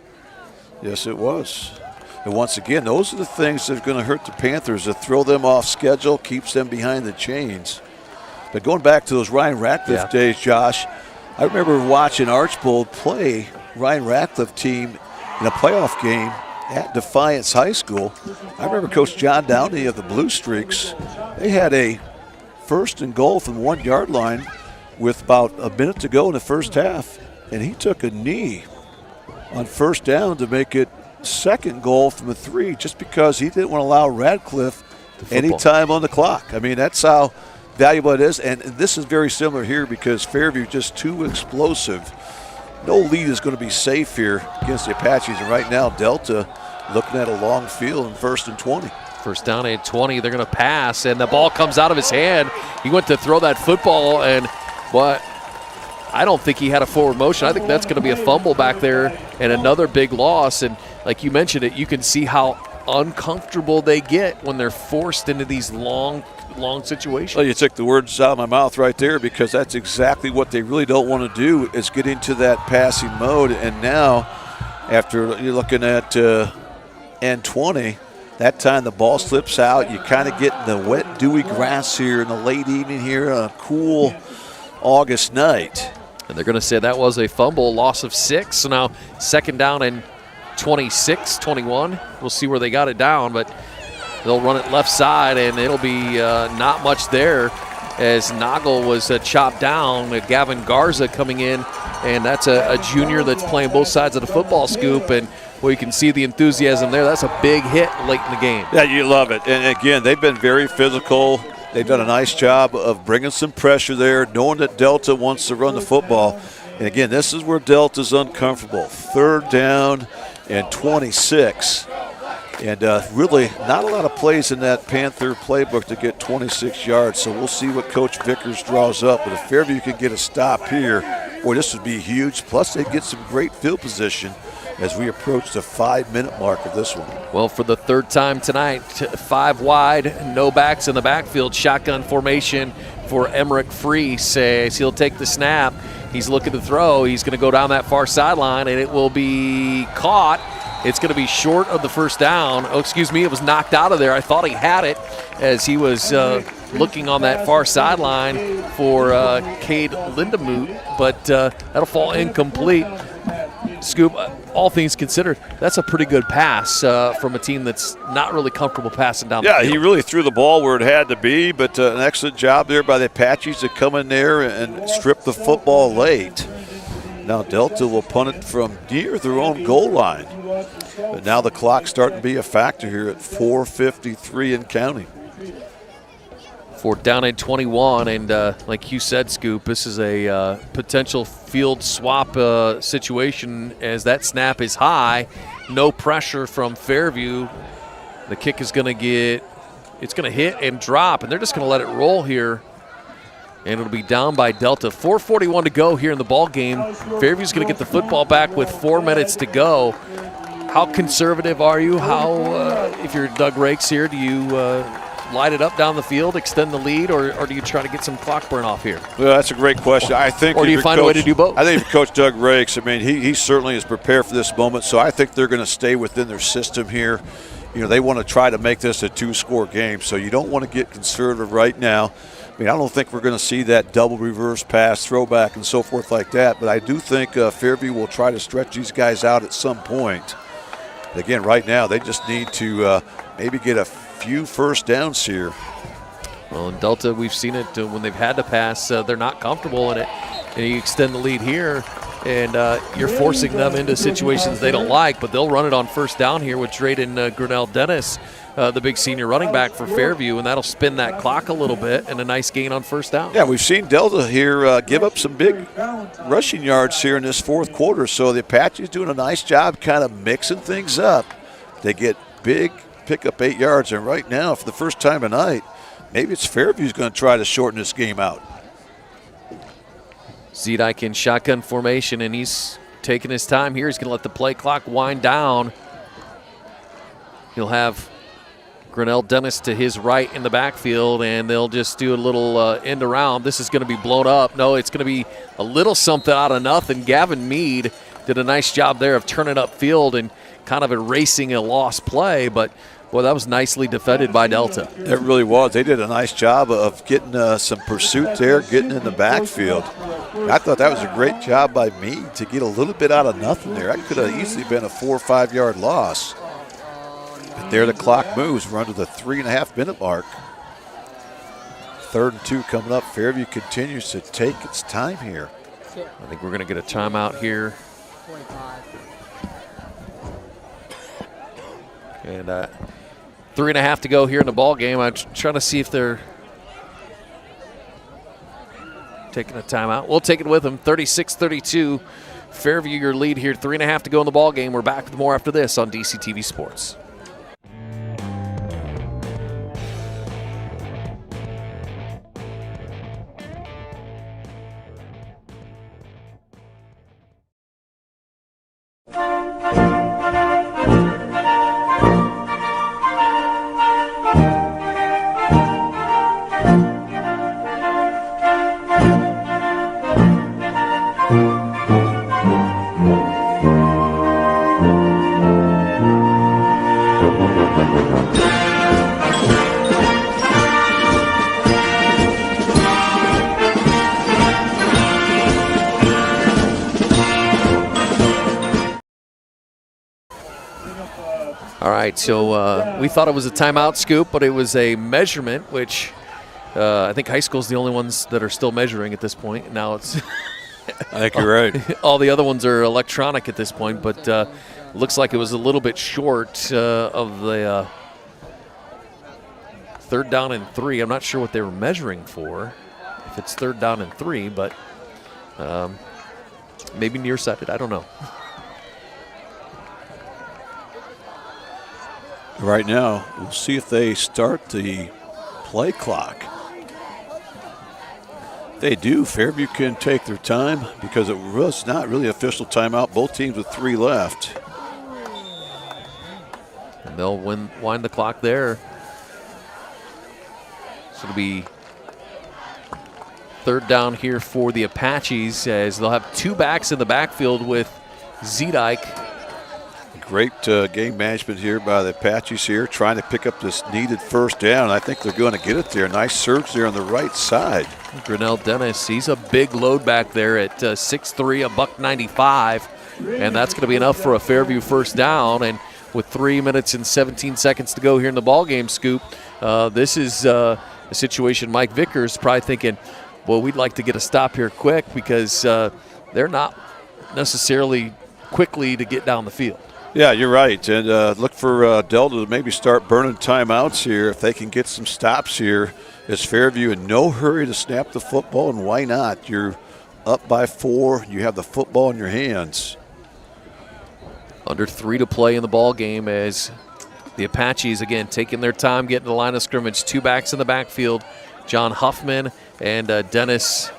Yes, it was. And once again, those are the things that are going to hurt the Panthers, to throw them off schedule, keeps them behind the chains. But going back to those Ryan Radcliffe days, Josh, I remember watching Archbold play Ryan Radcliffe team in a playoff game at Defiance High School. I remember Coach John Downey of the Blue Streaks. They had a 1st and goal from the 1 yard line with about a minute to go in the first half, and he took a knee on first down to make it 2nd goal from the 3, just because he didn't want to allow Radcliffe any time on the clock. I mean, that's how valuable it is. And this is very similar here because Fairview just too explosive. No lead is going to be safe here against the Apaches. And right now, Delta looking at a long field in 1st and 20. First down at 20, they're going to pass, and the ball comes out of his hand. He went to throw that football, and I don't think he had a forward motion. I think that's going to be a fumble back there and another big loss. And like you mentioned it, you can see how uncomfortable they get when they're forced into these long situations. Well, you took the words out of my mouth right there, because that's exactly what they really don't want to do, is get into that passing mode. And now, after you're looking at N20, that time the ball slips out. You kind of get in the wet, dewy grass here in the late evening here on a cool August night. And they're going to say that was a fumble, loss of 6. So now 2nd down and 26, 21. We'll see where they got it down, but they'll run it left side, and it'll be not much there as Nagel was chopped down. Gavin Garza coming in, and that's a junior that's playing both sides of the football, Scoop, and you can see the enthusiasm there. That's a big hit late in the game. Yeah, you love it. And again, they've been very physical. They've done a nice job of bringing some pressure there, knowing that Delta wants to run the football. And again, this is where Delta's uncomfortable. 3rd down and 26. And really not a lot of plays in that Panther playbook to get 26 yards. So we'll see what Coach Vickers draws up. But if Fairview can get a stop here, boy, this would be huge. Plus, they'd get some great field position as we approach the 5-minute mark of this one. Well, for the 3rd time tonight, 5 wide, no backs in the backfield, shotgun formation for Emmerich Freese. As he'll take the snap, he's looking to throw. He's going to go down that far sideline, and it will be caught. It's going to be short of the first down. Oh, excuse me, it was knocked out of there. I thought he had it as he was looking on that far sideline for Cade Lindemuth, but that'll fall incomplete. Scoop, all things considered, that's a pretty good pass from a team that's not really comfortable passing down the field. Yeah, he really threw the ball where it had to be, but an excellent job there by the Apaches to come in there and strip the football late. Now Delta will punt it from near their own goal line. But now the clock's starting to be a factor here at 4:53 and counting. 4th down and 21, and like you said, Scoop, this is a potential field swap situation as that snap is high. No pressure from Fairview. The kick is going to hit and drop, and they're just going to let it roll here. And it'll be down by Delta. 4:41 to go here in the ball game. Fairview's going to get the football back with 4 minutes to go. How conservative are you? How, if you're Doug Rakes here, do you light it up down the field, extend the lead, or do you try to get some clock burn off here? Well, that's a great question. I think. Or do you find a way to do both? I think Coach Doug Rakes, I mean, he certainly is prepared for this moment, so I think they're going to stay within their system here. You know, they want to try to make this a 2-score game, so you don't want to get conservative right now. I mean, I don't think we're going to see that double reverse pass, throwback, and so forth like that, but I do think Fairview will try to stretch these guys out at some point. But again, right now, they just need to maybe get a few first downs here. Well, in Delta, we've seen it when they've had to pass, they're not comfortable in it. And you extend the lead here, and you're forcing them into situations they don't like, but they'll run it on first down here with Drayden Grinnell Dennis, the big senior running back for Fairview, and that'll spin that clock a little bit and a nice gain on first down. Yeah, we've seen Delta here give up some big rushing yards here in this fourth quarter, so the Apaches doing a nice job kind of mixing things up. They get big, pick up 8 yards, and right now, for the first time tonight, maybe it's Fairview's going to try to shorten this game out. Zedike in shotgun formation, and he's taking his time here. He's going to let the play clock wind down. He'll have Grinnell Dennis to his right in the backfield, and they'll just do a little end around. This is going to be blown up. No, it's going to be a little something out of nothing. Gavin Mead did a nice job there of turning upfield and kind of erasing a lost play, but well, that was nicely defended by Delta. It really was. They did a nice job of getting some pursuit there, getting in the backfield. I thought that was a great job by Mead to get a little bit out of nothing there. That could have easily been a 4 or 5 yard loss. But there the clock moves. We're under the 3.5-minute mark. 3rd and 2 coming up. Fairview continues to take its time here. I think we're going to get a timeout here. 25. And 3.5 to go here in the ball game. I'm trying to see if they're taking a timeout. We'll take it with them. 36-32. Fairview your lead here. 3.5 to go in the ball game. We're back with more after this on DCTV Sports. All right, so we thought it was a timeout, Scoop, but it was a measurement, which I think high school's the only ones that are still measuring at this point. Now it's I think you're right. All the other ones are electronic at this point, but looks like it was a little bit short of the 3rd down and 3. I'm not sure what they were measuring for, if it's 3rd down and 3, but maybe nearsighted. I don't know. Right now, we'll see if they start the play clock. They do. Fairview can take their time because it was not really official timeout. Both teams with 3 left. And they'll wind the clock there. So it'll be 3rd down here for the Apaches as they'll have 2 backs in the backfield with Zedike. Great game management here by the Apaches here, trying to pick up this needed first down. I think they're going to get it there. Nice surge there on the right side. Grinnell Dennis, he's a big load back there at 6'3", $195, and that's going to be enough for a Fairview first down. And with 3 minutes and 17 seconds to go here in the ball game, Scoop, this is a situation Mike Vickers probably thinking, well, we'd like to get a stop here quick because they're not necessarily quickly to get down the field. Yeah, you're right. And look for Delta to maybe start burning timeouts here if they can get some stops here. As Fairview in no hurry to snap the football, and why not? You're up by 4. You have the football in your hands. Under 3 to play in the ball game as the Apaches, again, taking their time getting to the line of scrimmage. 2 backs in the backfield, John Huffman and Dennis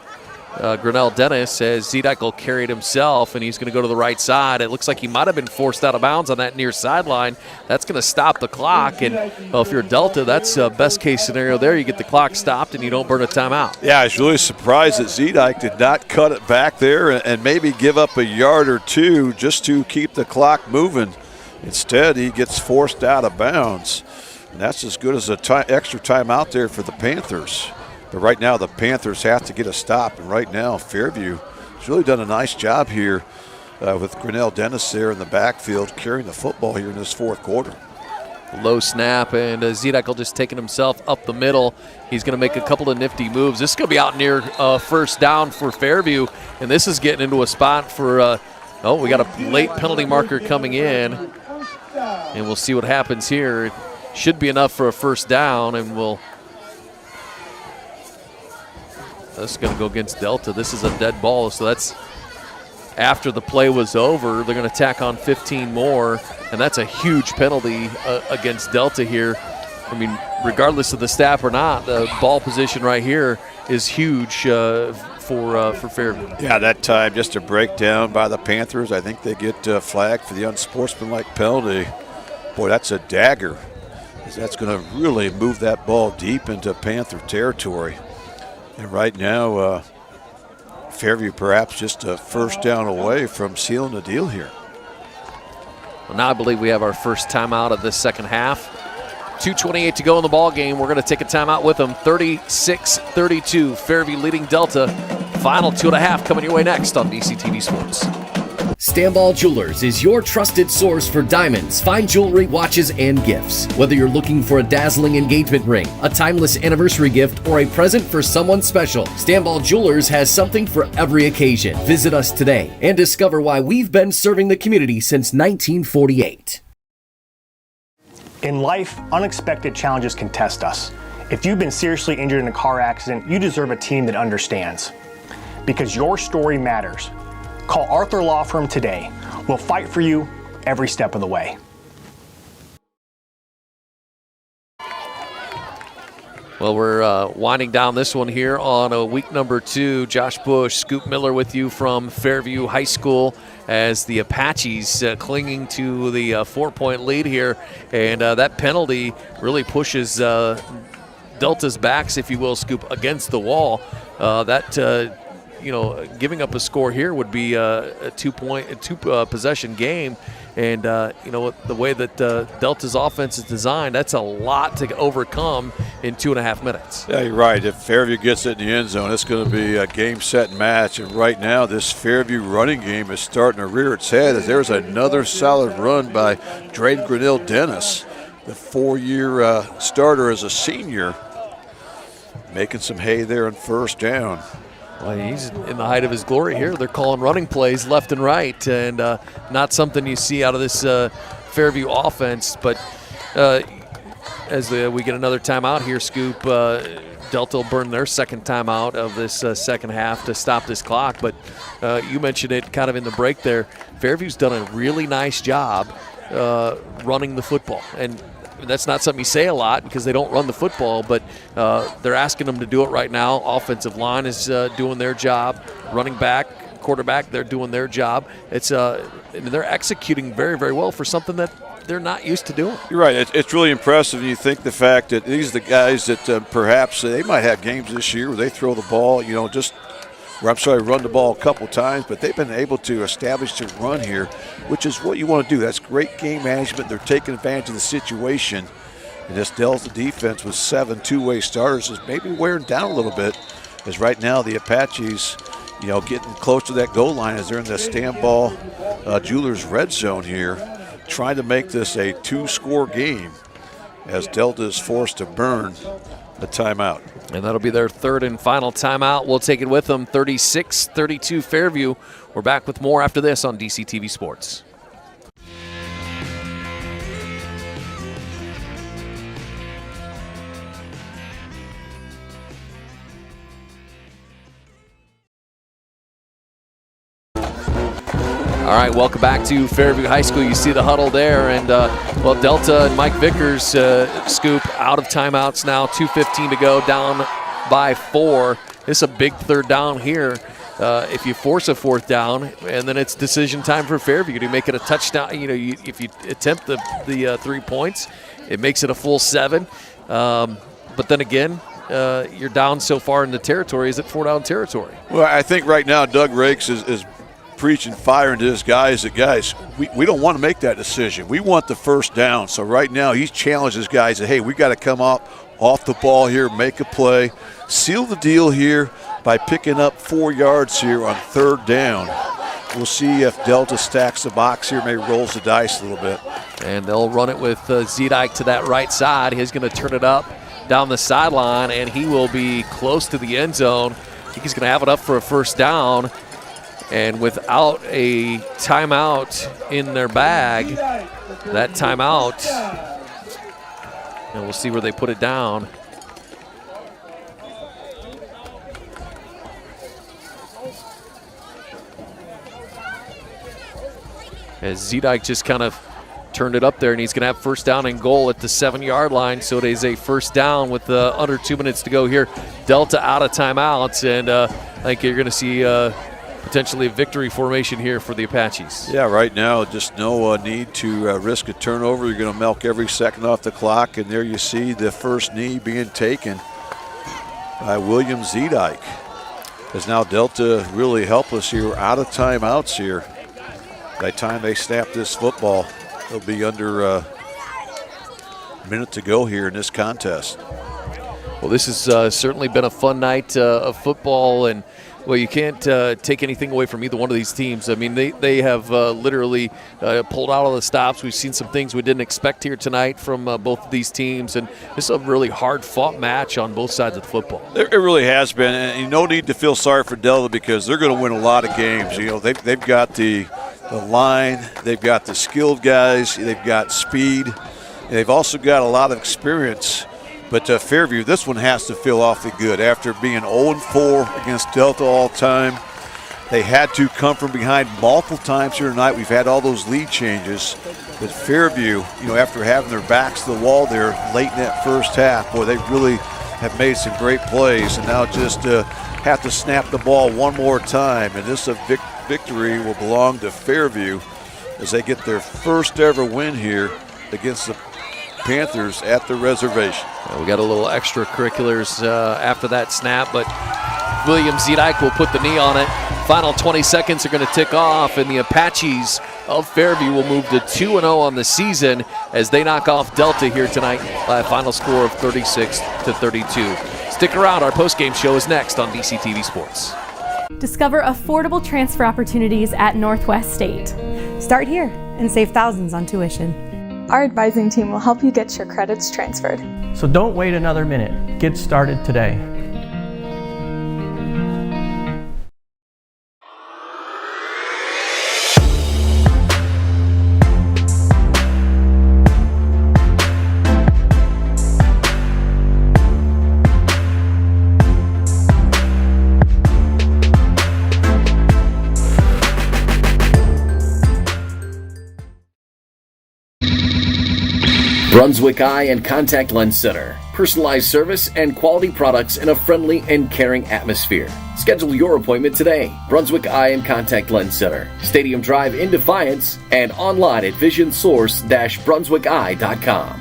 Grinnell Dennis as Zedek carried himself, and he's going to go to the right side. It looks like he might have been forced out of bounds on that near sideline. That's going to stop the clock, and well, if you're Delta, that's best case scenario there. You get the clock stopped and you don't burn a timeout. Yeah, I was really surprised that Zedek did not cut it back there and maybe give up a yard or two just to keep the clock moving. Instead, he gets forced out of bounds, and that's as good as an extra timeout there for the Panthers. But right now, the Panthers have to get a stop. And right now, Fairview has really done a nice job here with Grinnell Dennis there in the backfield carrying the football here in this fourth quarter. Low snap, and Zedek just taking himself up the middle. He's going to make a couple of nifty moves. This is going to be out near first down for Fairview, and this is getting into a spot for, we got a late penalty marker coming in, and we'll see what happens here. It should be enough for a first down, and this is going to go against Delta. This is a dead ball, so that's after the play was over. They're going to tack on 15 more, and that's a huge penalty against Delta here. I mean, regardless of the snap or not, the ball position right here is huge for Fairview. Yeah, that time just a breakdown by the Panthers. I think they get flagged for the unsportsmanlike penalty. Boy, that's a dagger. That's going to really move that ball deep into Panther territory. And right now, Fairview perhaps just a first down away from sealing the deal here. Well, now I believe we have our first timeout of this second half. 2:28 to go in the ball game. We're going to take a timeout with them. 36-32, Fairview leading Delta. Final 2.5 coming your way next on DCTV Sports. Stanball Jewelers is your trusted source for diamonds, fine jewelry, watches, and gifts. Whether you're looking for a dazzling engagement ring, a timeless anniversary gift, or a present for someone special, Stanball Jewelers has something for every occasion. Visit us today and discover why we've been serving the community since 1948. In life, unexpected challenges can test us. If you've been seriously injured in a car accident, you deserve a team that understands. Because your story matters. Call Arthur Law Firm today. We'll fight for you every step of the way. Well, we're winding down this one here on week number 2. Josh Bush, Scoop Miller with you from Fairview High School as the Apaches clinging to the 4-point lead here. And that penalty really pushes Delta's backs, if you will, Scoop, against the wall. Giving up a score here would be a two possession game. And, the way that Delta's offense is designed, that's a lot to overcome in 2.5 minutes. Yeah, you're right. If Fairview gets it in the end zone, it's going to be a game, set, and match. And right now, this Fairview running game is starting to rear its head as there's another solid run by Drayden Grinnell Dennis, the 4-year starter as a senior, making some hay there on first down. Well, he's in the height of his glory here. They're calling running plays left and right, and not something you see out of this Fairview offense. But as we get another timeout here, Scoop, Delta will burn their second timeout of this second half to stop this clock. But you mentioned it kind of in the break there. Fairview's done a really nice job running the football. And that's not something you say a lot because they don't run the football, but they're asking them to do it right now. Offensive line is doing their job. Running back, quarterback, they're doing their job. They're executing very, very well for something that they're not used to doing. You're right. It's really impressive. And you think the fact that these are the guys that perhaps they might have games this year where they throw the ball, run the ball a couple times, but they've been able to establish the run here, which is what you want to do. That's great game management. They're taking advantage of the situation. And this Delta defense with 7 two-way starters is maybe wearing down a little bit, as right now the Apaches, getting close to that goal line as they're in the Stanball Jewelers red zone here, trying to make this a 2-score game as Delta is forced to burn a timeout. And that'll be their third and final timeout. We'll take it with them, 36-32 Fairview. We're back with more after this on DCTV Sports. All right, welcome back to Fairview High School. You see the huddle there, and Delta and Mike Vickers Scoop out of timeouts now. 2:15 to go, down by 4. this is a big third down here. If you force a fourth down, and then it's decision time for Fairview to make it a touchdown. If you attempt the 3 points, it makes it a full 7. But then again, you're down so far in the territory. Is it 4-down territory? Well, I think right now Doug Rakes is preaching fire into his guys that, guys, we don't want to make that decision. We want the first down. So right now he's challenged his guys that, hey, we got to come up off the ball here, make a play, seal the deal here by picking up 4 yards here on third down. We'll see if Delta stacks the box here, maybe rolls the dice a little bit. And they'll run it with Zedike to that right side. He's going to turn it up down the sideline, and he will be close to the end zone. I think he's going to have it up for a first down. And without a timeout in their bag, that timeout, and we'll see where they put it down. As Zedike just kind of turned it up there, and he's going to have first down and goal at the 7-yard line. So it is a first down with under 2 minutes to go here. Delta out of timeouts, and I think you're going to see potentially a victory formation here for the Apaches. Yeah, right now just no need to risk a turnover. You're going to milk every second off the clock, and there you see the first knee being taken by William Zedike. As now Delta really helpless here, out of timeouts here. By the time they snap this football, it'll be under a minute to go here in this contest. Well, this has certainly been a fun night of football, and well, you can't take anything away from either one of these teams. I mean, they have literally pulled out all the stops. We've seen some things we didn't expect here tonight from both of these teams, and this is a really hard-fought match on both sides of the football. It really has been, and no need to feel sorry for Delta because they're going to win a lot of games. They've got the line, they've got the skilled guys, they've got speed, and they've also got a lot of experience. But Fairview, this one has to feel awfully good. After being 0-4 against Delta all time, they had to come from behind multiple times here tonight. We've had all those lead changes. But Fairview, after having their backs to the wall there late in that first half, boy, they really have made some great plays. And now just have to snap the ball one more time. And this victory will belong to Fairview as they get their first ever win here against the Panthers at the reservation. We got a little extracurriculars after that snap, but William Zedike will put the knee on it. Final 20 seconds are going to tick off, and the Apaches of Fairview will move to 2-0 on the season as they knock off Delta here tonight by a final score of 36-32. Stick around, our postgame show is next on DCTV Sports. Discover affordable transfer opportunities at Northwest State. Start here and save thousands on tuition. Our advising team will help you get your credits transferred. So don't wait another minute. Get started today. Brunswick Eye and Contact Lens Center. Personalized service and quality products in a friendly and caring atmosphere. Schedule your appointment today. Brunswick Eye and Contact Lens Center. Stadium Drive in Defiance and online at visionsource-brunswickeye.com.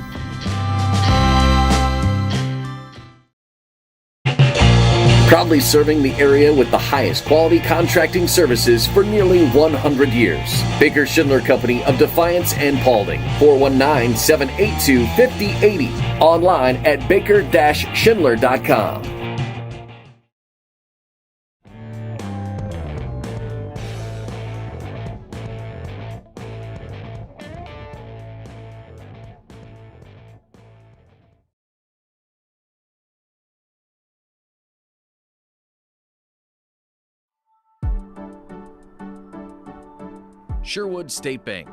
Proudly serving the area with the highest quality contracting services for nearly 100 years. Baker Schindler Company of Defiance and Paulding. 419-782-5080. Online at baker-schindler.com. Sherwood State Bank,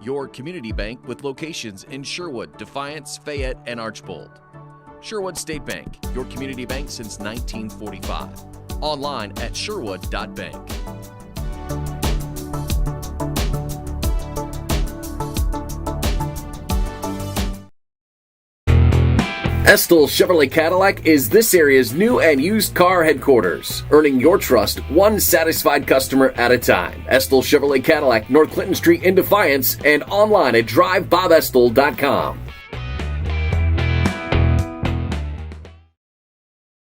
your community bank with locations in Sherwood, Defiance, Fayette, and Archbold. Sherwood State Bank, your community bank since 1945. Online at sherwood.bank. Estill Chevrolet Cadillac is this area's new and used car headquarters, earning your trust one satisfied customer at a time. Estill Chevrolet Cadillac, North Clinton Street in Defiance, and online at drivebobestill.com.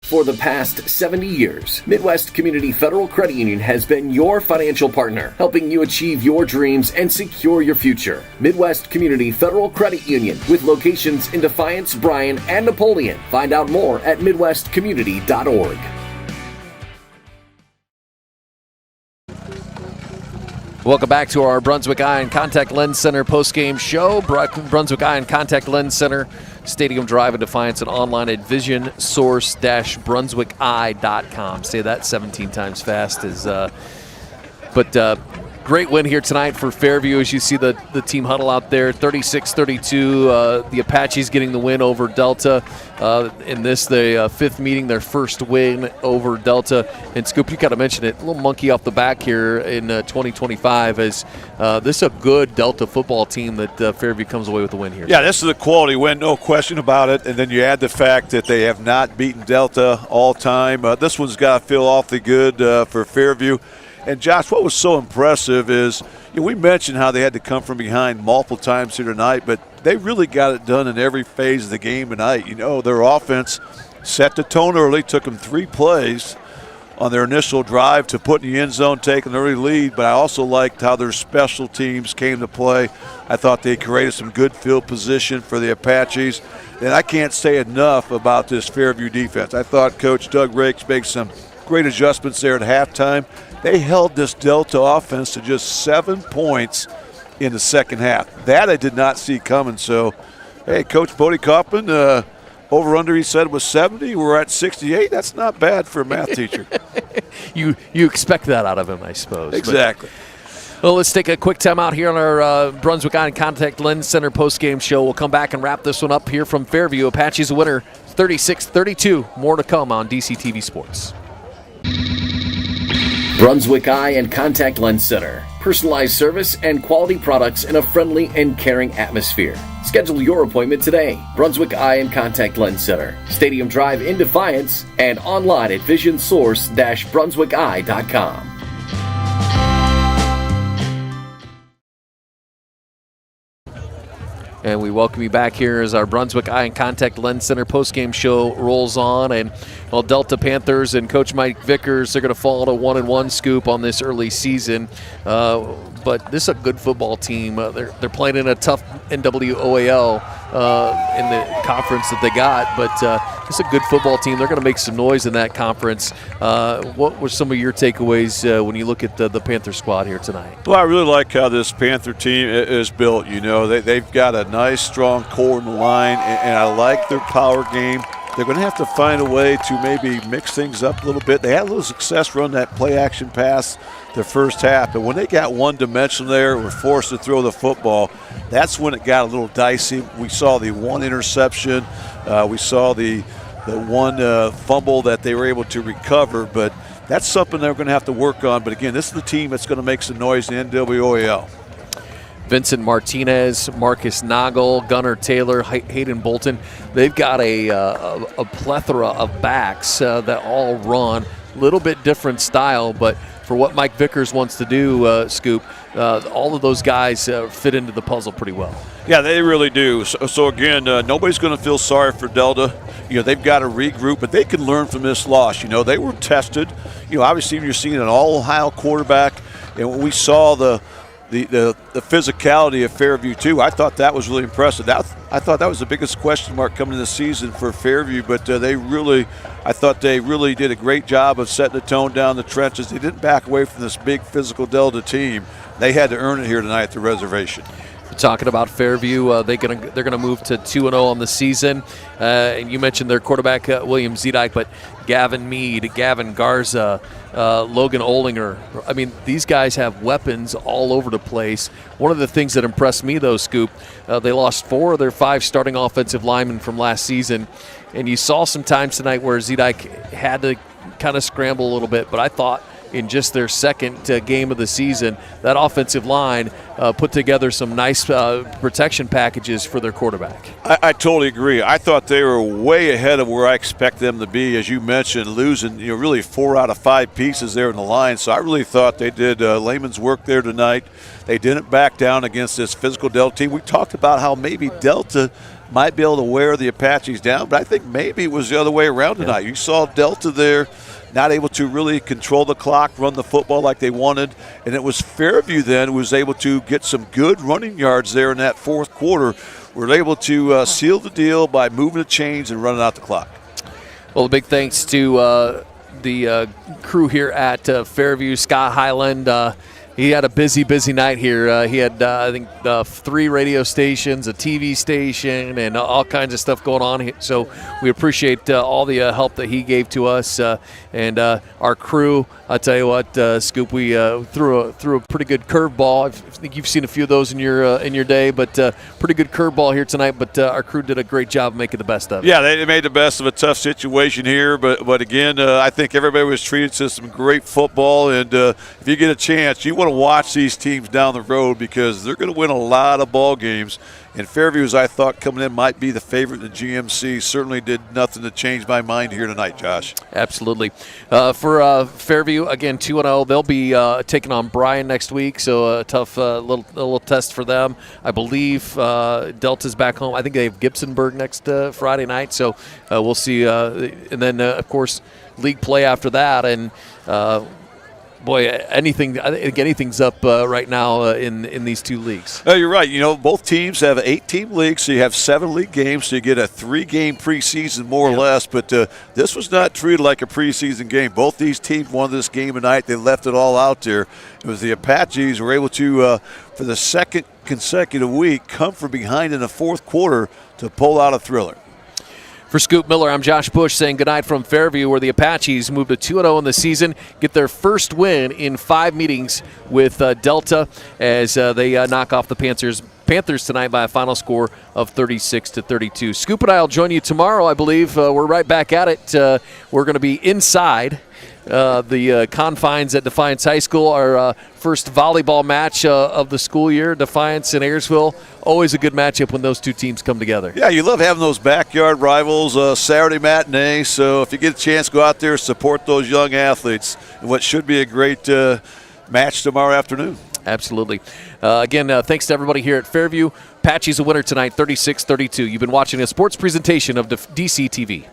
For the past 70 years, Midwest Community Federal Credit Union has been your financial partner, helping you achieve your dreams and secure your future. Midwest Community Federal Credit Union, with locations in Defiance, Bryan, and Napoleon. Find out more at midwestcommunity.org. Welcome back to our Brunswick Eye and Contact Lens Center post-game show. Brunswick Eye and Contact Lens Center, Stadium Drive in Defiance, and online at visionsource-brunswickeye.com. Say that 17 times fast. Great win here tonight for Fairview as you see the team huddle out there. 36-32, the Apaches getting the win over Delta. In this, the fifth meeting, their first win over Delta. And Scoop, you got to mention it, a little monkey off the back here in 2025 as this is a good Delta football team that Fairview comes away with the win here. Yeah, this is a quality win, no question about it. And then you add the fact that they have not beaten Delta all time. This one's got to feel awfully good for Fairview. And, Josh, what was so impressive is we mentioned how they had to come from behind multiple times here tonight, but they really got it done in every phase of the game tonight. Their offense set the tone early, took them 3 plays on their initial drive to put in the end zone, take an early lead, but I also liked how their special teams came to play. I thought they created some good field position for the Apaches. And I can't say enough about this Fairview defense. I thought Coach Doug Rakes made some great adjustments there at halftime. They held this Delta offense to just 7 points in the second half. That I did not see coming. So, hey, Coach Bodie Kaufman, over-under he said was 70. We're at 68. That's not bad for a math teacher. You expect that out of him, I suppose. Exactly. Well, let's take a quick time out here on our Brunswick Eye and Contact Lens Center post-game show. We'll come back and wrap this one up here from Fairview. Apaches a winner, 36-32. More to come on DCTV Sports. Brunswick Eye and Contact Lens Center. Personalized service and quality products in a friendly and caring atmosphere. Schedule your appointment today. Brunswick Eye and Contact Lens Center. Stadium Drive in Defiance and online at visionsource-brunswickeye.com. And we welcome you back here as our Brunswick Eye and Contact Lens Center postgame show rolls on. And Delta Panthers and Coach Mike Vickers are going to fall to 1-1 Scoop on this early season. But this is a good football team. They're playing in a tough NWOAL in the conference that they got. But it's a good football team. They're going to make some noise in that conference. What were some of your takeaways when you look at the Panther squad here tonight? Well, I really like how this Panther team is built. They've got a nice, strong core in the line, and I like their power game. They're going to have to find a way to maybe mix things up a little bit. They had a little success running that play-action pass the first half, but when they got one-dimensional there, were forced to throw the football, that's when it got a little dicey. We saw the one interception. We saw the one fumble that they were able to recover, but that's something they're going to have to work on. But, again, this is the team that's going to make some noise in the NWOAL. Vincent Martinez, Marcus Nagel, Gunnar Taylor, Hayden Bolton. They've got a plethora of backs that all run. A little bit different style, but for what Mike Vickers wants to do, Scoop, all of those guys fit into the puzzle pretty well. Yeah, they really do. So again, nobody's going to feel sorry for Delta. They've got to regroup, but they can learn from this loss. They were tested. Obviously you're seeing an all-Ohio quarterback, and when we saw the physicality of Fairview too, I thought that was really impressive. I thought that was the biggest question mark coming into the season for Fairview, but I thought they really did a great job of setting the tone down the trenches. They didn't back away from this big physical Delta team. They had to earn it here tonight at the reservation. Talking about Fairview, they're gonna move to 2-0 on the season. And you mentioned their quarterback William Zedike, but Gavin Mead, Gavin Garza, Logan Olinger. I mean, these guys have weapons all over the place. One of the things that impressed me, though, Scoop, they lost 4 of their 5 starting offensive linemen from last season, and you saw some times tonight where Zedike had to kind of scramble a little bit, but I thought in just their second game of the season. That offensive line put together some nice protection packages for their quarterback. I totally agree. I thought they were way ahead of where I expect them to be. As you mentioned, losing really 4 out of 5 pieces there in the line. So I really thought they did layman's work there tonight. They didn't back down against this physical Delta team. We talked about how maybe Delta might be able to wear the Apaches down, but I think maybe it was the other way around tonight. You saw Delta there not able to really control the clock, run the football like they wanted, and it was Fairview then who was able to get some good running yards there in that fourth quarter. Were able to seal the deal by moving the chains and running out the clock. Well, a big thanks to the crew here at Fairview. Scott Highland, he had a busy night here. He had, I think, 3 radio stations, a TV station, and all kinds of stuff going on. So we appreciate all the help that he gave to us and our crew. I'll tell you what, Scoop, we threw a pretty good curveball. I think you've seen a few of those in your day, but pretty good curveball here tonight. But our crew did a great job making the best of it. Yeah, they made the best of a tough situation here. But again, I think everybody was treated to some great football. And if you get a chance, you want to watch these teams down the road because they're going to win a lot of ball games. And Fairview, as I thought coming in, might be the favorite in the GMC. Certainly did nothing to change my mind here tonight, Josh. Absolutely. For Fairview, again, 2-0. They'll be taking on Bryan next week, so a tough little test for them. I believe Delta's back home. I think they have Gibsonburg next Friday night, so we'll see. And then, of course, league play after that. And boy, I think anything's up right now in these 2 leagues. You're right. Both teams have an 8-team league, so you have 7 league games, so you get a 3-game preseason more or less. But this was not treated like a preseason game. Both these teams won this game tonight. They left it all out there. It was the Apaches who were able to, for the second consecutive week, come from behind in the fourth quarter to pull out a thriller. For Scoop Miller, I'm Josh Bush saying goodnight from Fairview, where the Apaches move to 2-0 in the season, get their first win in 5 meetings with Delta as they knock off the Panthers tonight by a final score of 36-32. Scoop and I will join you tomorrow, I believe. We're right back at it. We're going to be inside the confines at Defiance High School, our first volleyball match of the school year. Defiance and Ayersville, always a good matchup when those 2 teams come together. Yeah, you love having those backyard rivals, Saturday matinee. So if you get a chance, go out there, support those young athletes in what should be a great match tomorrow afternoon. Absolutely. Again, thanks to everybody here at Fairview. Apaches a winner tonight, 36-32. You've been watching a sports presentation of DCTV.